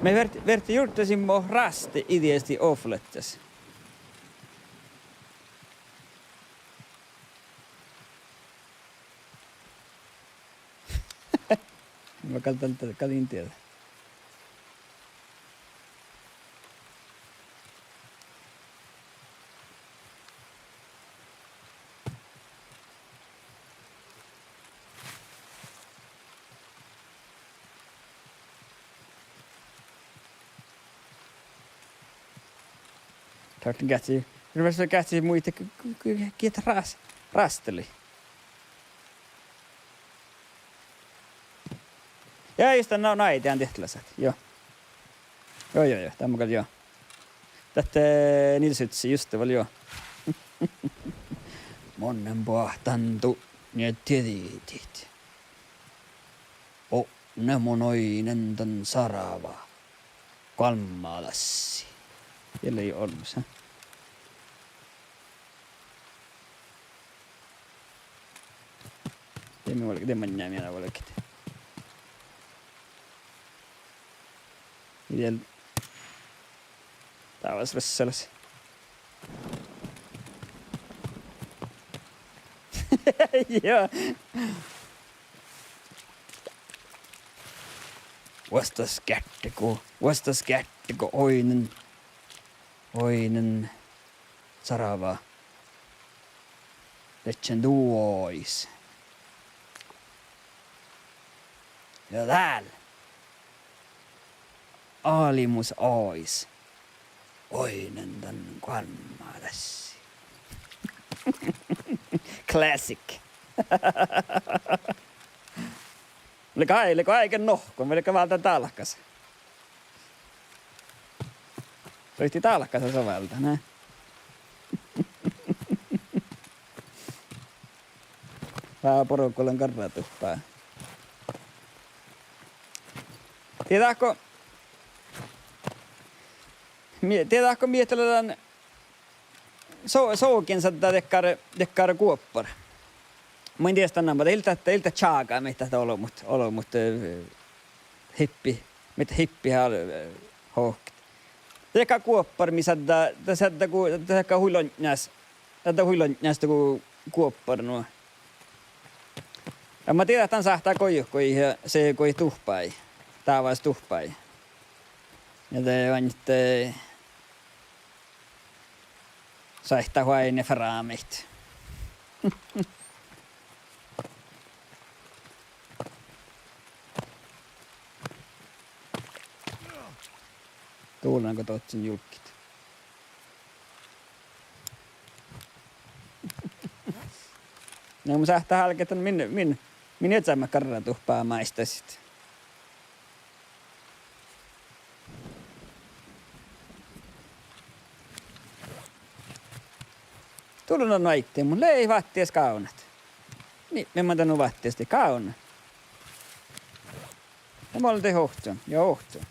Me verti juurtasin mo raste ideesti offlettas. Mä kalin tiedä. Tarvitsen kätsiä. Ruvesi kätsiä muita kiitä rasteli. Ja just näitä on tehtävässä. Joo. Joo. Tämä on joo. Tätä nilsytsi just väl joo. Monnen pohtantu ja tietit. Nemonoinen ton sarava. Kalmalassi. Vielä ei ollut se. Teemme näämiä volkit. Vielä taas vesselas. Joo. Vastas kätteko oinen sarava. Letsen duois. Ja täällä. Aalimus ois. Oinen tän kanmaa tässä. Classic. Oliko aiken nohko, oliko valta talkas. Soitti talkasa sovelta, nää. Vähän porukullan karratuppaa. Tiedätkö mietellään soukinsa dekkar kuoppar. Mä en tiedä sitä nammaa, ilta tjaakaa mitä olo, mutta hippi har hohkt. Dekkar kuoppar, missä tätä huilonjäs ku kuoppar nuo. Ja mä tiedän, että hän sahtaa kojuhkoi se koi tuhpai. Tää vais tuhpai. Ja te on nyt saihtaa huaine faraamit. Kuullaanko totsin julkit? No mä sähtää halkeet, minne et saa mä karratuhpaa maista sit. Tullut on naittiin, mun ei vatties kaunat. Niin, me mä vattiesti kauna. Ja mä olin hohtson, ja hohtson.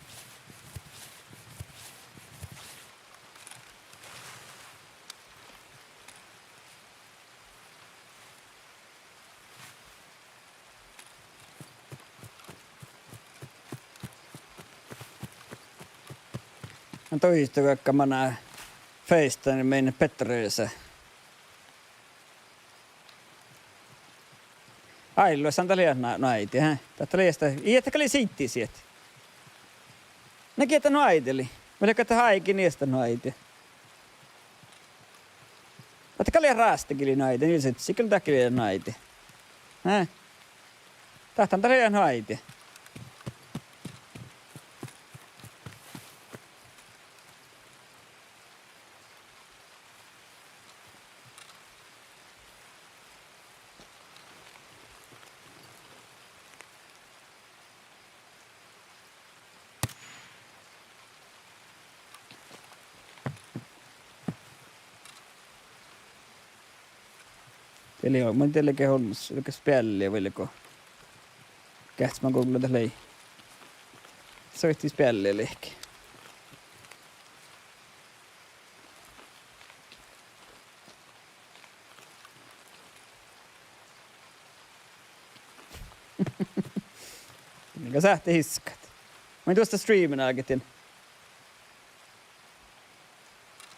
Mä toistu, vaikka mä näen feistani meidän Petröössä. Ailu, santa liian naiti, hä? Tätä liiasta, iättäkä li siitti sieltä. Näki, että naiteli. Oliko, että haikin niistä naiti. Tätä liian raastakin li naiti, niin se sikkyllä tämäkin liian naiti. Hä? Tähtän liian naiti. Eli on, mä en tiedä, että holmus, oliko spälliä vai oliko kähtis mä googlata lei. Soitti spälliä lehki. Mikä sähti hiskat. Mä en tuosta streamin alketin.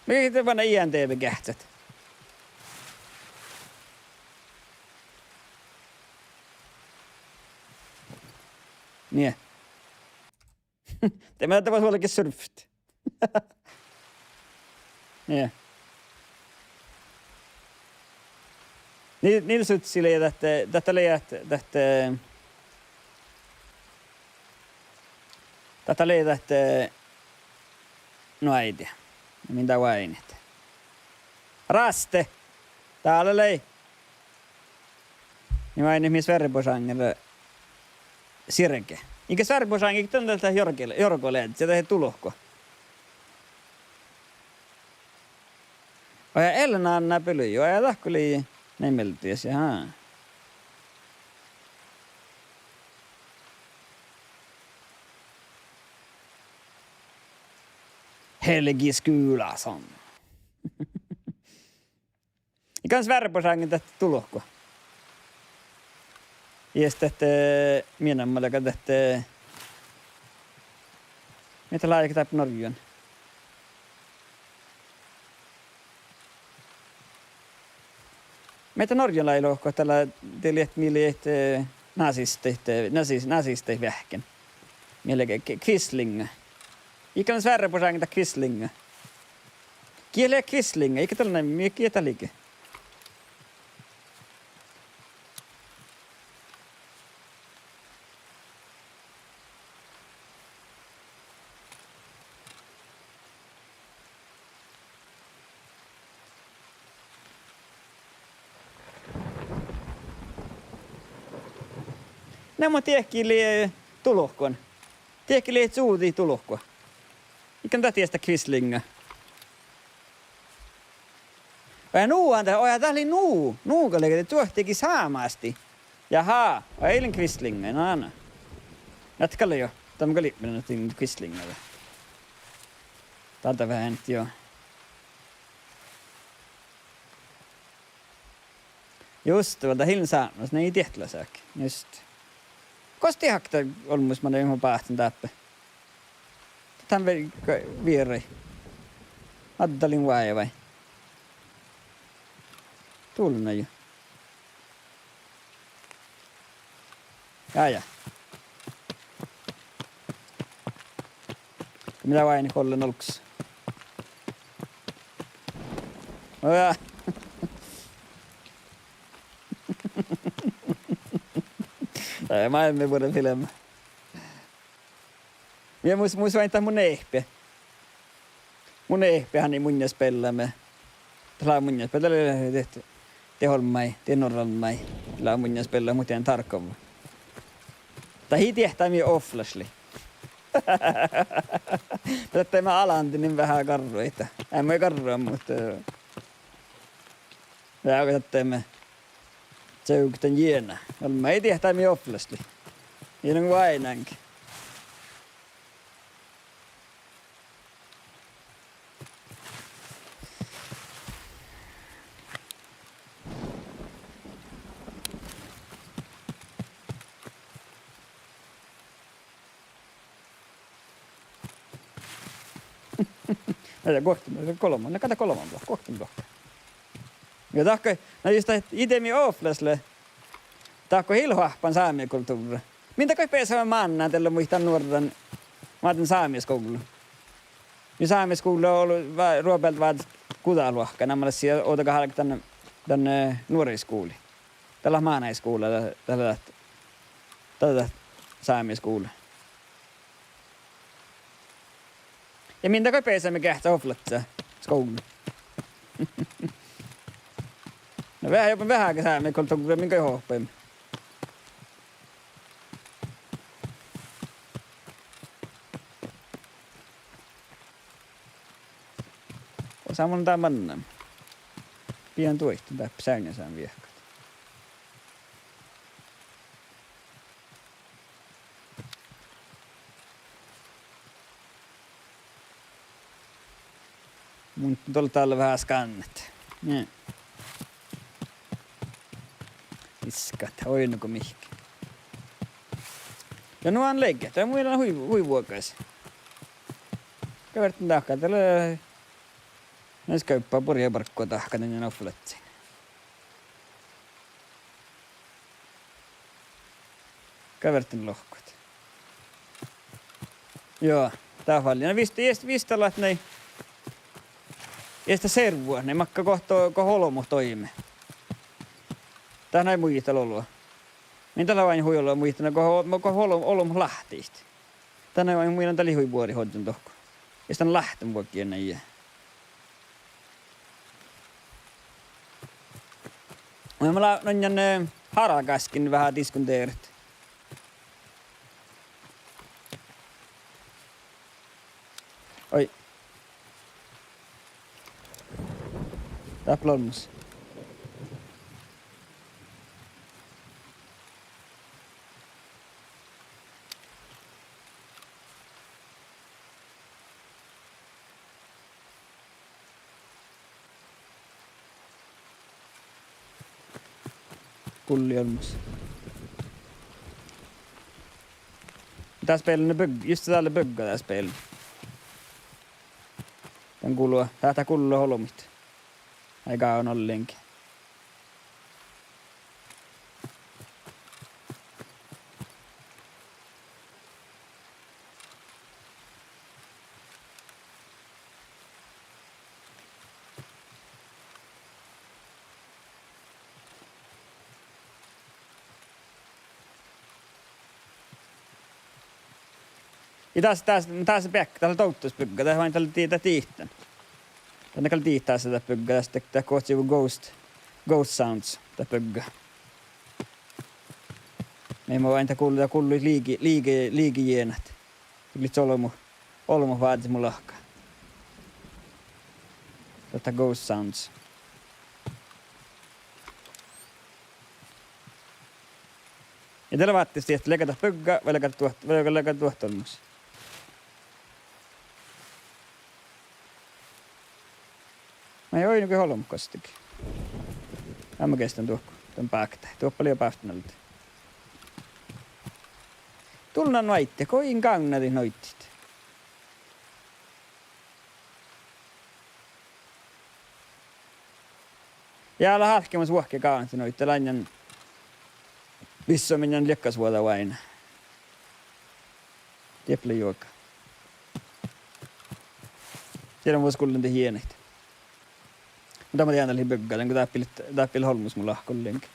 Mikä sitten vanna INTV-kähtsät? Niin. Tämä voisi ollakin surfit. Niin. Niillä sutsille tätä leijät no äiti. Mitä vainit? Raste. Täällä lei. Niin vain missä verbosanger sirke. Eikä verbosanger tältä jorkolle, että se tehdään tulohko. Oja Elna anna pöly, oja tahkuli nemelties ja haa. Helgi Skulason. Ikans verbosanger tästä tulohko. Ja sitten mienammalle katsotte, mitä laajaka täpä Norjan. Meitä Norjan lailohko tällä teille, että mille nasisteet vähken. Melkein Quislinga. Ikan svärre på sängta Quislinga. Kiele Quislinga, eikä tällainen mie kietä liike. Nämä tiekkiili tulohkuan. Tiekkiili suuti tulohkua. Ikan tätiestä Quislinga. Vai nuuan tää, oja tää oli nuukalle, että tuohtikin saamasti. Jaha, eilen Quislinga, no anna. Jatkalle jo. Tämä oli nyt Quislingalle. Tältä vähän nyt jo. Just, valta hiln saamassa, ne ei tiehtelä saakki. Just. Kosti hakta olmus mä nein päähtän täppä. Tän vierei. Addelin vai. Tullut jo. Ja. Mitä vain kollen olks? Oja. Mä emme vuoden filmä. Minä muist vain tää mun ehpe. Mun ehpehän niin munjas pelaamme. Tällä munjas pelaamme tehty. Teholmai, tenoralmai. Tällä munjas pelaamme muuten tarkkaan. Tai hii tietää minä offlashli. Tätä mä alantin niin vähän karroita. En mä karroa, mutta... Ja tätä mä... Seukten jiena. Mä ei tietää minä offlashli. Jiena kuin ainakin. Ja kohta kolman, kato kolman kohta. Ja tahko, no just itemi offlasle. Tahko hilhoahpan saamiakulttuuri. Mintä kai pääsee maannaan tällä muistan nuoran maaten saamiaskoulu. Ja saamiaskoulu on ollut ruopelta vaat kutaluokka. Nämä siellä ootaka halki tänne nuoriskouli. Tällä maanaiskuulla tällä saamiaskoulu. Ja mintä kai pääsemme kähtää offlatsa skoulu. No vähän kesäämme kulttuuri, minkä johoppimme. Samoin tää mannan. Pian tuihtu tää sängäsään viehkat. Mun tuolla täällä vähän skannet. Niin. Iskat, oinuko mihki. Ja nuo on leikkiä. Tää muilla on huivuokais. Kävertin tahkaa. Täällä näis käyppää porja parkkua tahkaa, niin noffuletsiin. Kävertin lohkot. Joo, tää paljon. No visti alat näin. Ja sitä servua, ne makka kohto holmo toime. Tää näin muista lolua. Niin tällä vain huijolla muistana ko holmo lähtiistä. Tää näin vain muistan täli huivuori hodjon tohko. Ja sitä lähtön vuokkien näin jää. Mä noin harakaskin vähän diskonteerit. Oi. Tää plonmus. Kulli olmus. Tää spelen just täällä bugga tää spelen. Tän kuuluu, tää kuuluu holomit. Aika on ollenkin. Ja taas päkkä, täällä touttuspykkä, tää vain tällä tiihtän. Tänne kalli tiihtää sitä pykkä, ja sitten tää kohti joku ghost sounds, tää pykkä. Me ei vain tää kuului liiki jienät. Tulit olmu vaadis mun lahka. Tätä ghost sounds. Ja tällä vaattis että lekata pykkä, vai lekata tuohtolmus. Mä ei oinukin holmkostikin. Mä kestän tuokku, tän pääktä. Tuo paljon päästänältä. Tulnan noitte, koin kaunati noittit. Ja ala harkkemas vuohke kaunati noitte lanjan. Missä minä liekkasvuota vain. Tieple juoka. Tiedän vois kuulen te hieneit. Mutta mä tiedän tällä byggaten, kun tää holmus mun lahkon lenki.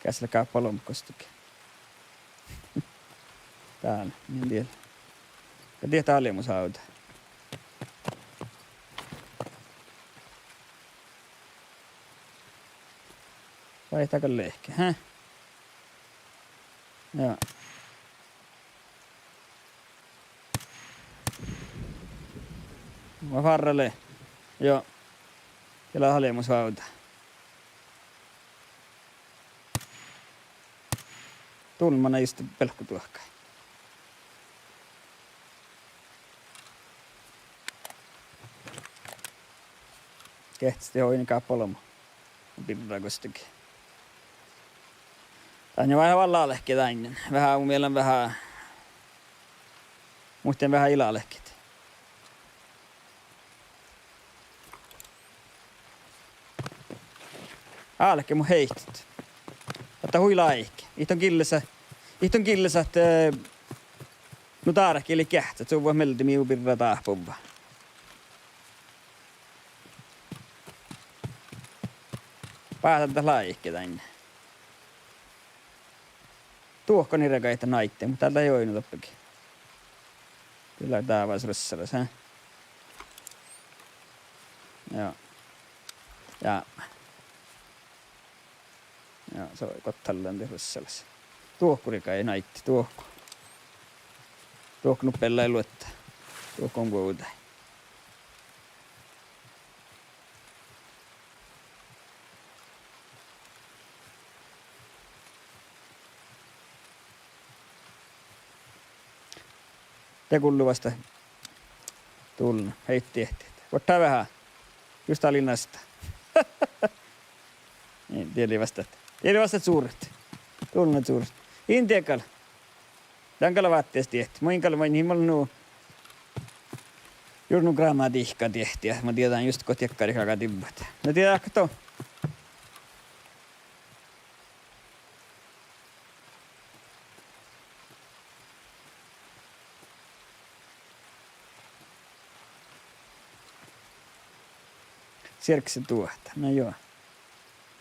Käsillä käy palomkostikin. Täällä, niin tiedä. Ja tietää aliemusauta. Vaihtaako lehkä, hä? Joo. Mä varrelle. Joo. Kyllä aliemusauta. Tulmana istu pelkkutuokkai. Kehtisesti hoinikaa polmo. Pirrakostikin. Tää on jo vähän vallalehki täinen. Vähän mun mielen vähän... Muisten vähän ilalehkit. Aalehki mun heihtit. Mutta huilaa eikä. Ihton killessä, että... No taarahki eli kähtät. Se on vaan melti miu pirra taahpuvaa. Päätän tätä laikki tänne. Tuohko nirekaita naitteen, mutta täältä ei oinu toppikin. Kyllä tää vais rössäläs, hä? Joo. Joo, se on kottallaan te rössäläs. Tuohkurika ei naitti, tuohku. Tuohku nuppella ei luetta. Tuohku on muuta. Te kullu vasta tullut. Heitti ehti. Ottaa vähän. Just alinnasta. Niin, tiedä vasta, että suuret. Tullut suuret. Intiekalla. Dankalla vaatteesti ehti. Moinkalla vain himmalla nuu. Juuri graamaa tihkaa tehti. Ja mä tiedän just kotiekkaari kakaa tibbat. No tiedä ehkä tuo. Sirkse tuohta. No joo.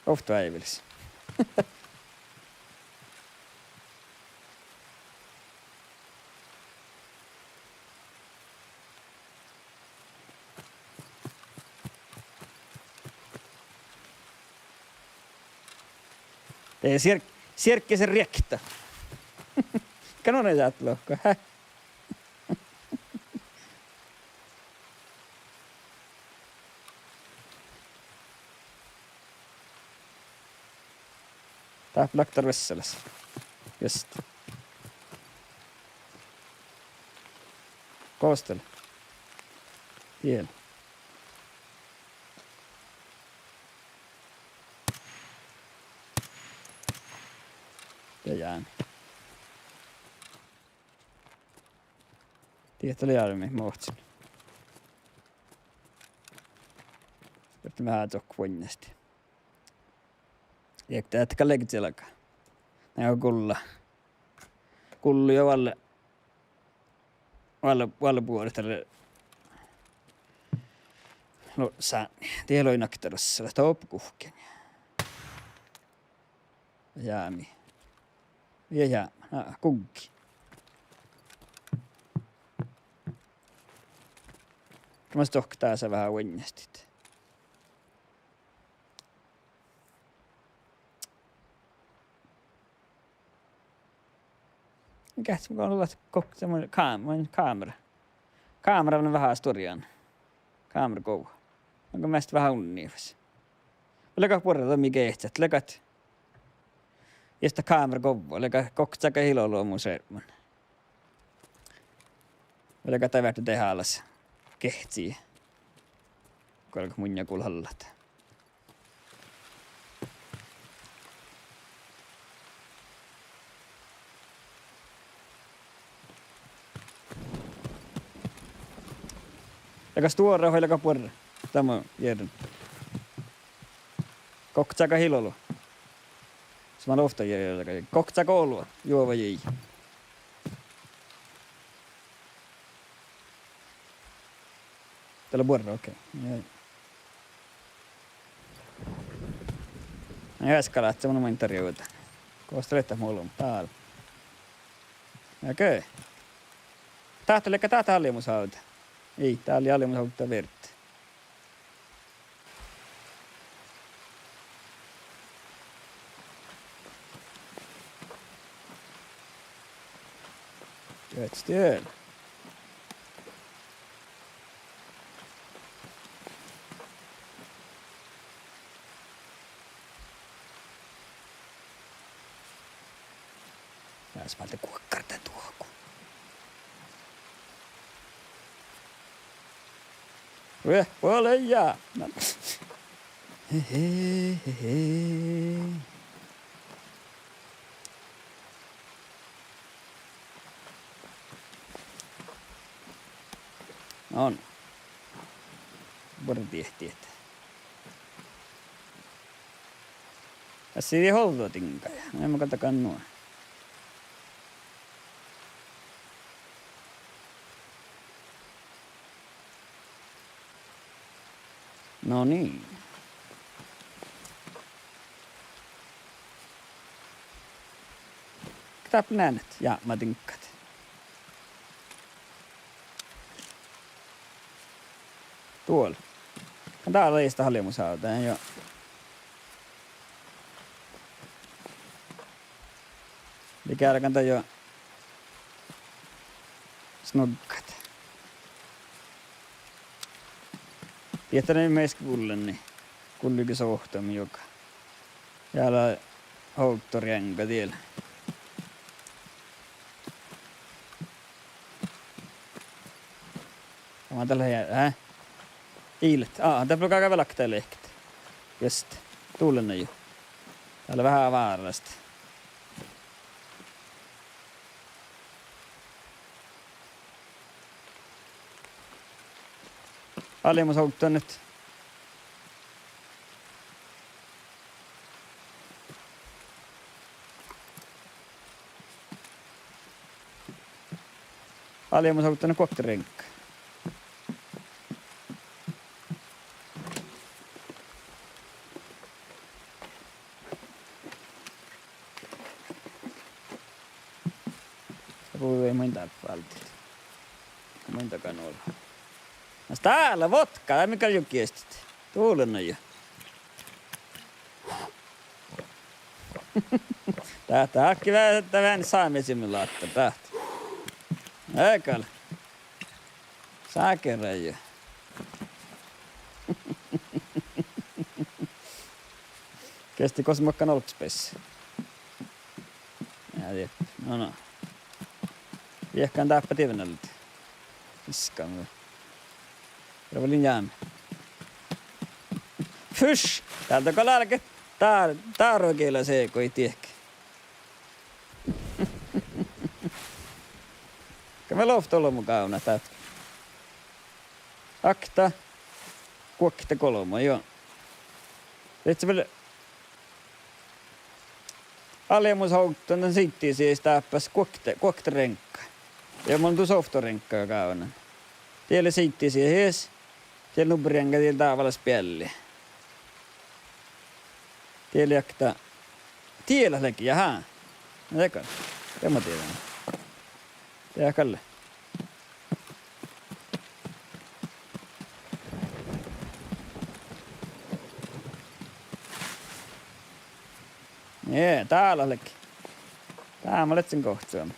Ofta äivilis. Ei sirkkisen riekta. Kanonen saat lohkoa. Tää plaktar vesseläs. Just. Koostele. Hieno. Ja jään. Tiedät oli armi, mohtsin. Jotta vähän tokkuonnesti. Jäktää, että kallekin selkä. Näin on kulla. Kullu jo valle puolesta. No sä, tielo inakterossa, että opkuhken. Jäämi. Ja jäämä, kunkki. Mä tohtaa sä vähän uinnestit. Mikäs mä olla semmoinen kamera. Kamera on vähän storian. Kamera kouva. Onko mästä vähän unniivas? Oliko puolella mikä ehtsät? Lekat. Josta kamera kouva. Oliko koksaka hilolu mun sermon. Oliko tävähty tehdä alas. Kehtsiä. Oliko mun joku hallata. Lekas tuore hoilaka puolella. Tämä on järjen. Koksaka hilolu. Se mä loftan järjellä. Koksaka olua. Juova jäi. Täällä puolella, okei. Okay. Ja äskala, että semmonen intervjuuta. Koosteletta mulla on täällä. Okei. Okay. Tähtelekkä täältä hallimusauta. Ei, tää oli hallimusauta verta. Götstön. Pääsmältä kuokkarta tuoku. Ole jää. Hehehehe. On. Voidaan tietää. Tässä ei holtoa tinkaja. No en mä kata kannua. No niin. Ketä näet? Ja mä tinkkaat. Tuolla. Täällä ei sitä hallimusauta. Jo. Mikä alkaa jo snuggat. Tietäinen meistä kullen, niin kullikin sohtamme joka. Jäällä houttorienka tiellä. Tämä on tällä jää, Iilet. Täällä on käydä laktaa lehket. Just. Tuulen jo. Täällä vähän vaarallista. Alimus auttaa nyt. Alimus auttaa nyt kokterenkka. Ei muinta vältit. Muintakaan olla. Täällä vodka, mikä jokin estit. Tuulen jo. Tähtä hakki vähän saamisimme laatta. Tähtä. Eikä. Sääkerä jo. Kesti kosmokka nolkspessi. Ja tiedä. No. Viehkään täppä tiivennältä. Iskaan. Ravalin jäämme. Fysh! Täältä kalaalke. Taaroikeilla se, kun ei tiedäkään. Kämme loftolla mukauna täältä. Akta. Kuokkitte kolmo, joo. Sitten vielä Alemus hauttan siittiin siis täppäs kuokkitte renkka. Ja mun tuu softorenkkaa kauna. Tielle siittiin siihen hees. Siellä nubrianga tiellä tavalla spelli. Tiellä jakta. Tiellä leki, jaha. No tekan. Ja mä tiedän. Tää Kalle. Jee, täällä leki. Tää mä letsin kohtaan.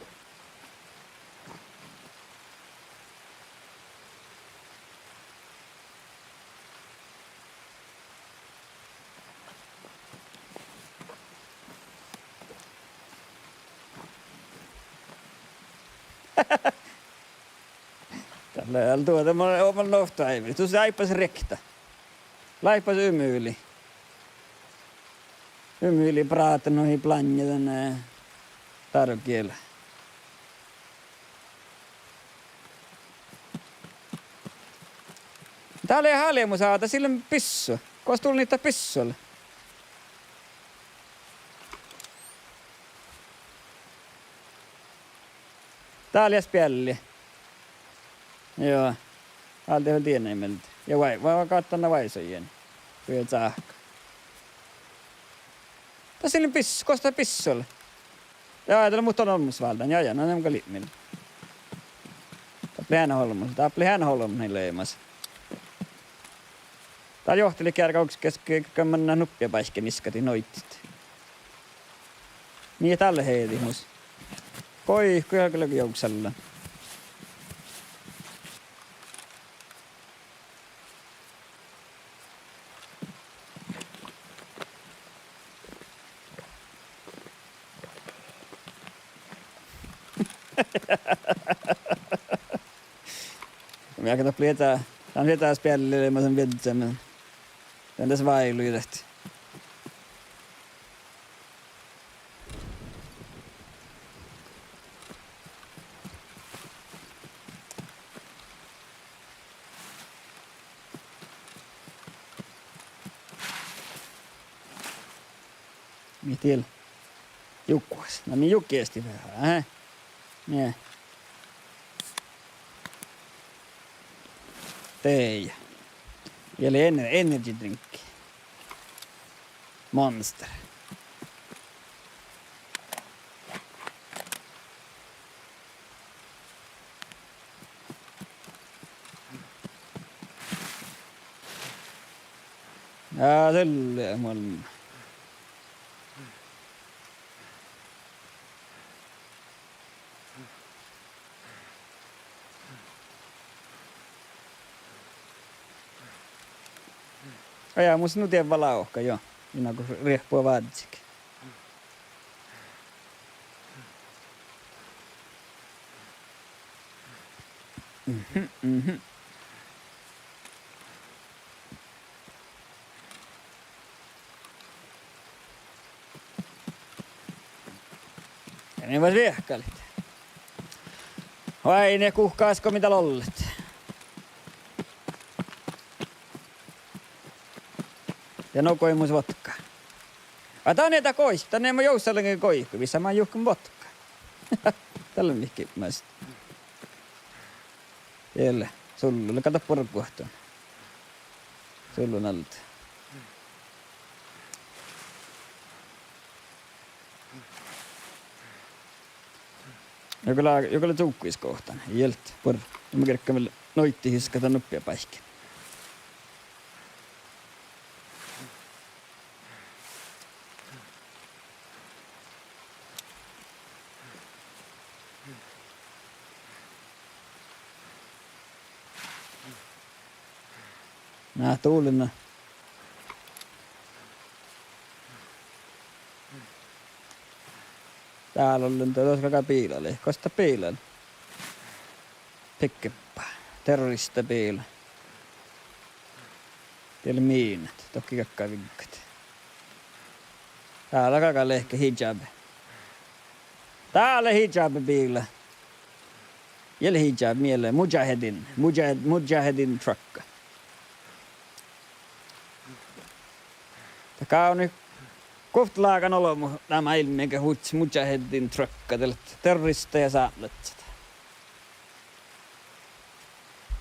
Tällä on tuota, mä olen oman nohtaivili. Tuossa aipas rekta. Laipas ymyyli. Ymyyli praata noihin planjata nää tarkielä. Täällä ei halemu saata, sillä on pissu. Koos tuli niitä pissulle? Täällä jäs pielli. Joo. Alta on tienneimmeltä. Ja vai kattana vaisojen. Pyydät saakka. Tässä on pissu, kosta pissulle. Ja ajatella mut on olmusvaltaan. Ja, no nämä liimmillä. Tappli hän holmulla leimas. Tää johteli kärkauks kämmennä nuppia päiske niskati noittit. Niin tälle heiti mus. Koi, kyllä jouksella. Jag kan uppleva han vet att spela med som vet men den där svajlu ju rätt. Mitil Jukkuas. No niin Jukkiesti vähän, Niin. Teija. Vielä energy drinkki. Monster. Ja selle maailma. Ajaa mun sinun tien valauhka jo. Minä kun riehpua vaaditsikin. Ja ne vois viehkalit. Vai ne kuhkaasko mitä lollet. Ja no koi mus vodka. A tää on näitä koista, tänne ei mä joussalenkin koihku, missä mä juhkun vodka. Tällä on mihki mäistä. Siellä, sullulle, kato porukkuhtuun. Sullun alta. Jokalle tuukkuiskohtaan, jältä, porru. Ja mä kerkkaan vielä noitti hiskata nuppia päihkin. Nää tuulina. Täällä on lentää tuossa kaka piilalle. Kosta piilalle. Pikkepä. Terrorista piila. Tiellä miinat. Toki kakkaa vinkkat. Täällä kaka lehkä hijab. Täällä hijab piila. Jäl hijab mieleen. Mujahedin trucka. Tämä on nyt kohtalaakan olomu nämä ilmienkä huitsi Mujahedin trucka. Terroristeja saamlat sitä.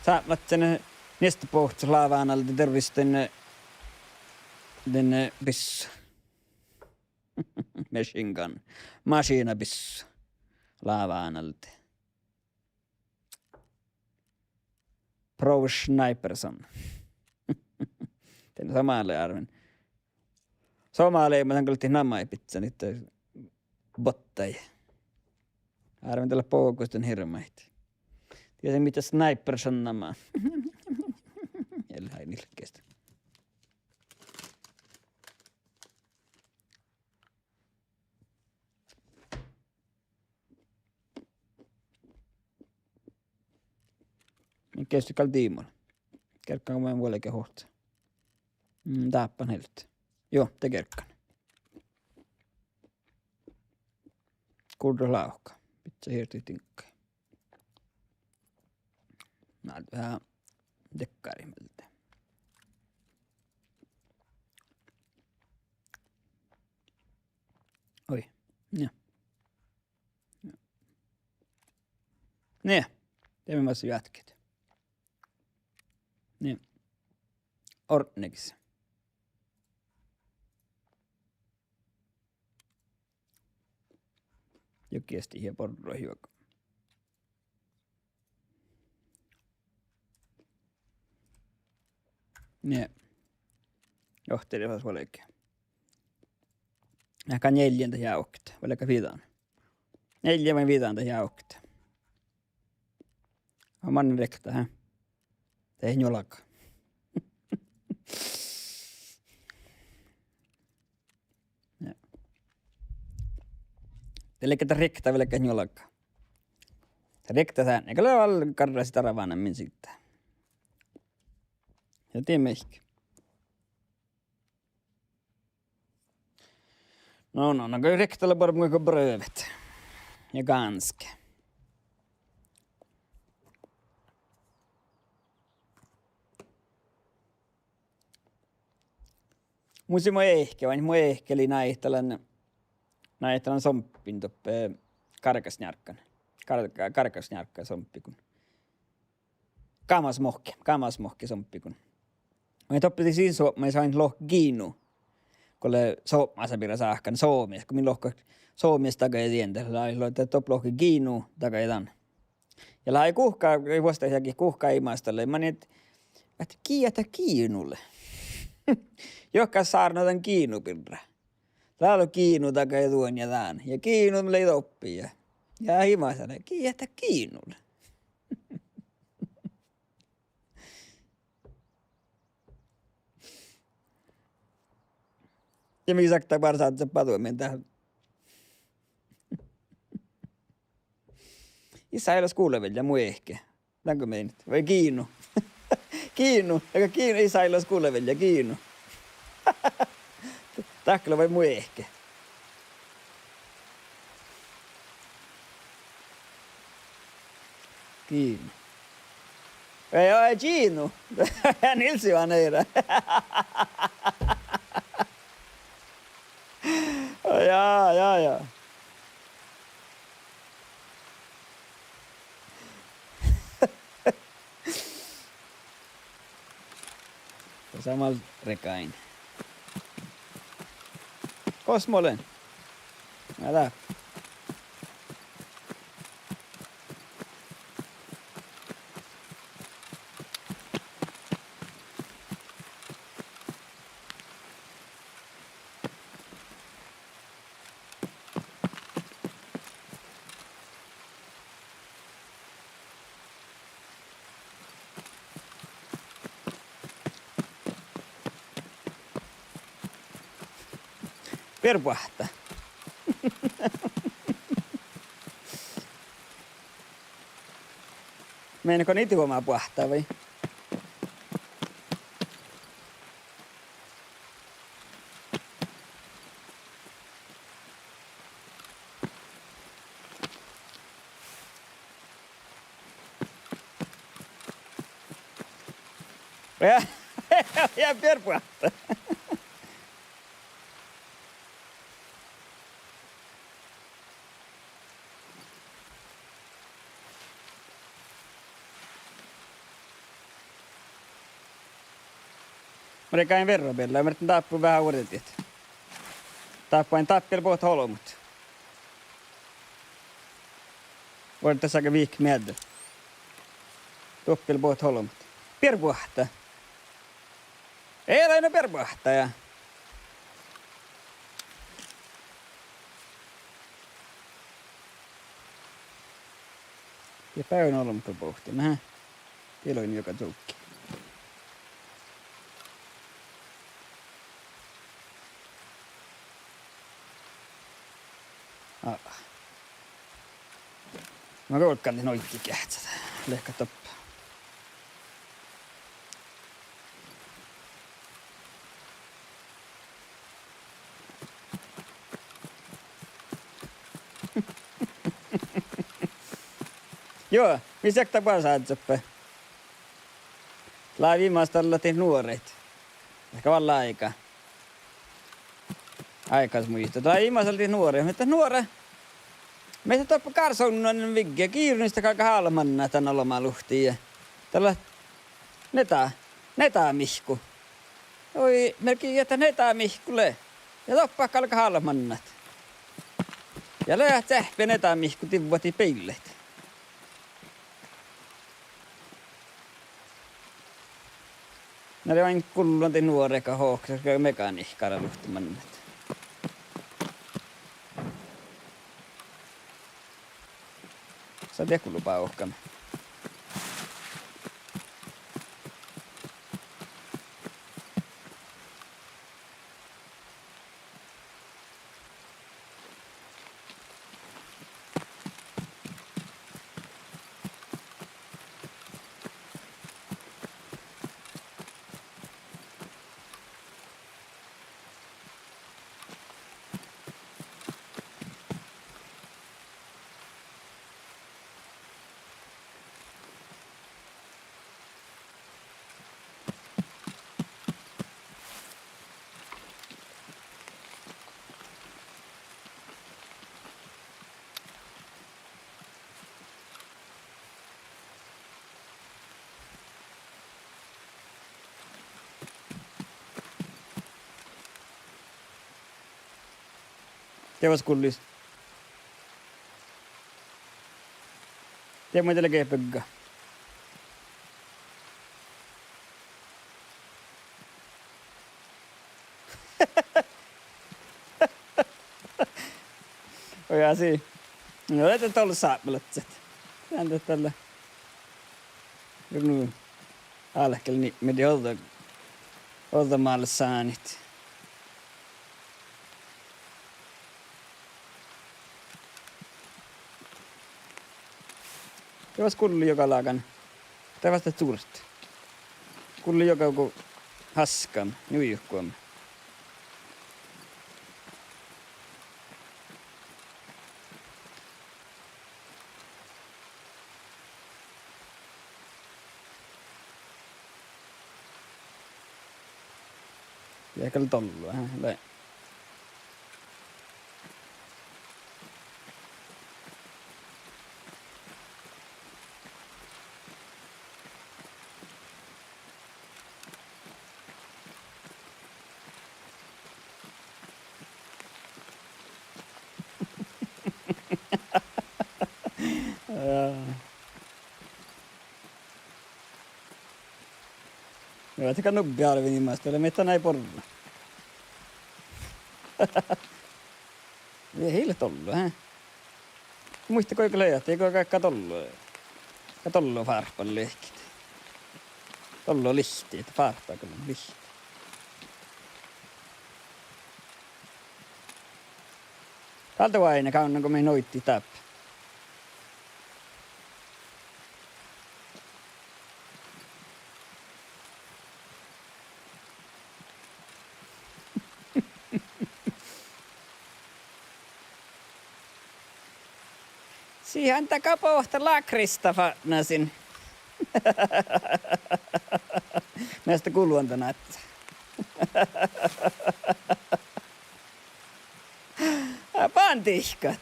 Saamlat sen Nästa punkt laavaan alta tervis den pyssu. Machine gun. Maskinapyssu. Laavaan alta. Pro Sniperson. Tein samalle arven. Somaleen mä sankaltiin namai pitsa nyt bottai. Arven tällä poukusten hirmaiti. Tiedä mitä Sniperson namaa. Elhäin ilkeästi. Mikästi kaltiimolla. Kerkkaanko mä vuolle kehuhtaa. Taappan heltti. Joo, te kerkkaan. Kuudra lauhka. Pitää hirti tinkkaa. Mä oon vähän dekkarimeltä. Oi, ja. Ne, teemme mä jatket. Niin. Ordniksi. Jokiesti ihan porro hyvä. Ne. Johteli vas valeke. Ehkä 4 jaukta, valeka 5. 4 vai 5 jaukta. Oman rekta, hä? Tein jolaka. Telekata rekta velkä jolaka. Rekta sään, eikä ole all karrasi taravana min sitten. Ja tiedä ehkä. No, kyllä rektalla bara kuin brövet. Ja ganska. Musi mun ehkeli näihtelän somppin toppe karkasnjarkkan. Karkasnjarkka somppi kun. Kamasmohki somppi kun. Mä toppiti siinä mä sain lohkiinu. Kun le soopmaasa pira saahkan soomies. Kun min lohko soomies takai tientä. Lai että top lohki kiinu takai tan. Ja lai kuhkaa, ei vuostaisiakin kuhkaa imastalle. Mä niin, että kiiätä kiinulle. Johkas saarnotan kiinupirra. Täällä on kiinu takai tuon ja tän. Ja kiinu lei toppia. Ja himasale, kiiätä kiinulle. Ja miksi saktaa parsaat se patuimen tähän. Isä ei ole kuulevilla ja muu ehkä. Tänkö me nyt? Vai kiinu? Kiinu. Eikä kiinu. Isä ei ole kuulevilla ja kiinu. Tähkälä vai muu ehkä. Kiinu. Ei kiinu. Nilsi vaan eirä. Ja. Samalla rekain. Kosmolen. Älä. Perpahta. Meinaako niitä huomaa pahtaa vai? Ja perpahta. Mä käin verrobella ja mä yritin tappua vähän uudet. Tappain tappel puhut holmut. Voidaan tässä aika viikki mieltä. Tappel puhut holmut. Perpuhta. Ei ole aina perpuhta ja. Ja päivän olemme pohti. Nähä. Tiloin joka tukki. Mä koulkaan niin oikein kähtsät. Lehkä toppa. Joo, missä tapaa saat soppe? Laa viimaista olla tehnyt nuoret. Ehkä valla aika. Aikas muista. Laa viimaista olla tehnyt nuoret. Mutta nuore. Meitä toppa karsonnan vigge. Kiirunista kaikka halmanna tän olomaan luhtiin. Tällä netaa mihku. Oi, melkein jätä netaa mihkulle. Ja toppa kalka halmannat. Ja löydät sähpä netaa mihku tivvati peillet. Ne oli vain kulluanti nuoreka hooksa, joka mekaniikkailla luhtumannat. Sä tiedä kullupaa ohkana. Tiedätkö kullis? Tiedätkö mitä tekee pögga? Oi asi. No olette tullut saappalatset. Ääntä tällä. Joku alkeli niin meni oltamaalle saanit. Jos kulli joka laakan. Tai vasta suurta. Kulli joka joku haskam, nuijukkuamme. Ehkä tollua, hä? Jag tycker nog bjärvin ilmaista, eller mitä näin porra. Ei heille tollu, hä? Muistako joku löydät, eikö kaikka tollu? Tollu on farpan lehkit. Tollu on lihti, että farpaa kyllä on lihti. Kalta aina kaunan, kun me noitti tappa. Siihen takapohta lakrista nasin. Näistä kuluanta näyttää. Pantihkat.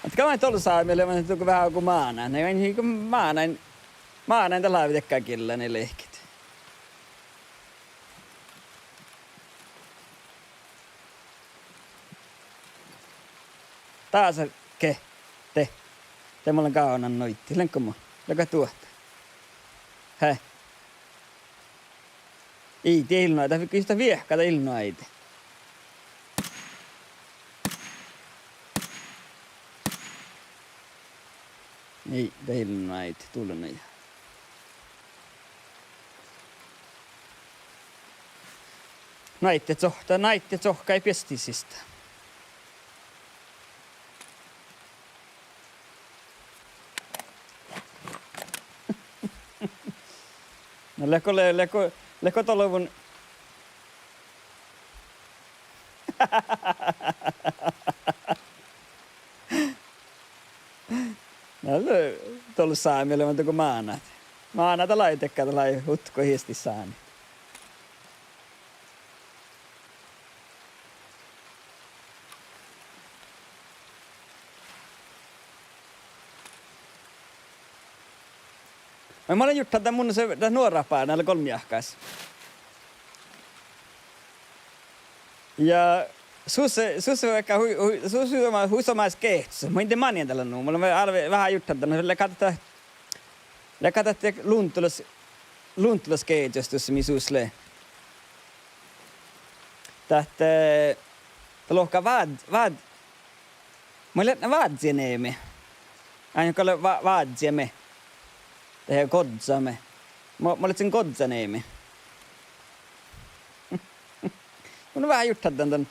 Mutta kauan tullut saa meille, vaan tuliko vähän kuin maana. Ne on niin kuin maanain Mä oon näitä laavitekään kyllä ne lehkit. Taas ke, te mulle kaunan noitti. Lenkko mä, joka tuotta. Häh? Ei te ilnoita, kyllä sitä viehkata ilnoita. Ei, te ilnoita, tullut näin. Naitte tsohka ei pestisistä. No leko tolovun. No tuolla saamille on tuko maanat. Maanata laitekkaa tällä hutko hiesti saani. Mä olen juttu tätä mun se nuorapaa näillä kolmiahkaissa. Ja sus vaikka huisomais kehtssä. Mä en tiedä manien tällä nuu. Mulla on vähän juttu tätä. Lekata luntulas kehtsästä, missä susle. Tähtä lohka vad. Mulla on vaadzieneemi. Aina kun vaadzieeme. Tehdään kodsamme. Mä olin kodsaneemi. Mun on vähän juttu tämän.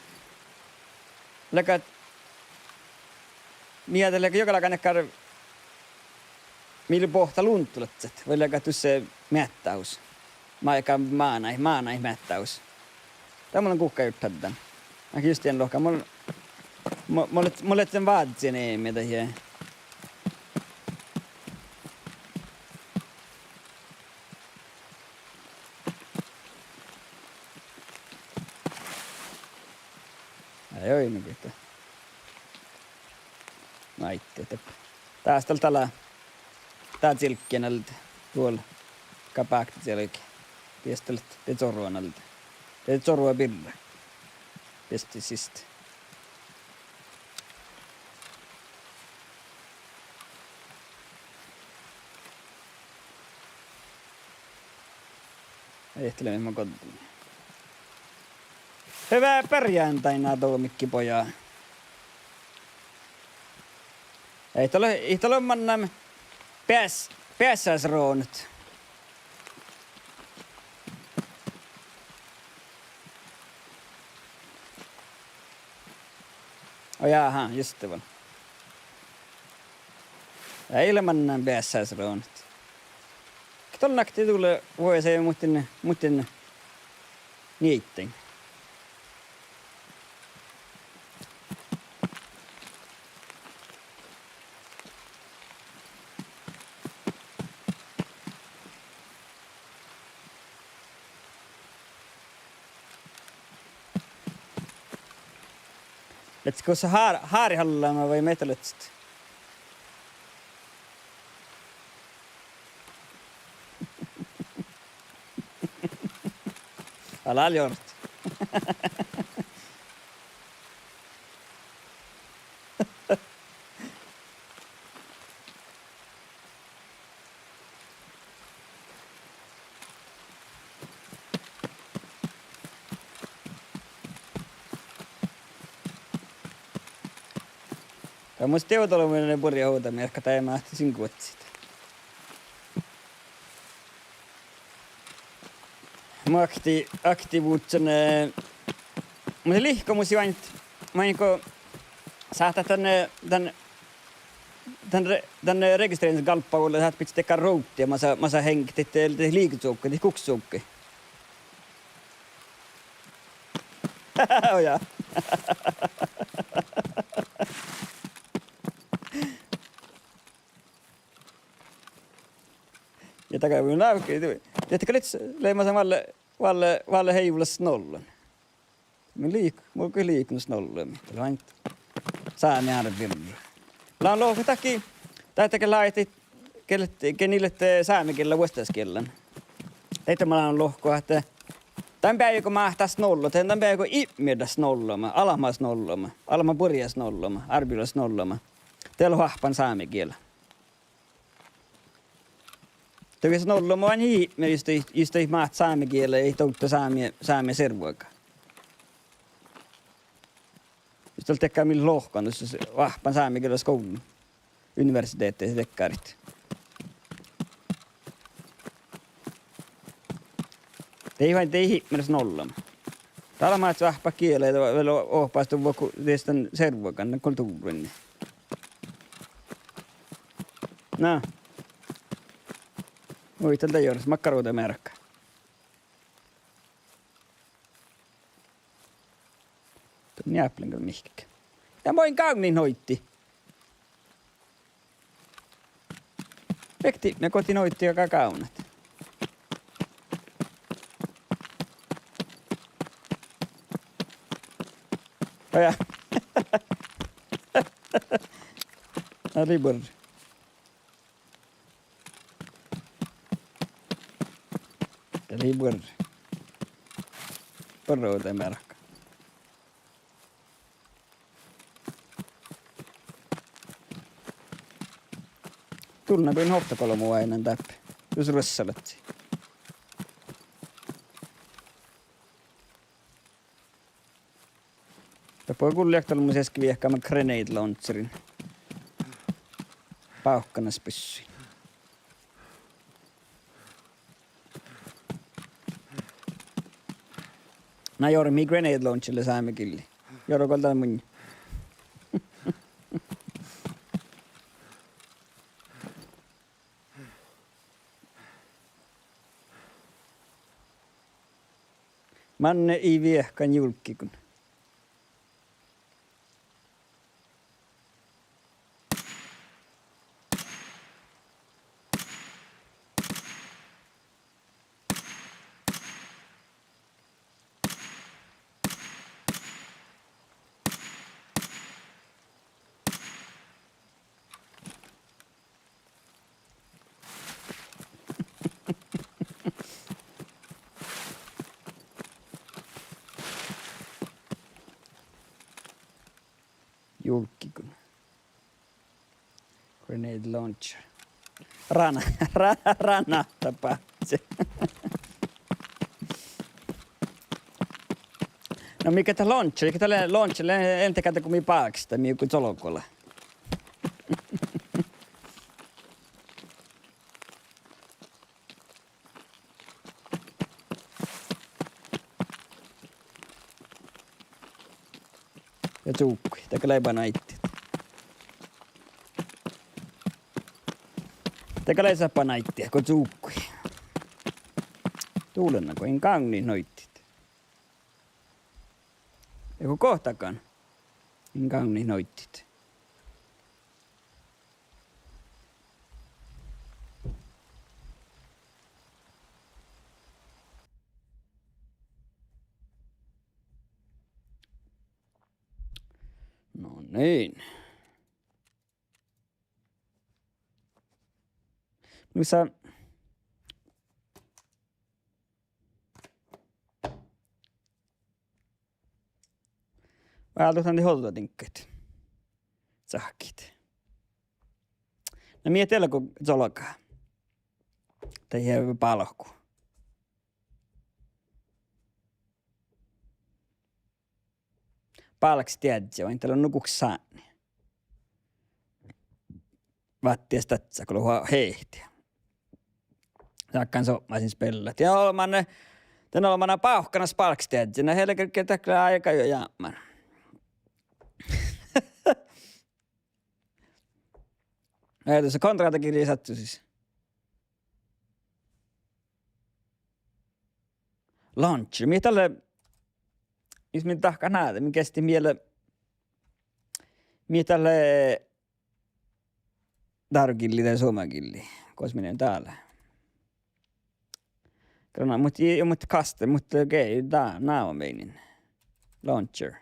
Läkät. Mietellä, joka lakannekkar. Millä pohta lunttulatset. Voi läkät se mättäys. Maika maanai mättäys. Tää mulla on kuhka juttu tämän. Mäkin just tien lohka. Mulla on sen vaadzieneemi tähän. Ei ole niin pitää. Naitte. Tästä tällä. Tää silkkien alta. Tuolla. Kapakti siellä oikein. Piestelet. Te sorruan alta. Te sorrua birra. Piesti sist. Ehtelemme mä kotiin. Hyvää perjantaina, Tuomikki-pojaa. Ei tole mannam päässäisroonut. Jaha, just det. Ei mannam päässäisroonut. Tuolla nakti tulee vuoseen muuten niitten. Let's go så här i hallan vai metalist. Alla gjort. Ja musta teotolominen purja huutamia, ehkä tämä ei mahtisin kuotsit. Mä aktivuutsen. Mutta lihkomus jo ainut. Mä niinku saattaa tänne rekisteröintisgalppaulle saat pitää tehdä routtia. Mä saa henkit, että liikutsuukki, että kukssuukki. Oja. Ja takavuun laukki. Jättekö nyt leimasen valle heivulas nollan? Mulla kyllä liikunnus nollan. Tällä on saami arvirra. Laan lohku takia. Täyttäkö laiti kenille te saamikielellä vuostaskielellä. Teitä mä on lohkoa, että tämän päivä mahtaisi nolla, tämän päivä ihmiedas nollama, alamaas nollama, alama purjas nollama, arbilas nollama. Teillä on hahpan saamikielellä. Teillä on nollama vain ihme, just ei maht saamikielellä, ei toutta saamia servuakaan. Just tuolla tekee millä lohkaan, jos hahpan saamikielellä koulun. Universiteetteissa tekkaarit. Ei vain tei mennä nollama. Täällä maat vahpa kieleen, vielä ohpaistu voku teistän servuakan kulttuurin. No. Oi, tältä juures makkaruuta märkkä. Tuon jäplänkö mihkä. Ja moin kauniin hoitti. Vekti, me kotiin hoitti joka kaunat. Ja. Ribur. Ribur. Porroute merkka. Tunna kuin hoftakolmua ennen täppi. Jos rössälet. Tapoi kuljaktalu mun seski viehkaamaan grenade launcherin. Pauhkanas pyssyin. Nää jormii grenade launcherille saamme killi. Jorokolta mun. Manne ei viehkaan julkkikun. Julkkikun. Grenade launcher. Rana tapahtuu. No mikä tää launcher? Mikä tää launcher? Entäkätä kuin mi paaksta, mi joku zolokolla. Ja tuukkui, tääkä leipana itti. Tääkä leipana itti, kun tuukkui. Tuulenna, kun en kauniin noittit. Ja kun kohtakaan, en kauniin noittit. No niin. Missä vältuutan te hoitotinkkeet. Sahkit. No mietellä kun zolokaa. Tai hyvä palohku. Palksi tiedätkö, on täällä nukuksi saani. Vattia statsa, kun luo heihtiä. Saakkaan soppaisin spellat. Ja tän olmana pauhkanas palksi tiedätkö. Nää helkärkkiä täklää aika jo jäämän. Ei tuossa kontraatakirja sattu siis. Lunch. Mie tälle, jos minä tahka näitä, minä kesti mie tälle darkilli tai somakilli, koska minä on täällä. Krana, mutta kaste, mutta okei, nää on meinin. Launcher.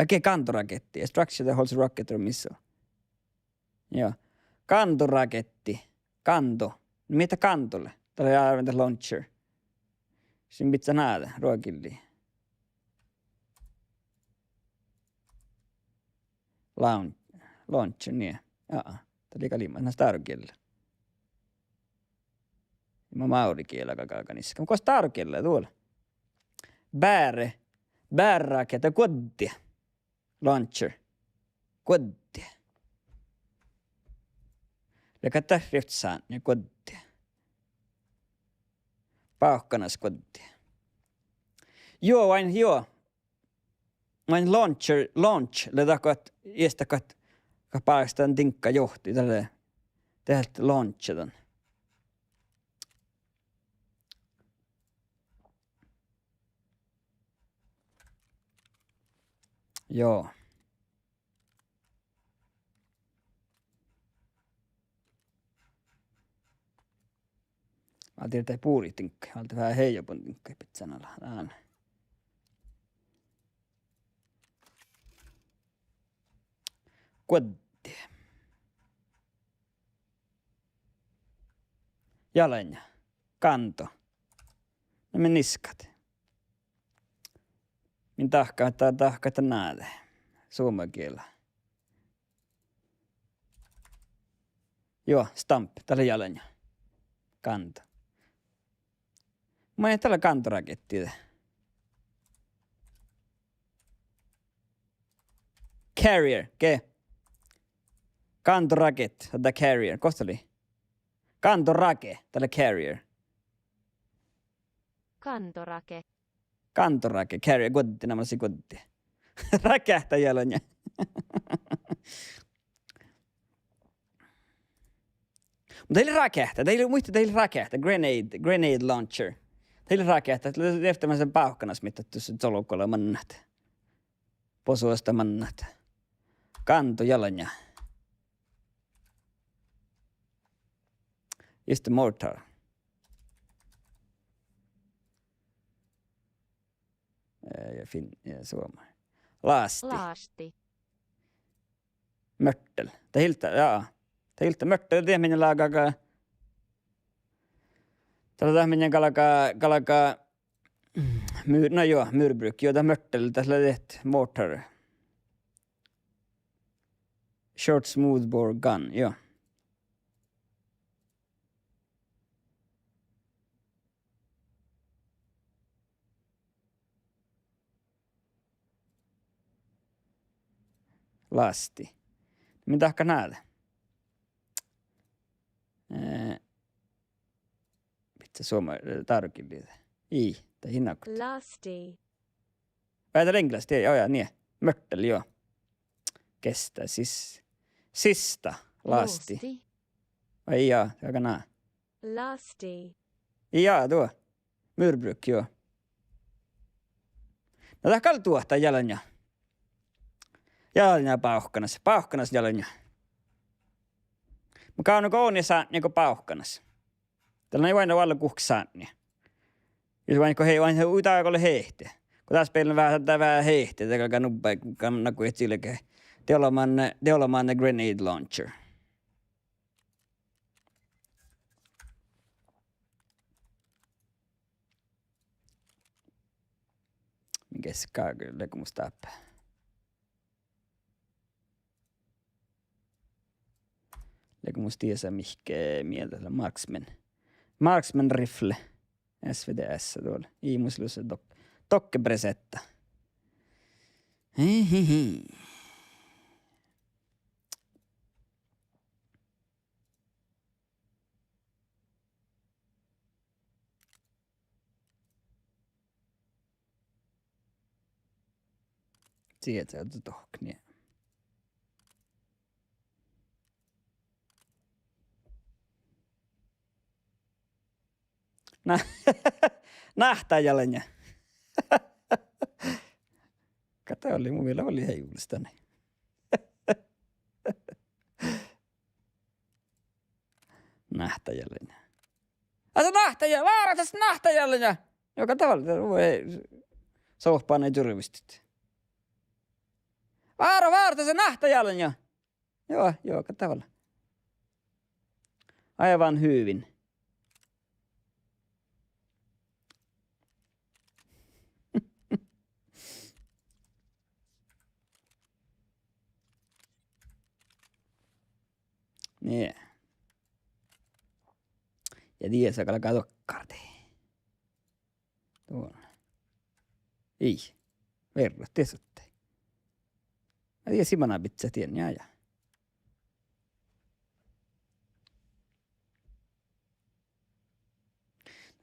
Okei, kantoraketti. A structure that holds a rocket or missile. Joo. Kanturaketti. Kanto. Mitä kantolle? Tämä oli aivan launcher. Siinä pitää nähdä ruokilliin. Launcher, niin. Jaa. Tämä oli kalima. Nämä starokielellä. Mä maurikielellä kakakaniska. Mutta starokielellä tuolla? Bärraketta. Koddia. Launcher. Koddia. Leka tähriftään ja koddia. Pauhkanas koddia. Joo, vain joo. Vain launch, ledakat, iestakat, päästään tinkka johti tälle. Tehdään launchetan. Joo. Mä tiedän, että puuritinkka. Mä olin vähän heijopon tinkka. Pitää olla. Koddi. Jalenja. Kanto. No me niskat. Min tahkaa näade. Suomakielä. Joo, stamp. Täällä jalenja. Kanto. Mä en tällä kantoraketti. Carrier, ke? Kantoraket, tätä carrier. Kosta oli? Kantorake, tällä carrier. Kantorake. Kantorake, carrier, goddi, nämä olisi goddi. Räkähtä jälleen. Mutta teillä räkähtä, teillä räkähtä, grenade launcher. Teillä räkähtä, että sen pauhkanas mittattu se solukolla mannat. Posuosta mannat. Kanto jalanja. Just the mortar. Ja Suomi. Laasti. Mörtel. Teiltä mörtel. Tiedä minä lagaa. Tällä minä kalakaa. No joo, myrbruk. Jota mörtel. Tässä tehty mortar. Short smoothbore gun. Joo. Lasti. Mitä ehkä nähdä? Pitää tarkemmin. Tai hinnakot. Lasti. Päätän englanniksi. Joo, niin. Mörtel, joo. Kestää. Sista. Lasti. Ai jaa, aika nää. Lasti. Jaa, tuo. Myrbruk, joo. No tää kalli tuottaa jalanja. Jalanja pauhkanas. Pauhkanas jalanja. Mä kaunu kounissa niinku pauhkanas. Tällä ei vain olla kuhksaan. Jos vain hei vain uitaikolle heihte. Kun taas peillä vähän heihte, teillä nubbai kannaku et silkeä. Teolomaan grenade launcher. Mikäs kaakille kun musta appää. Leikko musta tiesä mihkeä mieltä Marksman rifle. SVDS tuolla. Iimuslussa tokke presetta. Hihihi. Sieltä on tohknia. Nähtäjällenya. Kato oli mun vielä oli heijulistani. Nähtäjällenya. Asa nähtäjä, vaaratas nähtäjällenya. Joka tavalla voi sohpaan ei tyrvistit. Vaara se nähtäjällenya. Joo, joka tavalla. Aivan hyvin. Niin. Ja tiedä, että alkaa tokkarti. Tuolla. Ei. Verro, tietysti. Mä tiedän, simana pitää tien ja.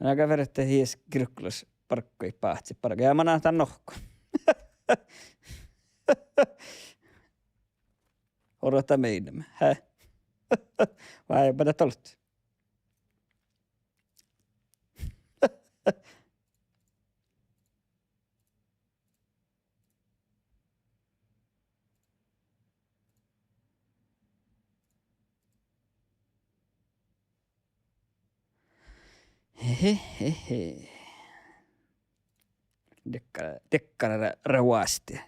Aika verrattuna hies kirkkulas parkkoi pahtsi parkoi. Ja mä näytän nohko. Odota meidämme. Hä? Vai ei pädä tolta? Hehehe. Dekkara rauasti.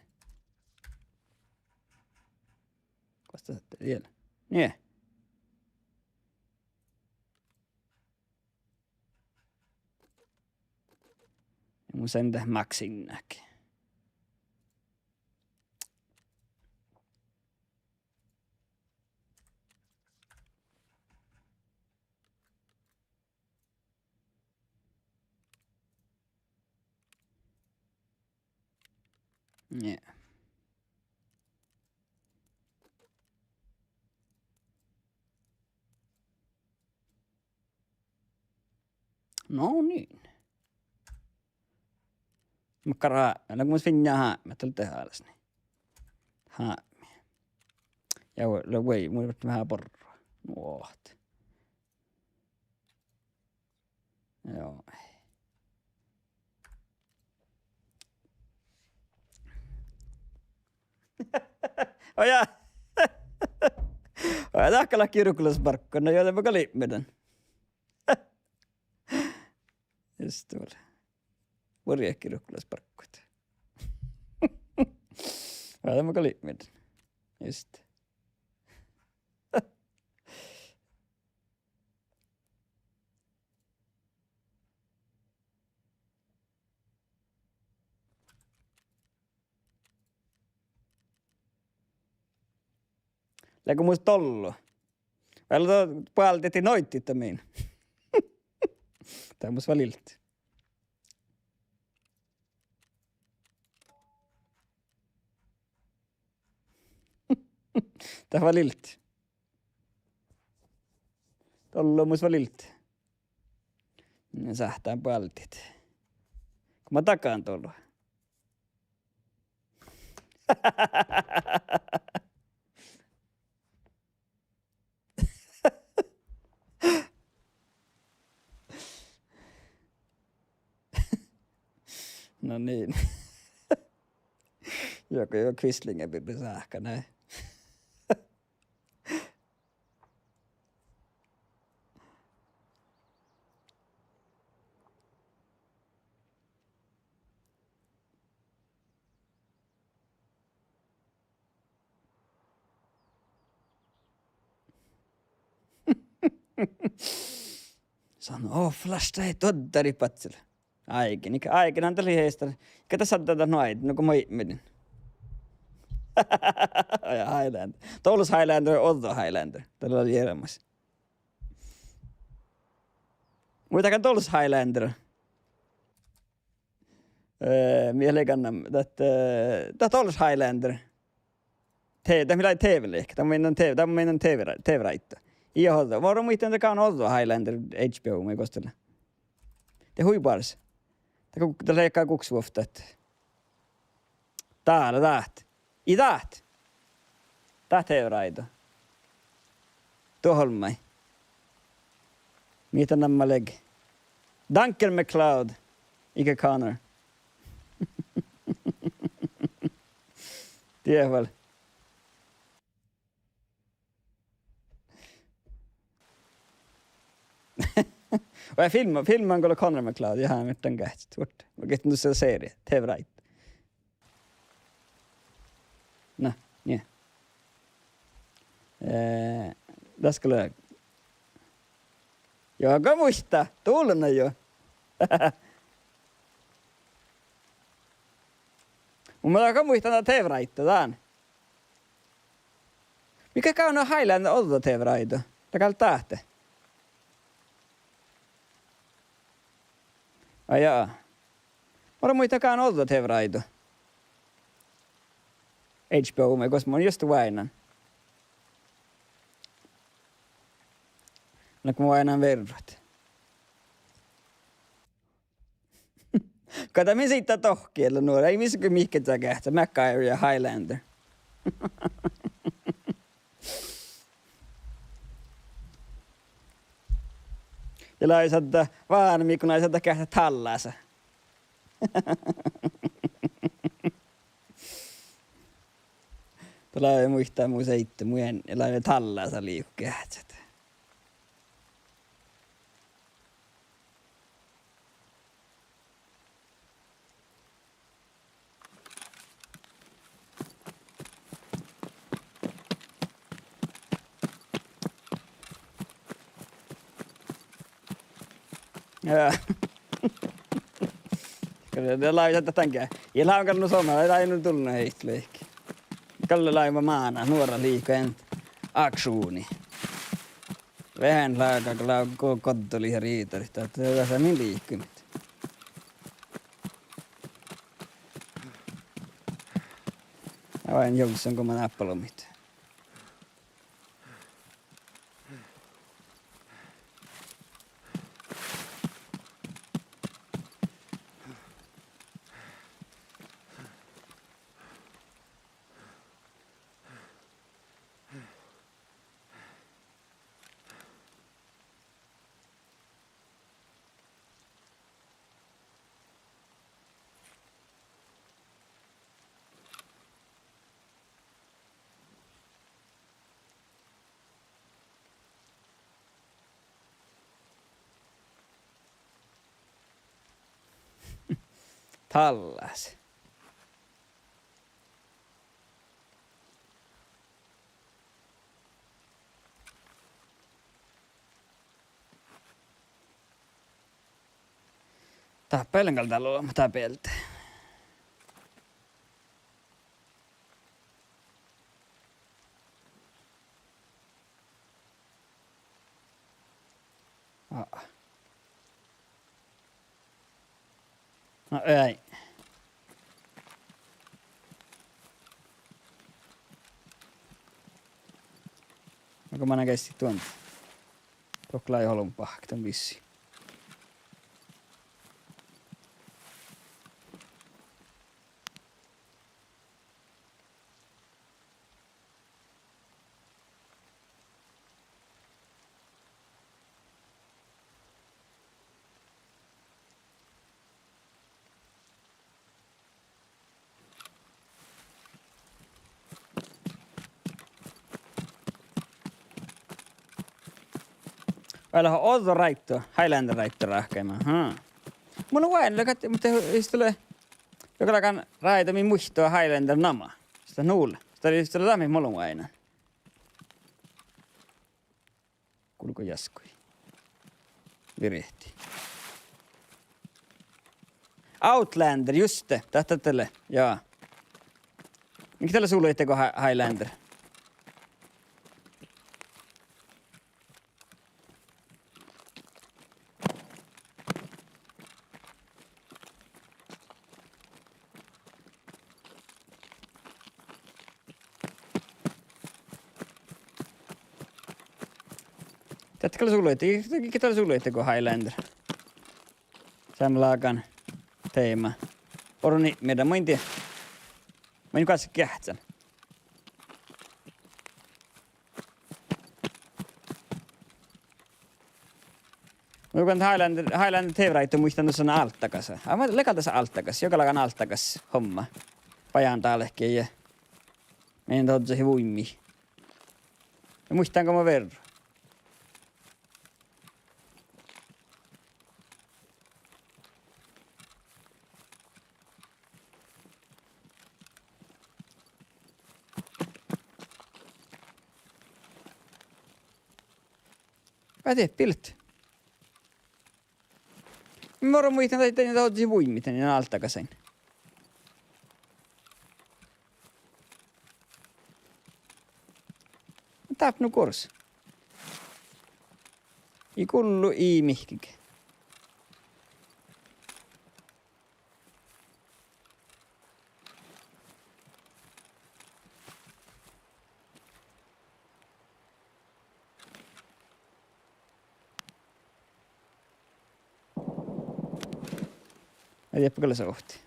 Kosta saatte vielä? Niin. Mun sen tähän maksin näkee. Niin. No niin. Makkara, älä kun finja haemme tältä haalas niin. Haemme. Ja voi, mun pitää vähän porroa. Nuohti. Joo. Oja. Oja tahkalla kirkulasparkkona, joita mä kalipmedän. Just tuolla. Vorja kirkulasparkkoita. Oja mä kalipmedän. Just. Läkö muista tollu? Vällä puolelta noitti tämän. Tää on musta väliltä. Tää on väliltä. Tollu on musta väliltä. Ne sähtää puolelta. Kun mä takaan tollu. No niin. Joku jo Quislinge byrde sähkö näin. Sano, flashta ei toddari patsilla. Aikin on täli heistä. Ketä sä tätä noit, no kun mä menin. Ja Highlander. Toulus Highlander, Otto Highlander. Tällä oli erämässä. Muitakaan Toulus Highlander. Mielekannan, että Toulus Highlander. Tämä millä TV ehkä. Tämä on meidän TV-raitto. Iya Otto. Mä oon muistan, että on Otto Highlander HBO, mä ei kostella. Te huipars. Te leikkaa kuksvuoftat. Täällä täht. I täht. Täht TV-raito. Tuohon mitä nämä lägg. Duncan MacLeod. Ike Connor. Tiedä väl. Och filmen går Connor MacLeod. Jag har den gett bort. Och get nu så serie. TV-right. Nej. Det skulle jag. Joka muista, tulna jo. Mun joka muista tätä TV-raitto tän. Mikä käy on Highland otto TV-raito? Takal tahte. Ai jaa. Mä muistakaan otto TV-raito. HBO, koska mä oon just vainan. No kun mä vainan verrat. Kato, minä siitä tohkiella nuora. Ei missä kyllä mihket sä kähtsä. MacGyver ja Highlander. Ja laisata vaan, kun laisata kähtsä tallassa. Tuolla ei muistaa muu seitte. Mujen lailla tallassa liiku kähtsät. Ja. Kyllä te laisata tänkään. Ja laukannut somalla, ei lainut tullut heistä leikki. Kalle laiva maana, nuora liikkeen aksuuni. Vähän laukaa, kun kottoli ja riitarit. Tässä niin liikkumit. Ja vain joussan, kun mä nappalomit. Tallas. Tappelen kalta luoma tapelte. No ei. Onko mä näkee sit tuon? Tokkla ei halun pahktan vissi. Vai on otto raitto, Highlander raitto rahkeamaan. Mun on vain, mutta tulee joka lakan raitamin muistoa Highlander nama. Sitä nuulla. Sitä oli lämmin mulla aina. Kulko jaskui. Virihti. Outlander, just det. Tätä tälle, jaa. Mikä tällä sulla itteko Highlander? Tätä sulla itteko Highlander? Samlaakan teema. Oroni meidän mä en tiedä. Mä en kanssa kähtsän. Mä kun Highlander TV-raitto muistan tuossa altakassa. Mä lekalta se altakas, joka lakan altakas homma. Pajan taalehkin ja meidän totta se voimi. Ja muistanko mä verran? Mä tiedän, pilt. Moro muistan, että niitä otti vuimita, niin altakasen. Tapnu kors. I kullu i mihkike. Ei tiedä, kyllä se ohti.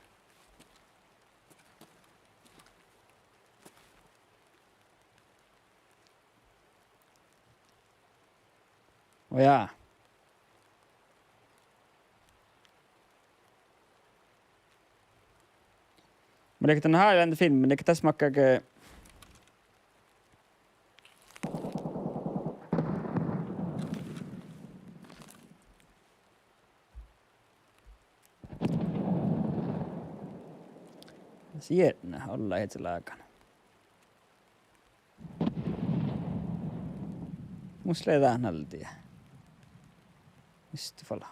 Oh jaa. Men det kan den här filmen, det kan smaka ke Sienna olla itse laakana. Musta leidään naltia. Just falla.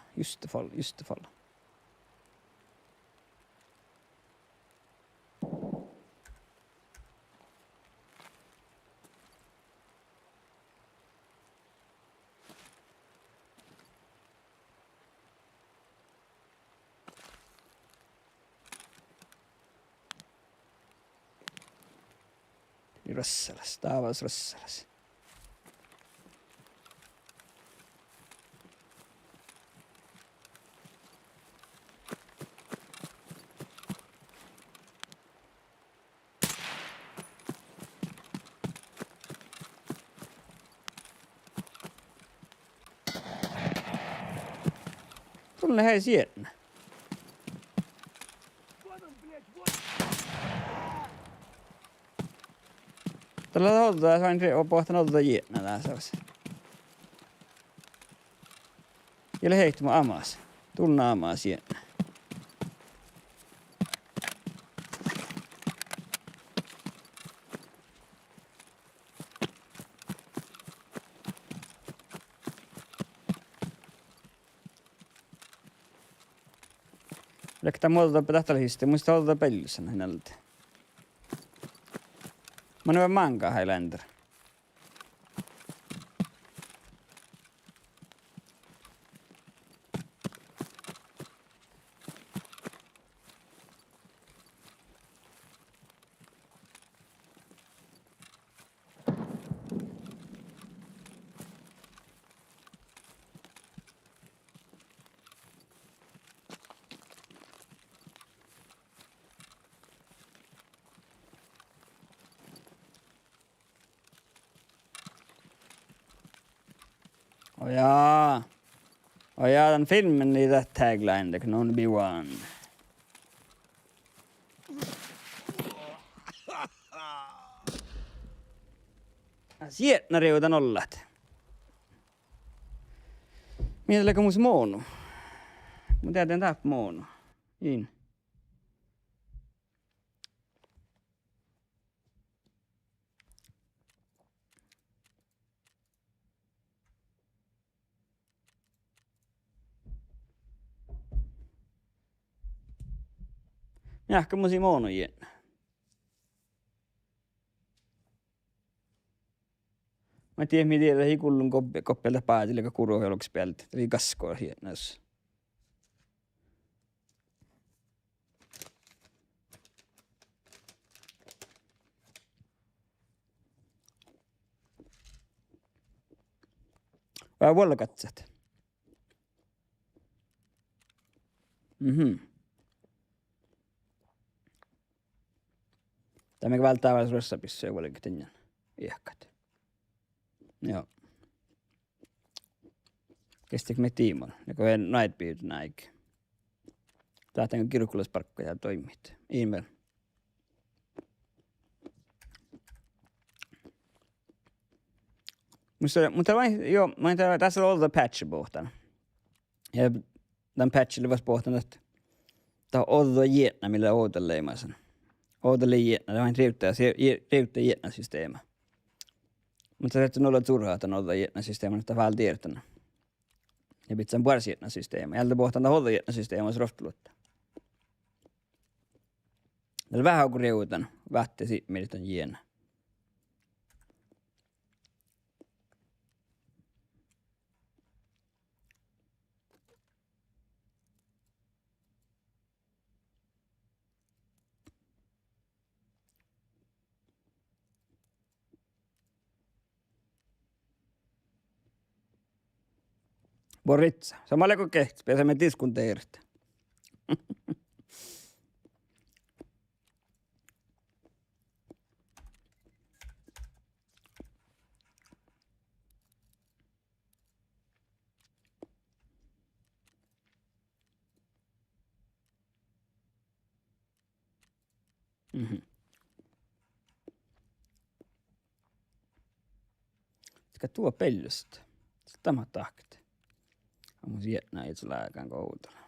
Rössäläs, taavas rössäläs. Tulla hei Sienna. Tällä hoitaa sain pohtanut ottaa Sienna tässä. Jelle heittuma amas. Tunna amas Sienna. Lähtää muuta tähtäläisistä, muista olla pellyssä näiltä. Mä oon mankaa Highlander. Och ja, den filmen i det tagline, det kan only be one. Sietna riutan ollat. Mielelläkö mus moonu? Mun tiedän tää moonu. In. Jahka musi moonu jen. Mä tiedän, miten lähi kullun koppialta päätillä, joka kuruohjelmaksi päältä. Eli kaskoa hienossa. Vai volkatsat? Tämä välttää vähän suuressa pissoja kuitenkin iäkkäät. Joo. Kestikö me tiimon? Ja kun en night beat näikin. Tähtäänkö kirkkulasparkkoja toimit? Email. Mutta joo, mä tässä on ollut patch pohtan. Ja tämän patchille vasta pohtan, että tämä on ollut jätnä, millä outon leimaisen. Outolle jätnä, tämä on riittää jätnä systeema. Mutta se on olla turhaa, että on ollut jätnä systeema, että vähän tiedetään. Ja pitää sen systeemi. Jältä pohtaan hålla systeemi olisi roftulutta. Tällä vähän kun riutan, vähtesi miltön jiena. Boritsa. Samalla kuin kehtis. Pesemme tiskun teirtä. Ska tuo pellystä. Tämä tahkete. Mun sietnä itse lääkään koutella.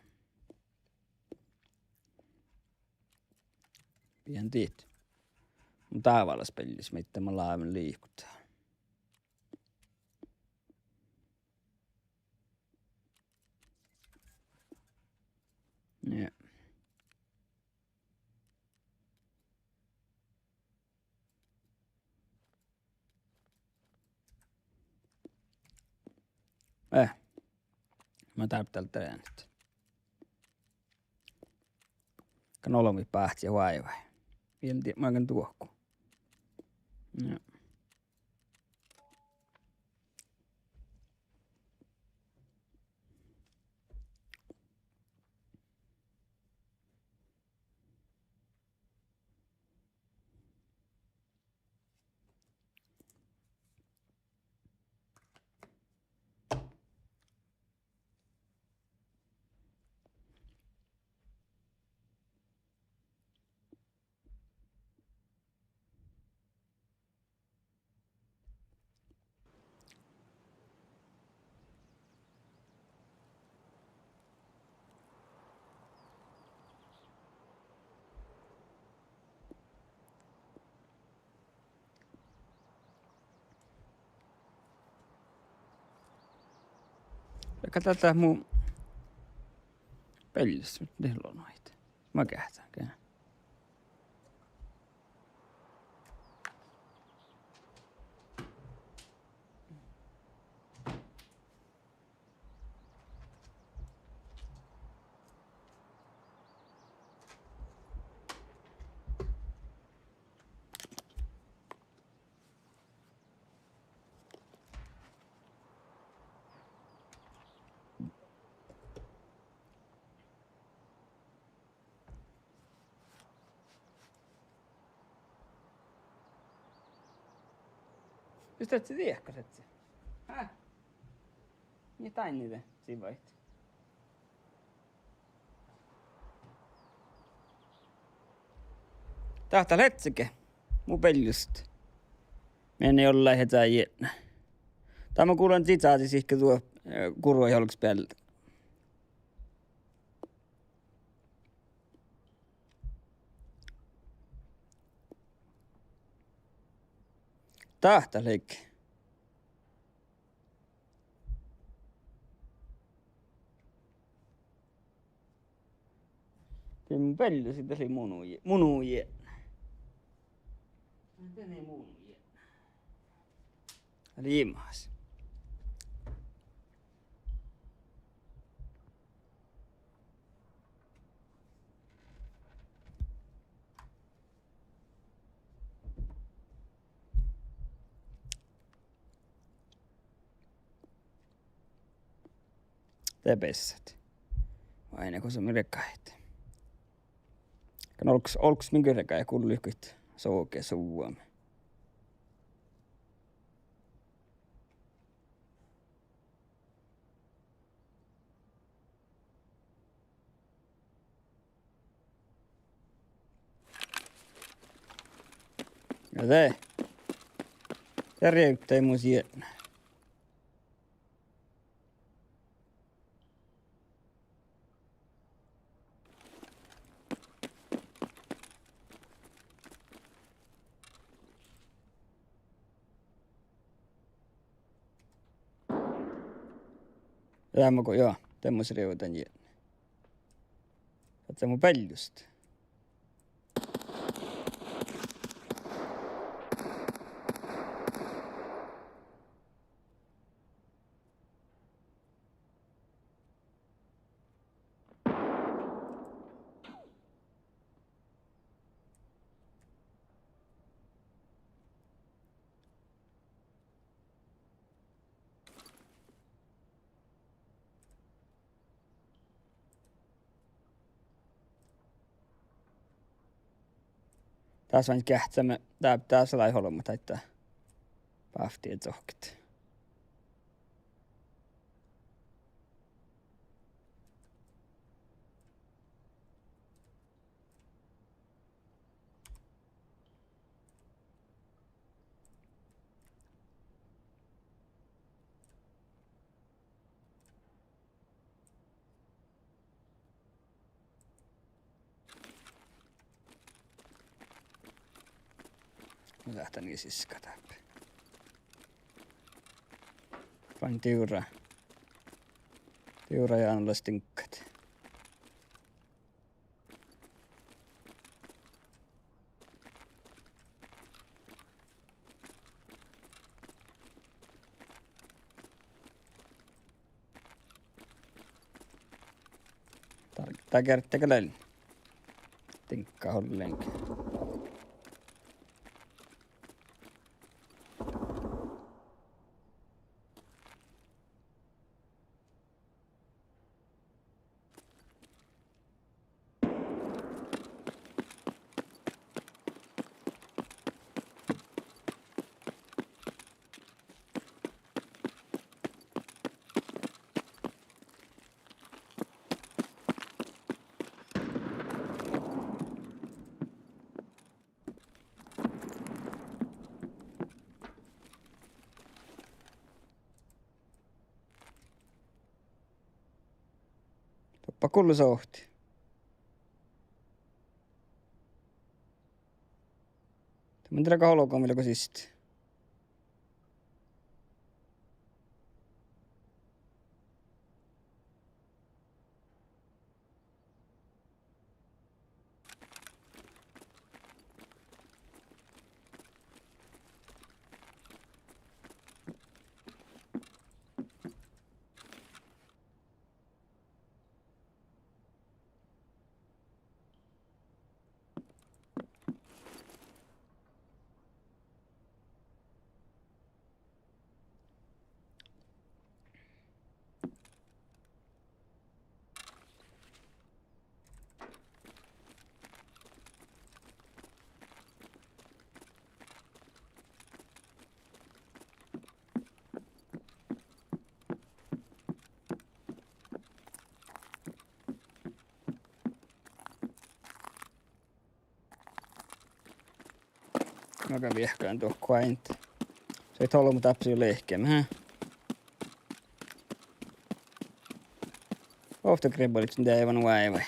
Pien tiit. Mun taavallas pellis, mitä mä laaven liikuttaa. Ja. Mä täyttäällä treenit. Kanolomi pähti ja vaivai. Vielä mä oikein tuokku. Ja. Kato tätä mun pellissä. Teillä on noita. Mä kähtään kään. Pistät se tiehkaset se? Häh? Jotain niitä sivoit. Tahta letsike. Mun pellystä. Mene jollain hetään jännä. Tai mä kuulen titsaatis ehkä tuo kurva jolks päältä. Tahta leikki. Kyllä mun pelly siitä oli munuje. Miten ei munuje? Eli imahas. Tepessät. Aina kun se mirekkahet. Kan olks minkä rekä ja kun lykkyt sookee suuamme. Ja tee. Järjeyttää mun sietnä. Tämä kun joo, temmos riutan jien. Oot se mun peljusta. Taas vain kähtsämme. Tää pitää olla holma taittaa. Pahtia zohkit. Lähtän siska täppä. Vain tiura. Tiura ja annolla stinkkat. Tää kerttäkö lelli? Tinkkaa holleenkin. Toppa kullu sohti. Tämä on aika holokomilla sisti. Mä viehkään tuohon kuainta. Se ei ollut mutta apsi lehkemään. Ofta kribbalit sen aivan vaivai.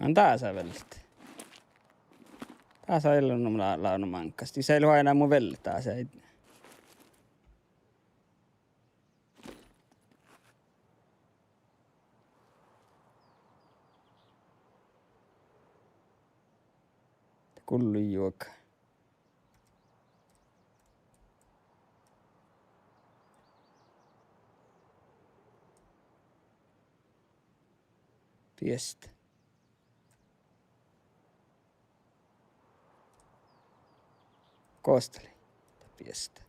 On taas vellit. Taas on illannut launu mankkasti. Se ei ole aina mun velli taas. Ei. Kullun juoka. Piestä. Koosteli. Piestä.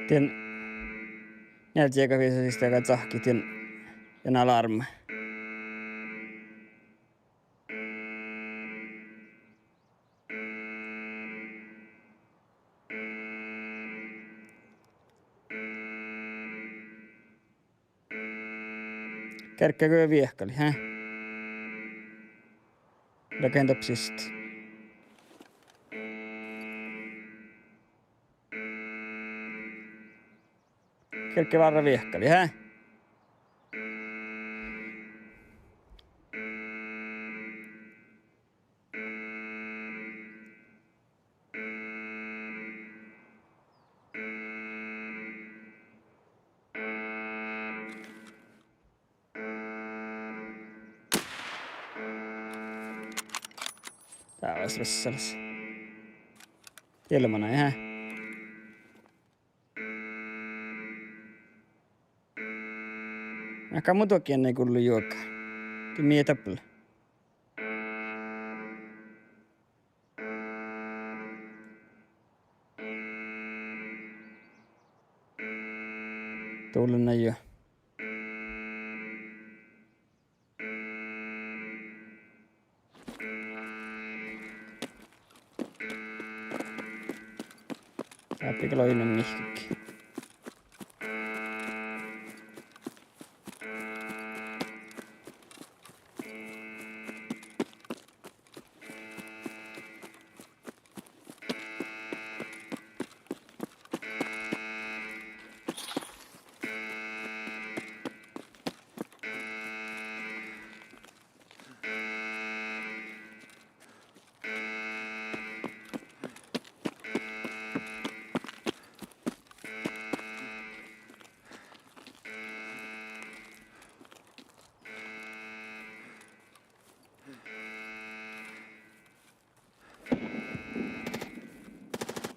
Tien näet jäkä viisasista joka tsahki tien alarm. Kärkkääkö viehkali, hä? Rakentapsista. Kärkkä varra viehkali, hä? Tää ois vessalassa. Ilmana, hä? Aika mutokin ennen kullu juokaa. Timmiä tappella. Tuulen näin jo. Läppikö loinen mihkikki.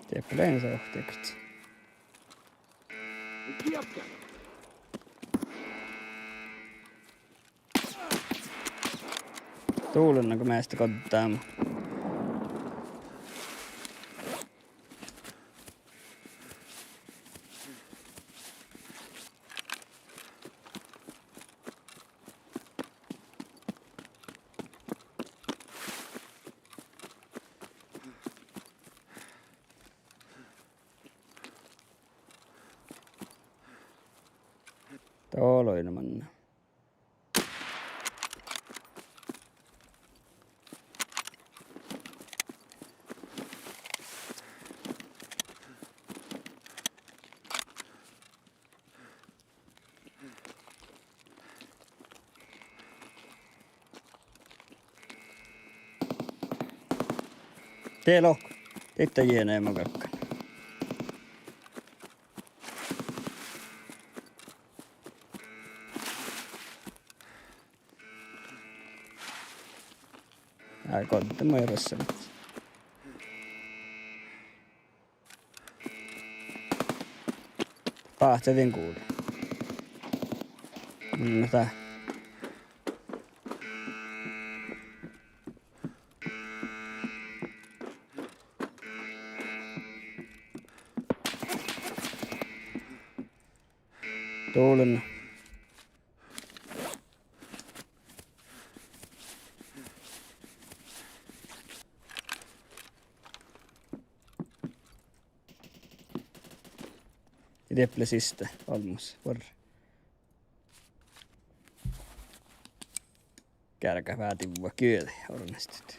Tiedätkö lensohteeksi? Tuulen, kun mä sitä kotaan. Tuoloinen manna. Tee lohko. Teitte jieneen makakkaan. Ai kotte moi rassalit. Hahtetin kuuli. No tää. Tuulen. Det blev sista almost. Var. Kärkä väätin vaan kyllä ornestit.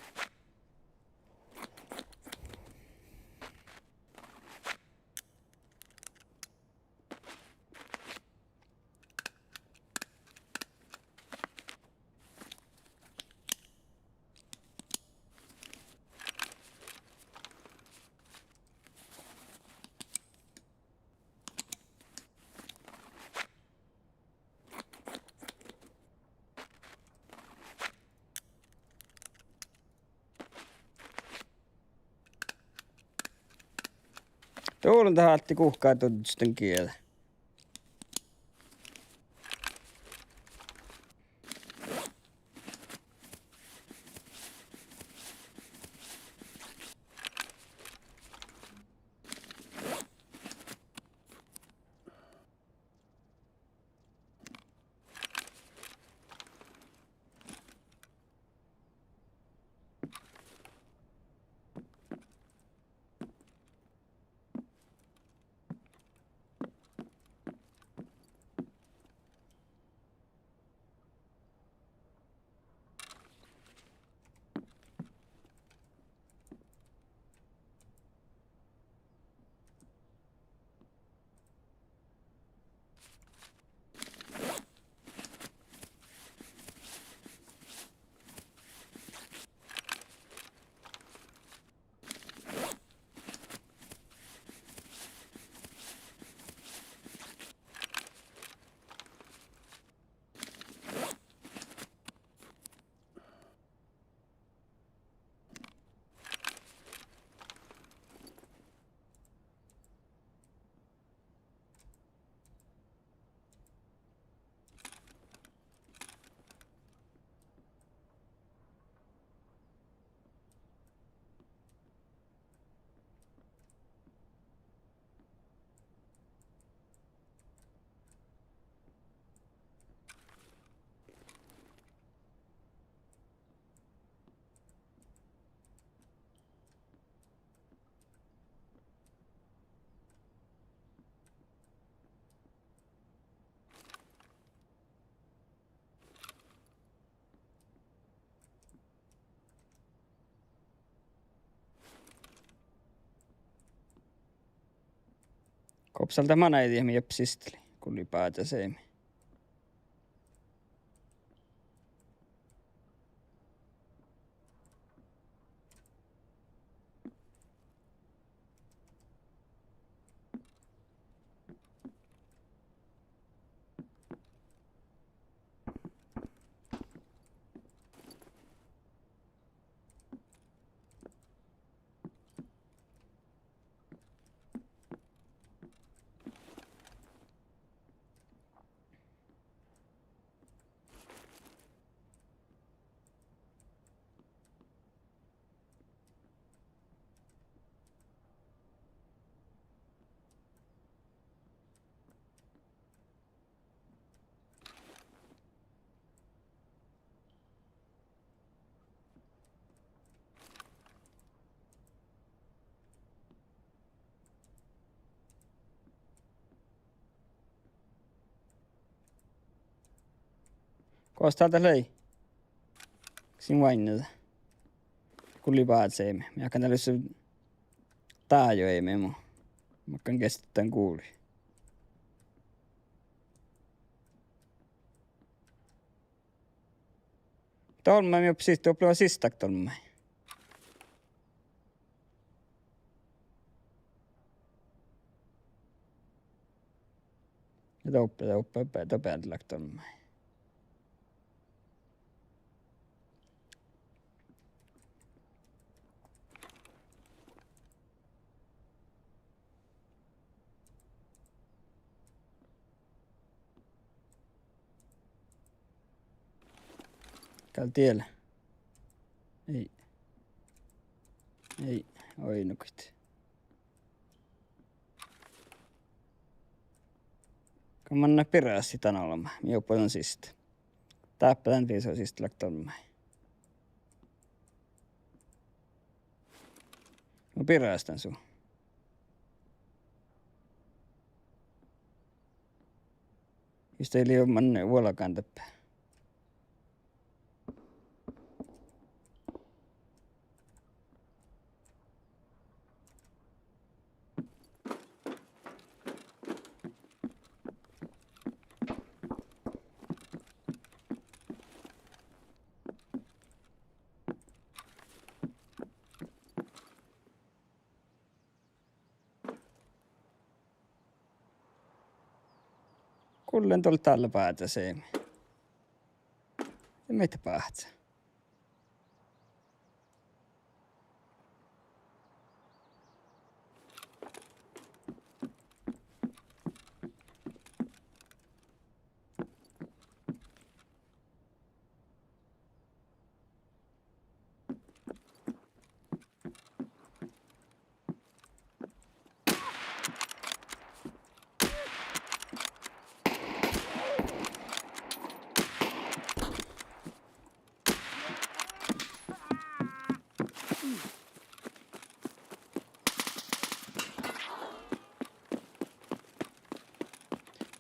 Tuulen tahatti kuhkaa tuttusten kielä. Kopsalta manaitiemi jepsisteli, kun ylipäätä seimi. Koos täältä löi? Siin vainneta. Kun ylipäätä seimi. Mä jakan täällä se taajo ei memo. Mä kan kestän kuuli. Tolma mi precis då blev sista tolma. Ja doppe lagt tolma. Täällä tiellä. Ei. Ei. Oi nukit. Kun mä annan piräs sitä olema. Minä paljon sistä. Täppälän tiisä sistä läktömään. Mä pirästän sun. Just ei liian manne vuolakaan täppää. Kullen tuolla tällä päätä se. Ja mitä päätä?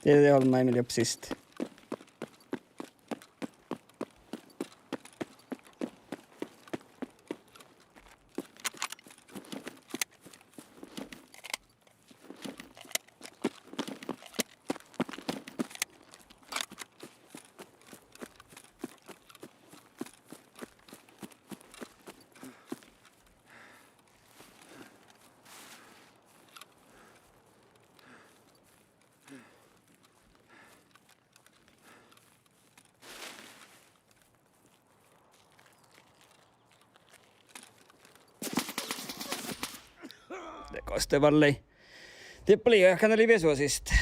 Det håller mig med upp sist. Tekostevalle. Tippeli ehkä oli visuosista.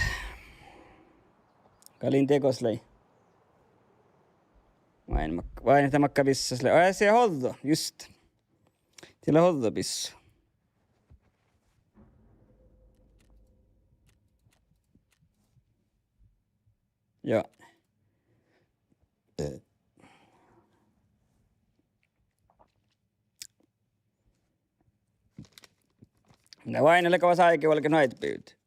Kalin tekoslei. Vain että makka vissasle. Ai se hoddo, just. Tillä hoddo pissu. Joo. Ja vain eli kavas aikin olke noit pyyt.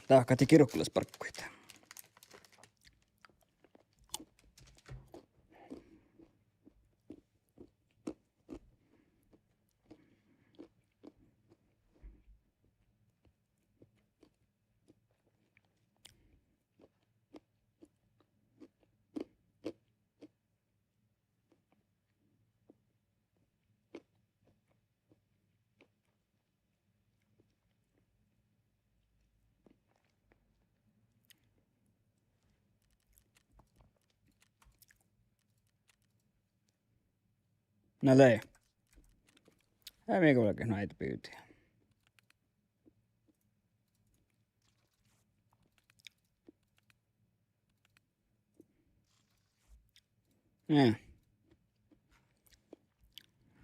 Tahkati kirukkulasparkkuita. No lei. Ei mikä olke noit pyytiä. Niin.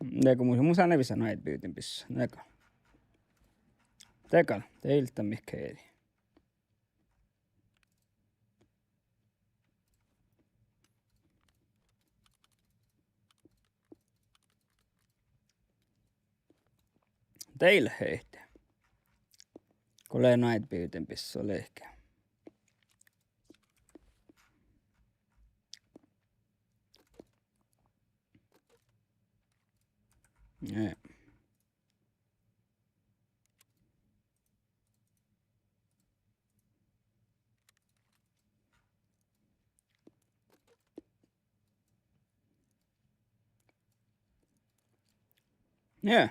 Neko musa nevissä noit pyytin pissu. Neko. Tekal. Teiltä mihkeeri. Teille heitä. Kun lee noit pyytin pissu lehkä. Nee. Joo.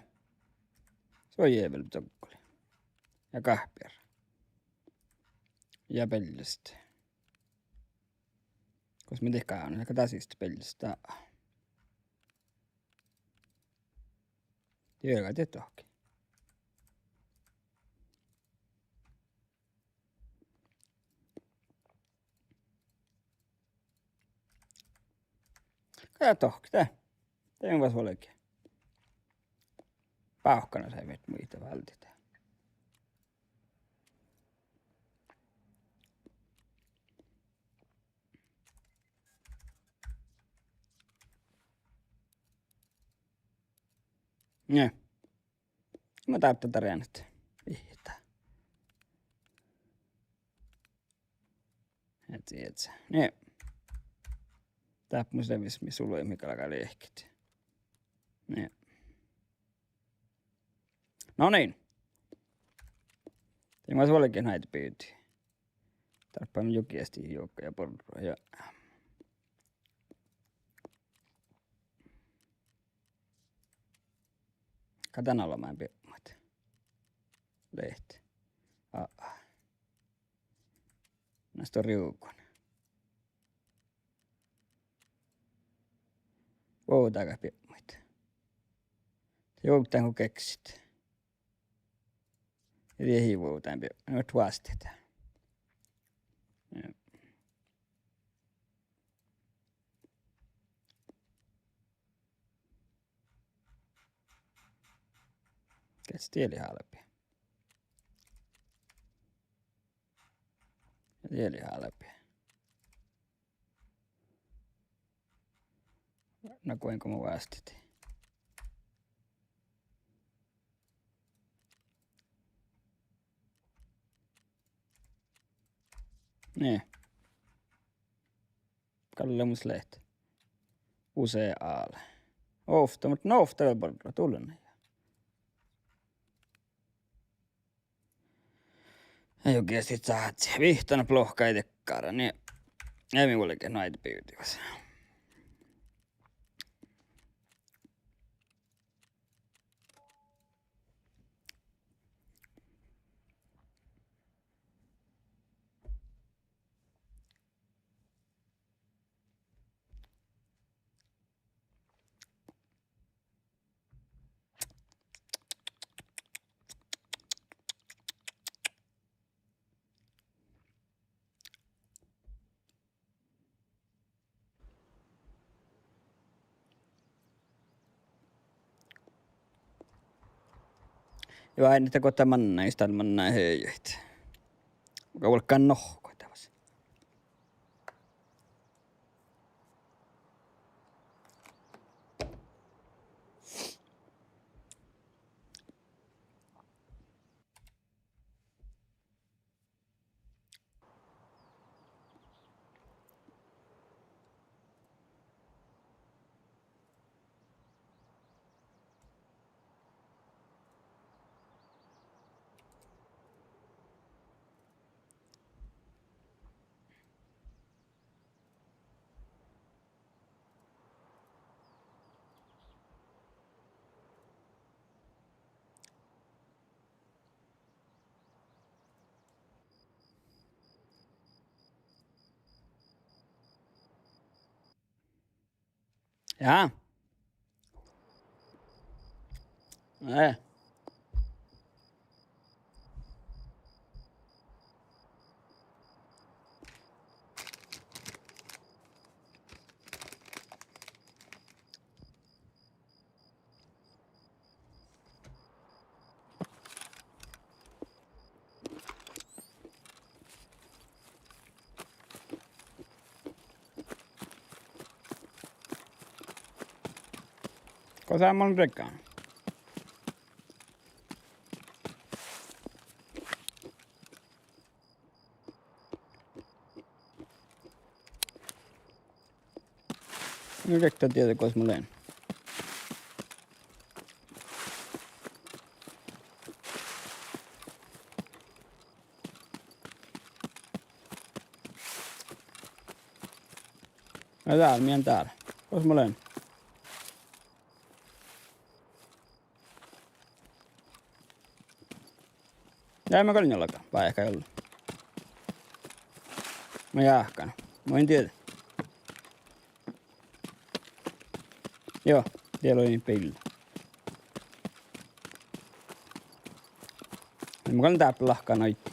Se on jävel tokkoli. Ja kahper. Ja pellistä. Kos me tehkää on, ehkä tasista pellistä. Tiedäkää te tohki. Ja tohki tää. Tein vas olekin. Pauhkana sai vet muita vältetään. Ne. Mä täyttä tarjannut. Vihjitä. Et sä. Ne. Täppä se vismi sului mikä alkaa lehkit. Ne. No niin. Tein vas olekin näitä pyytiä. Tarppaan jokiesti juokka ja porrua ja... Katan alla mä en piemmat. Lehti. Näistä on riukun. Voutaaka piemmat. Jouktaan kun keksit. Eli voutaan piemmat. Nyt vastetaan. Kets tieli halpia. Tieli halpia. No kuinka mä vastit. Niin. Kalle mus lehti. Usee aale. Ofta, mutta no ofta vielä porra tullut. Ei oikeesti saat se vihtana plohka itekkaara, niin ei minullekin näitä pyytiväs. Joo, ei niitä kohta mannaista, mannaa heijät. Muka olkaan nohko tavas. Jaa. Cosa mon rekaan? Nyt rektaa tietää, kois mä leen. Ja täällä, mien täällä. Kois mä leen. Jäi mä kallinjollakaan, vai ehkä jollain. Mä jäähkään. Mä en tiedä. Joo, siellä oli niin pille. Mä kallin tääpä lahkaa noitti.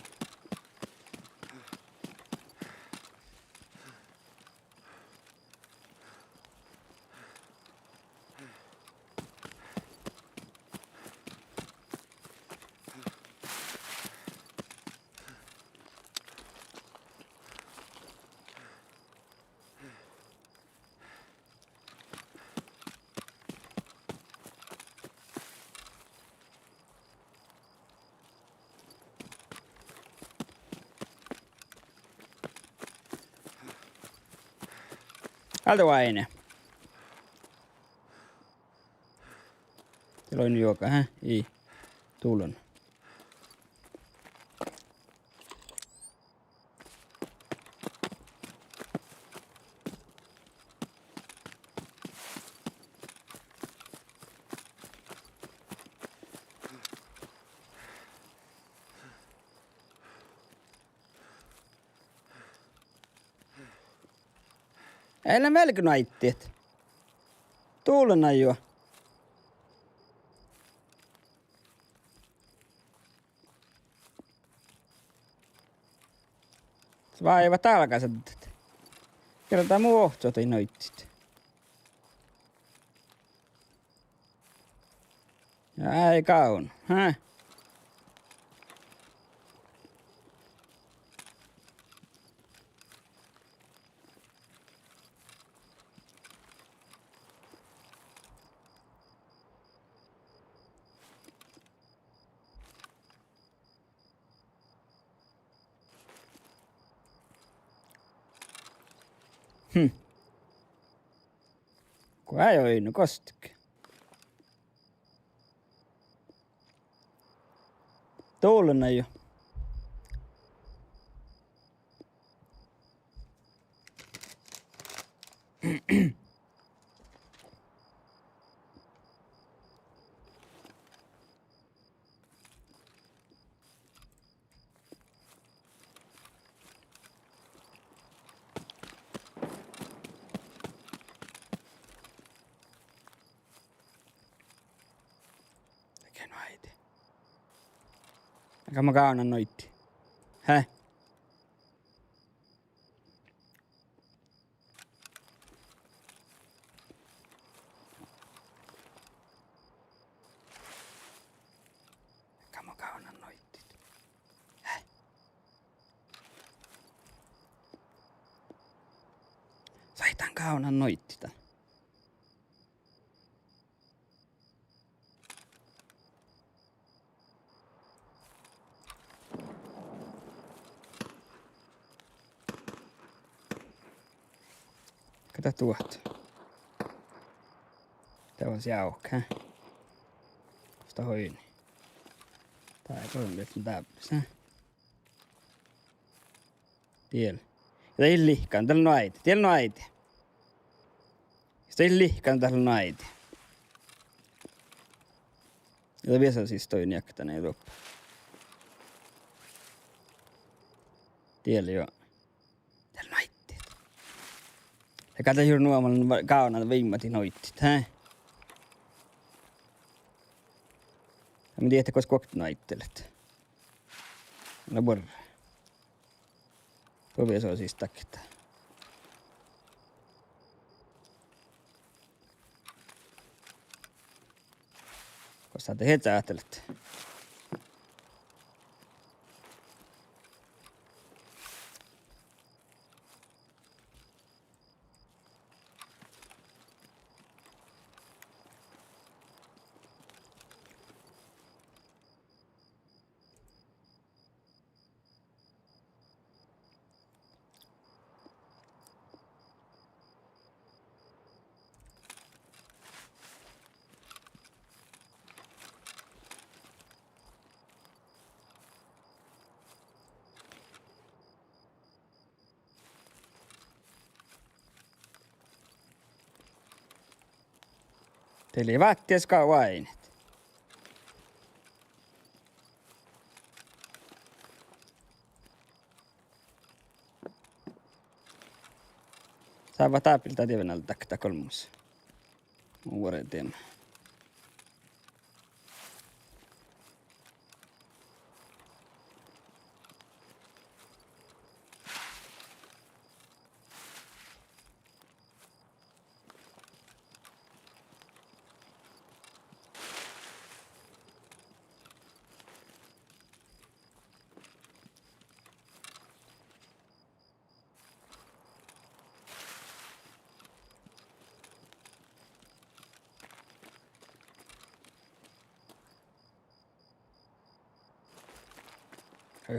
Alto aine. Teloin juoka, hä? Ei. Tuulon. Älä melko naittiet. Tuulena juo. Vaiva talkaiset. Kerrotaan muu ohtsot ei noittit. Ja ei kaun, hä? Kun ei oo innu kostik. Tuulena jo. Mikä noiti? Aika mä kaunan noitti. Häh? Aika mä kaunan noittit. Häh? Saitan kaunan noittita. Kato tuot. Tää on jauhka, hä? Kosta hoini. Tää ei ole nyt täppis, hä? Tiel. Ja ei lihkaan, täällä on äiti. Tiellä on äiti. Sitä ei lihkaan, täällä on äiti. Ja vielä siis toi niakkana ei loppu. Tiellä joo. Täällä on äiti. Ja kato juuri nuomalla kaunan viimati noittit, hä? Ja mä tiedän, että koska kokti naittelet. No borra. Tuo vielä se on siis takkita. Koska te heti ajattelet. Teillä ei vaatties kauan aineet. Saa taapilta tievenalta takta kolmus. Mun vuoren teemme.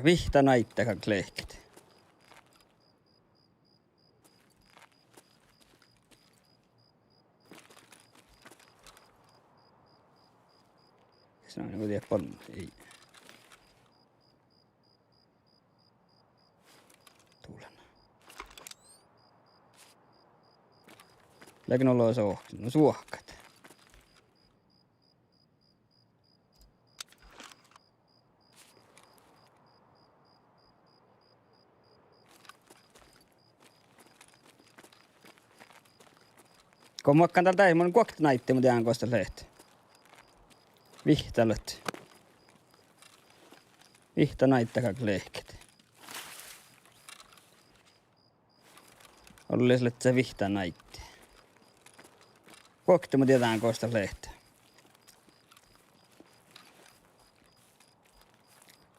Vihta naittakan klehkit. Se on niinku tiedä paljon. Ei. Tuulen. Läkin ollaan no suohkat. Kun muokkaan täältä ei mun kuokta naitti, mutta jään koista lehti. Vihtalot. Vihta naittakak lehket. Oli sille se vihta naitti. Kuokta, mutta jään koista lehti.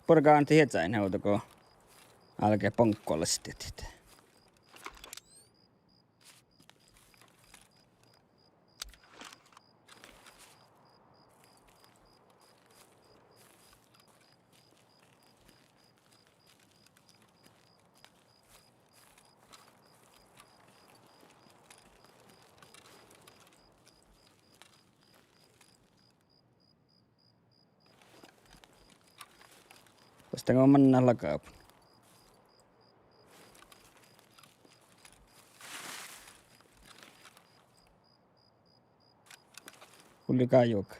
Porkaan tietäin heuta, kun alkee ponkkoilla sitten. Koska on mennä lakaapu. Kulli kaijuka.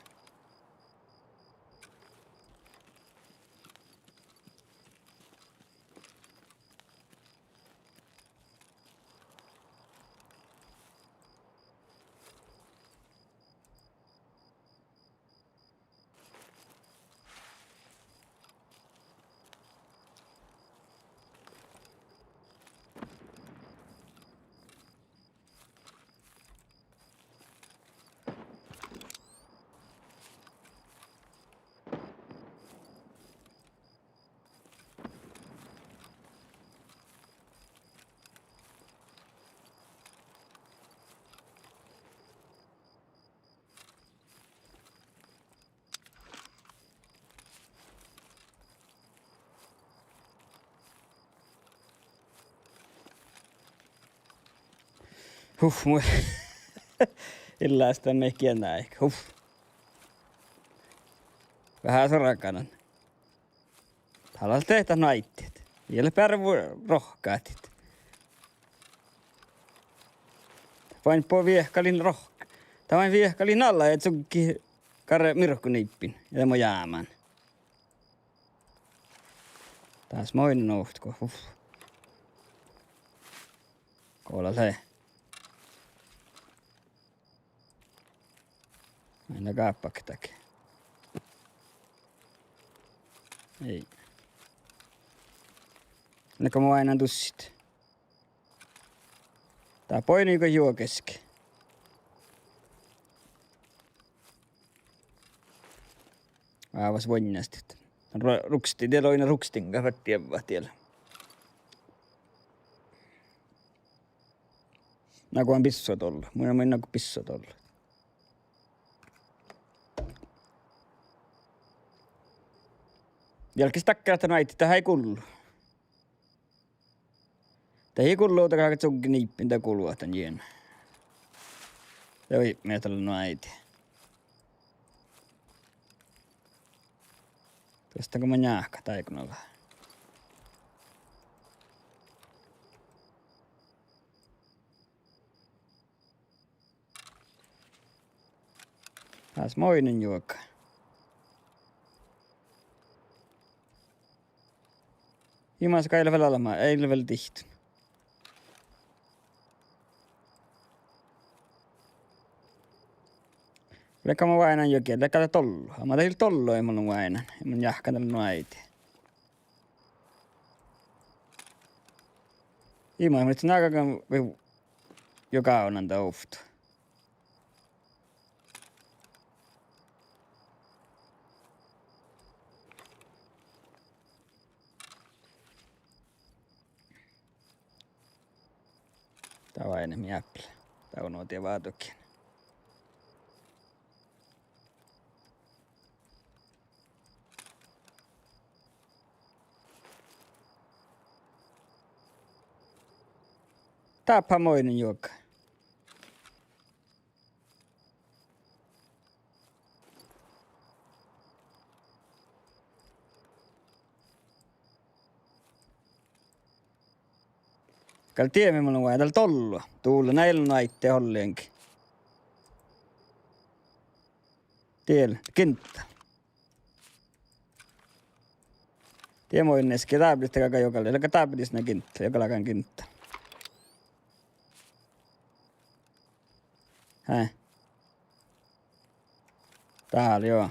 Mui. Illään sitä meikin enää ehkä. Vähän sorakanan. Haluan tehdä naitteet. Vielä pärvu rohkaatit. Vain po viehkalin rohka. Tämä vain viehkalin alla ja tsukki karre mirkkuniippin. Ja tämä jäämään. Taas moinen nouhtko. Koolla se. Aina kaappaktake. Ei. Annako mua aina tussit? Tää poiniiko juo keski? Aavas vonnasti. Ruksti, tiellä oina rukstin kavattiin vaan tiellä. Naku on pissot olla. Muina minna kuin pissot olla. Jälkis takkaata naitti, tähän ei kullu. Tähän ei kullu, takaa tsunkin niippin, tää kuuluu tämän jien. Joo, me tällä naiti. Tuosta kun mä njahka taikunalla. Taas moinen juokka. Himas kai level alama, ei level tihty. Lekka mä vainan jokin, lekka tollu. Mä teillä tollu ei mulla vainan. Mä jahkan tällä noiti. Himas, mutta nakakan joka on antaa uftu. Tää on aina miäppilä. Tää on nuotia vaatukin. Tääpä moinen juokka. Kyllä tiemme mulla on täällä tollua. Tuulla näillä naitte hollienkin. Tiellä, kinttä. Tiemo inneski tääpilistä kaka jokalle. Eli tääpilis nää kinttä, jokalakan kinttä. Häh? Täällä joo.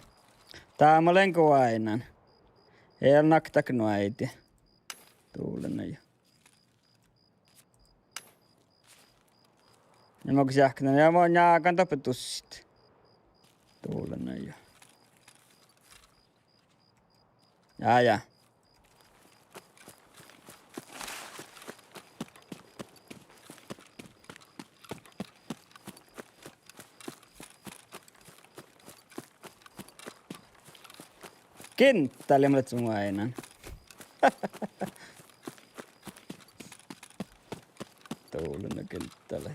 Tää mä olen kuvainan. Ei ole naktaknu äiti. Tuulen jo. Ja mä kun sähkänä, ja mä oon jääkan tapetussit. Tuulen jo. Ja. Kenttä oli mulle sun ainan. Tuulen kenttällä.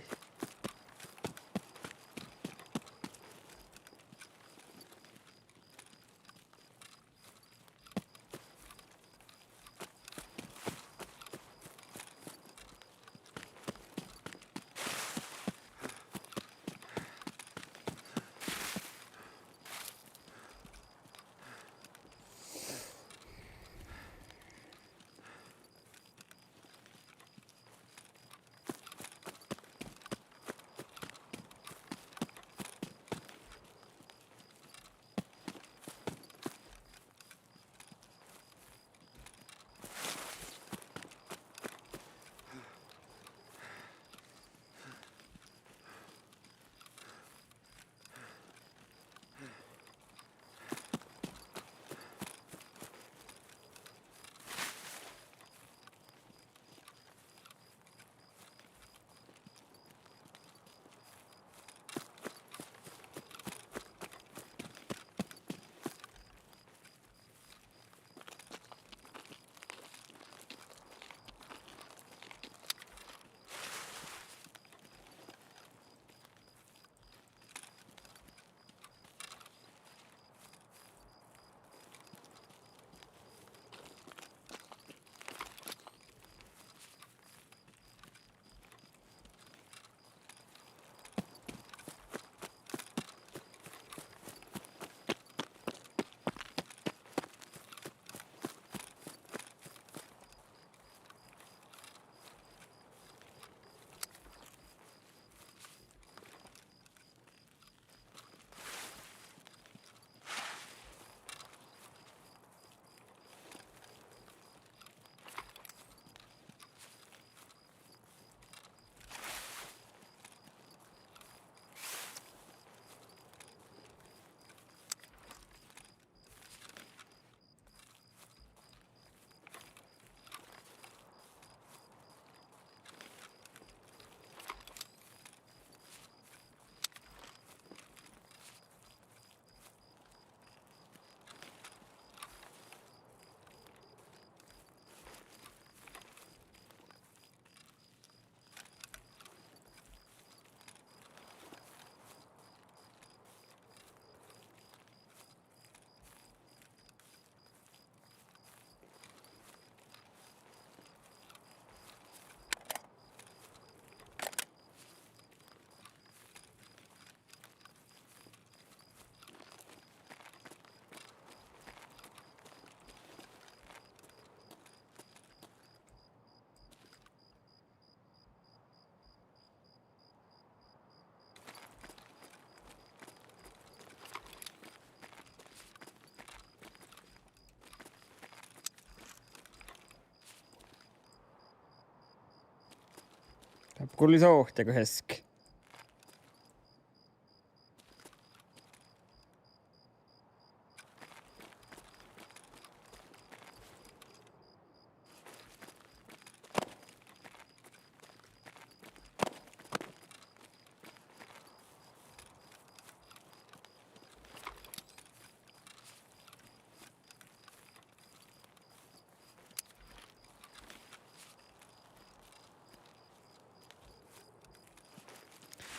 Kulli sohteko heski.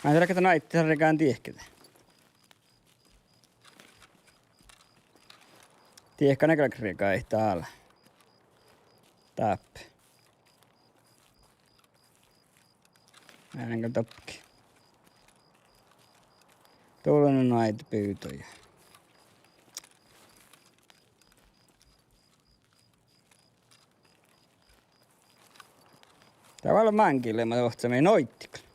Mä en tiedä, että naitti sarjikään tiehketä. Tiehkä näkökriikaa ei täällä. Täppä. Äänenkö tokki. Tuollainen noita pyytöjä. Tavallaan mankille mä tohtsameen noittikla.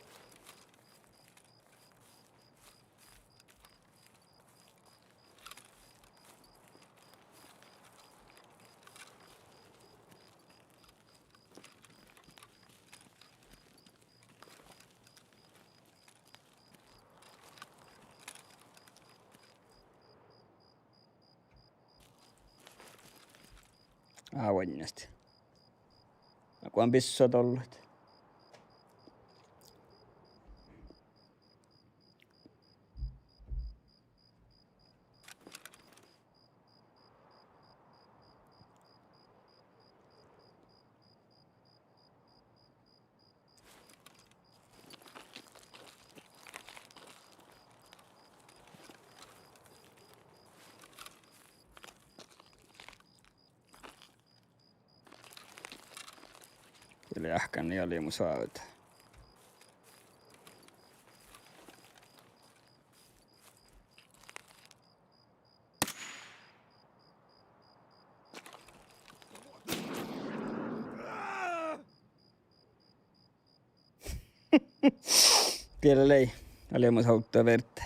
Avoimesti. Kun on pissot ollut. Kyllä jahkan niin oli mun saavita. Vielä ei. Oli mun hauttua verta.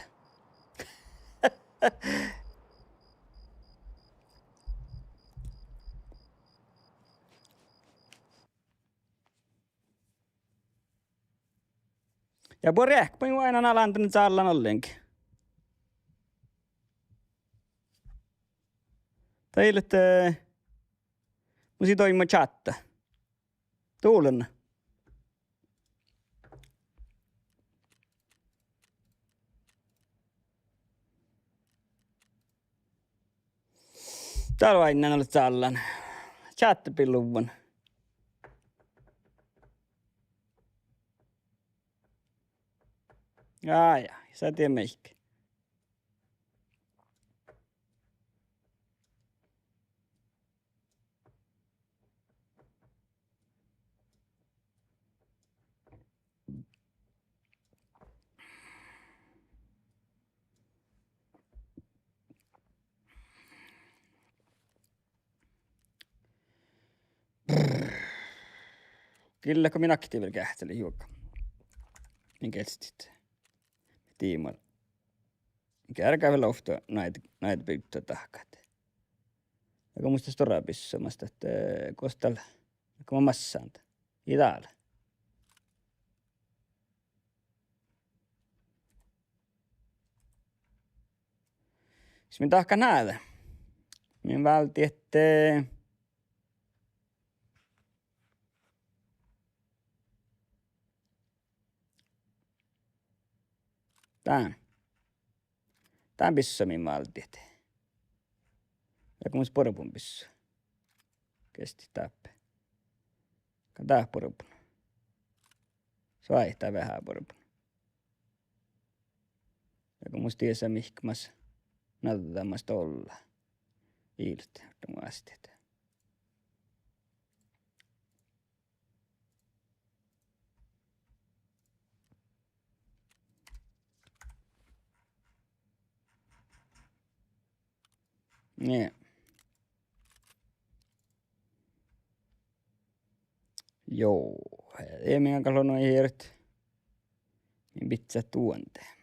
Ja porjäk, mä aina alantunut saallan ollenkin. Teille mun toimme chatta. Tuulen. Täällä on aina ollut saallan. Chattapilluvun. Jaa, sä tiedät meikki. Kyllä, kun minä aktiivilla kähtelin hiukan. Niin kestit. Tiimoilla. Mikä älkää vielä ofta näitä pyyttöä tahkat. Ja kun musta storaa pissomasta, että kostalla. Kun mä massaan. Idäällä. Siis minä tahka nähdä. Minä välti, että Tän pisso minä välti, että ja kun musta porpun pisso. Kesti täppä. Tää porpun. Sai tää vähän porpun. Ja kun musta tiesä mihkmas. Näytetään musta olla. Iiltä, että mun asteet. Niin. Joo, ei minä kalon noin hiiret. Niin pitsä tuonteen.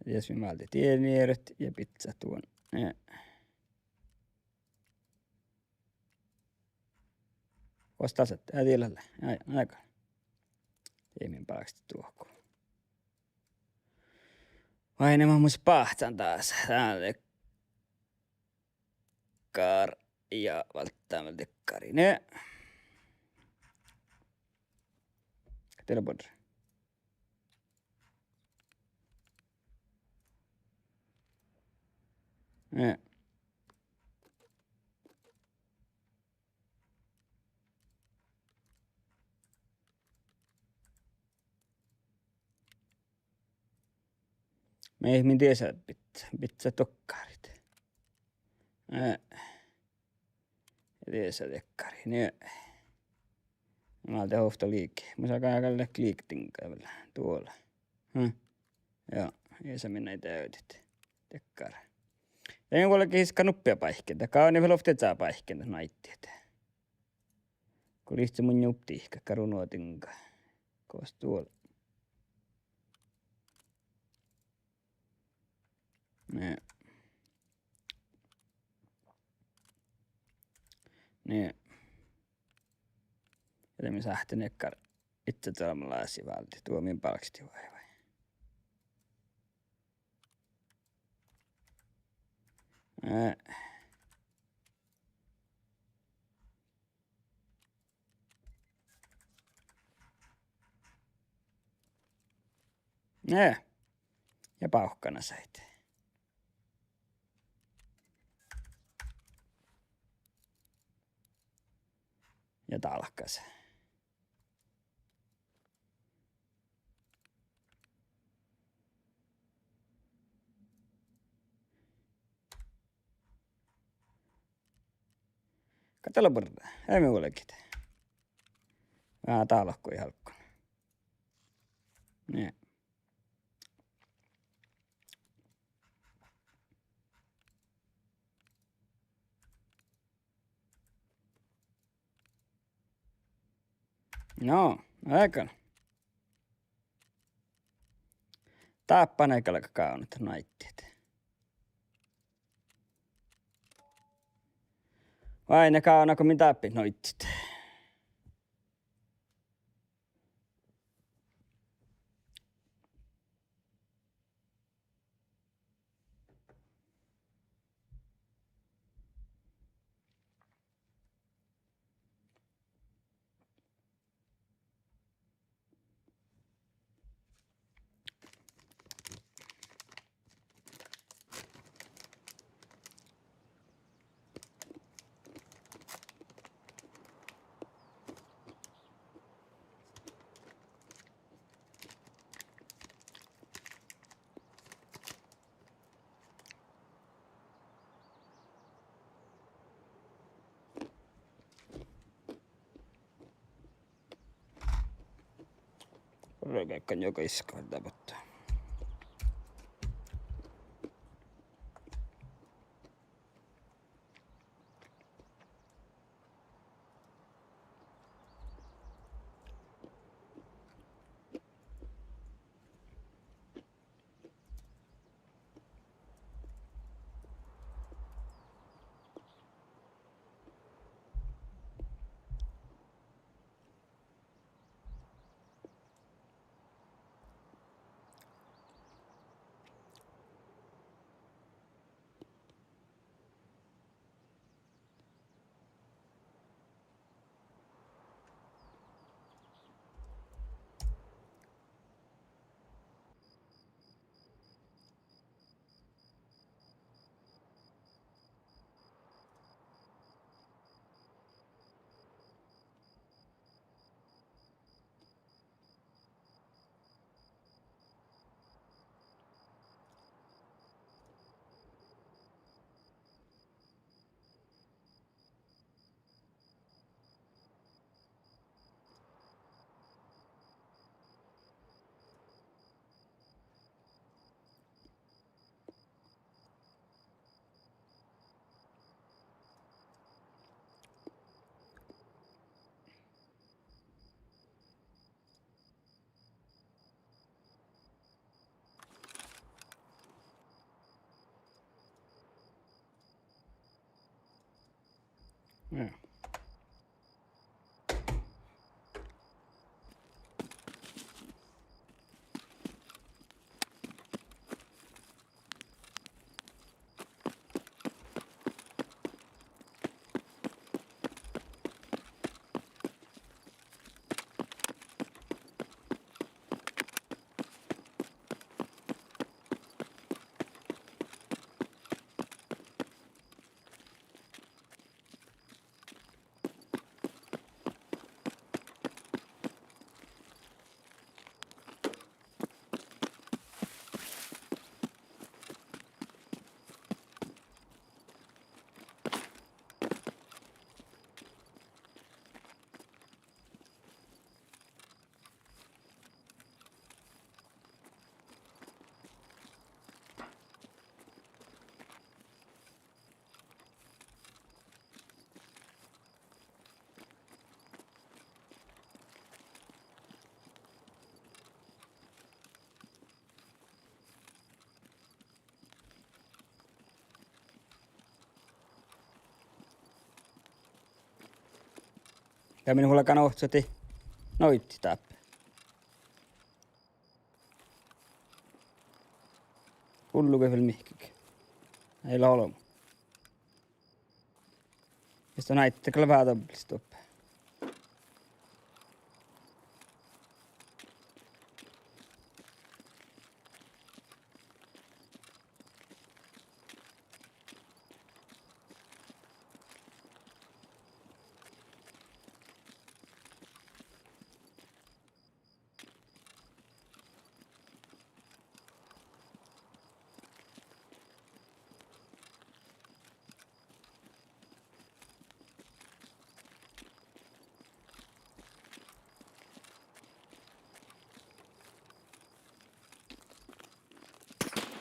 Ties minä valti tienieret ja pitsä tuon. Kostaset, tiedälle. Aika. Ei minä paaksti tuohkuun. Vai ne mä muist pahtan taas. Täällä dekkar ja välttämällä dekkari. Ne. Telepodre. Ne. Me ihmin tiesä pitsä tokkarit. Teessä tekkari. Niin. Mä oon tehofta liikkeen. Mä saan kaikalle kliiktinkäyllä tuolla. Joo, ei se minne täytit. Tekkari. Ei ole kihiska nuppia paikkeita. Kauni vielä ofte saa paikkeita naittiet. Kun lihtsi mun juptiihkä karunuotinka. Koos tuolla. Niin. Joten me sähti nekkar itse tolmalaasi valti. Tuomin palksti vai. Ja pauhkana sait. Ja talkkas. Katsotaan purta. Ei me kuulekin. Vähän taalokko halkkuna. Niin. No, aikan. Taappan eikä kaunut naittiet. Vai ne kaunako mitä tappit noittit. Rökäkkän joka iskaa tapottaa. Ja minulla kanohtsati noitti tappe. Hulluke veel mihkik. Ei laulu. Ja sitten näitte kyllä vähän toppelista oppe.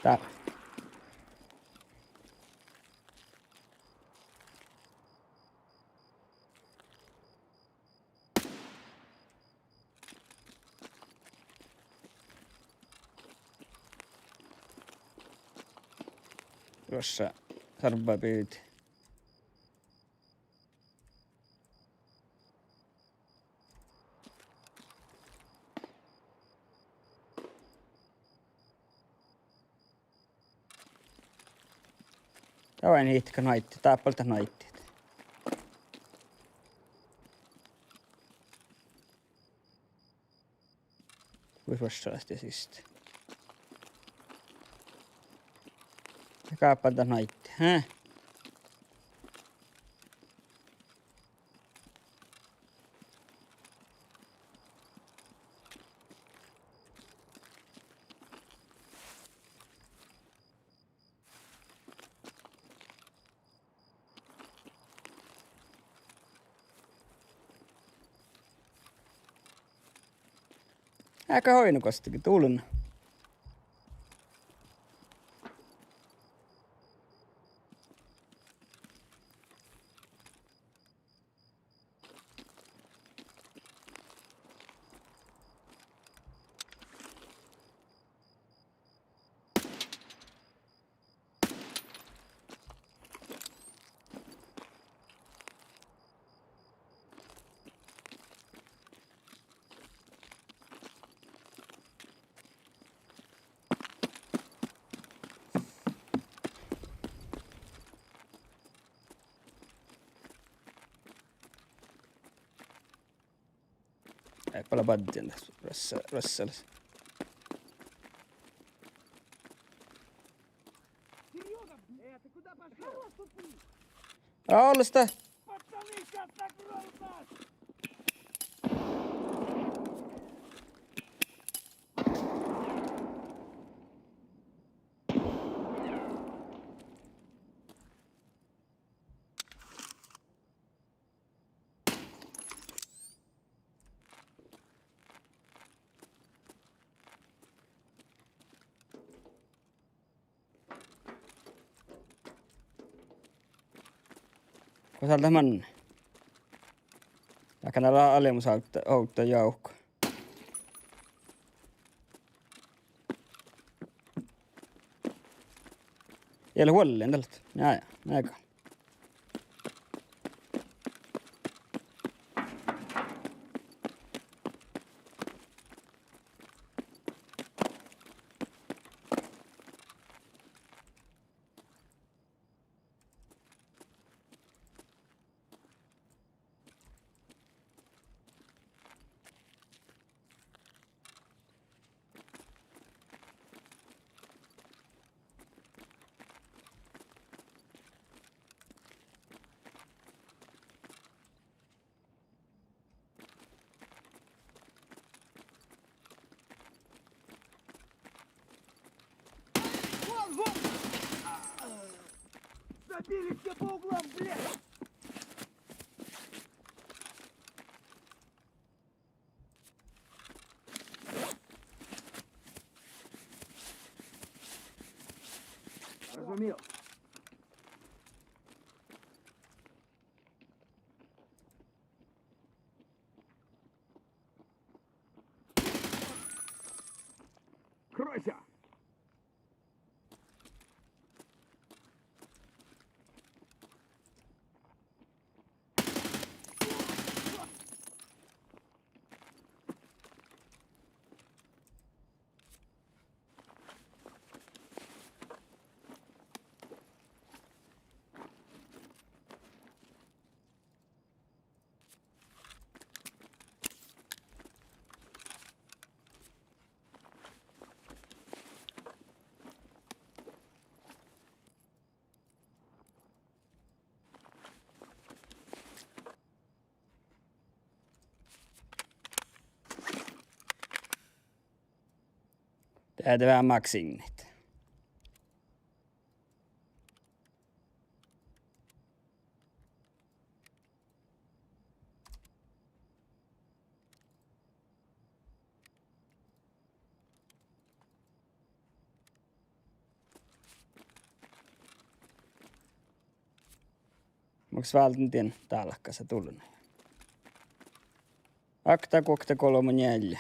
Tää. Jossa sarvaa pyyti. Tämä on niitä naitti. Tappalta naitti. Kuis vastaasti siis. Kaapalta naitti. Häh? Aika hoinukostikin tullut. Ei paljon baddiin tässä Russelissa. Ollista! Kosalta manne. Ja kanalla alemus auttaa joukko. Ei ole huolellinen tältä. Jaa, näkö. Забили все по углам, блядь! Разумел. Кройся! Äiti vähän maksinnit. Onks vältintien talkassa tullut? Akta kokta 3-4.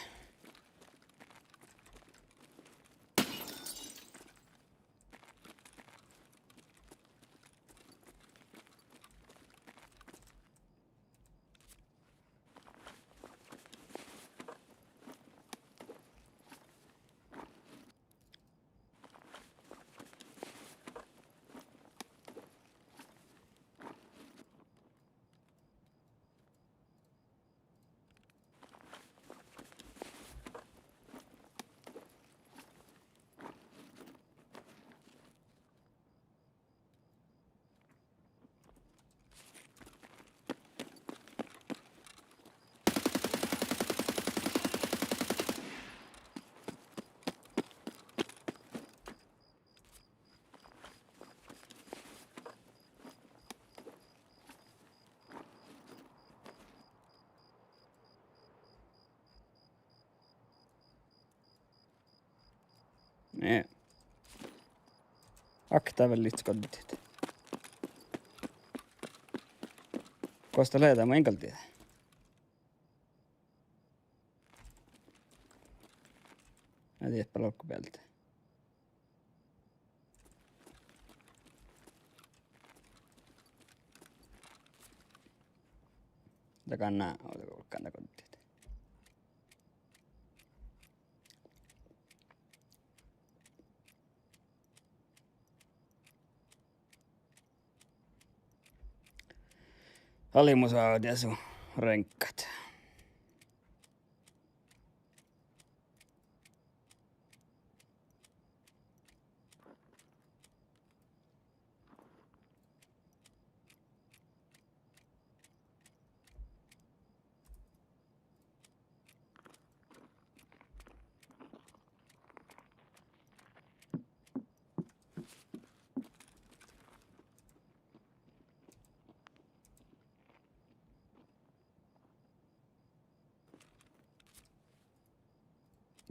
Niin. Akta väl lite skottit. Kosta leda mä enkeltiä. Mä tiedä palokku päältä. Takana kanna kontteet. Alimusaat ja sun renkkat.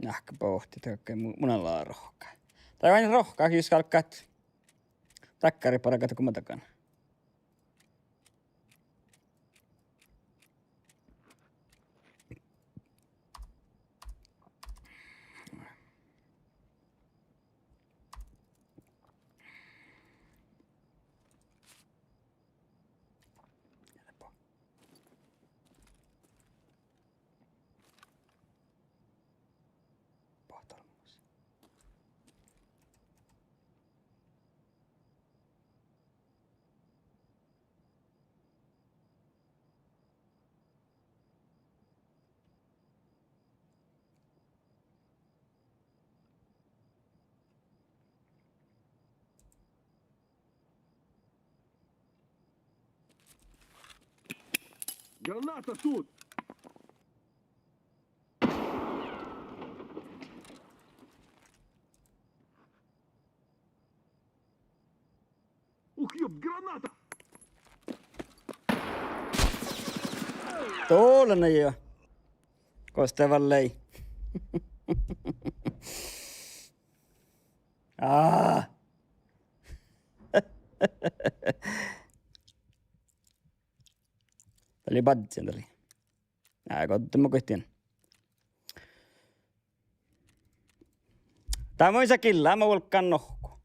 Nahka pohti, kaikkea munalla on rohkaa. Tai vain rohkaa, jos kalkkaat takkari parakata kuin mä takana. Граната тут! Ух, ёб, граната! Tuollainen jo. Kostevan lei. Tali badsen tali. Kottama kohtien. Tämä on se killaa, mä volkkaan nohku.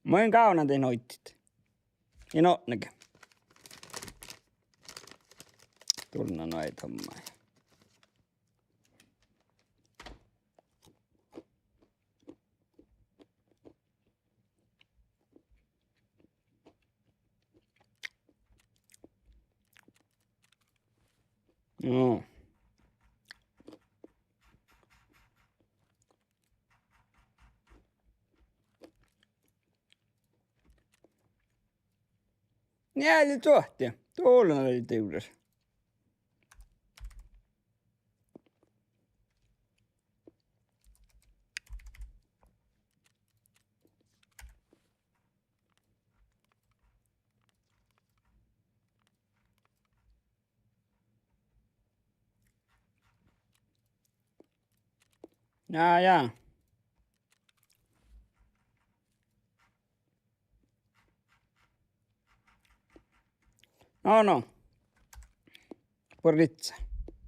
Mä oon kaunan tein hoittit. Ja no, näkö. Tulna noita hommaa. No. Nääli tohti. Tuolla oli tiulis. Ja. No. Puritsa.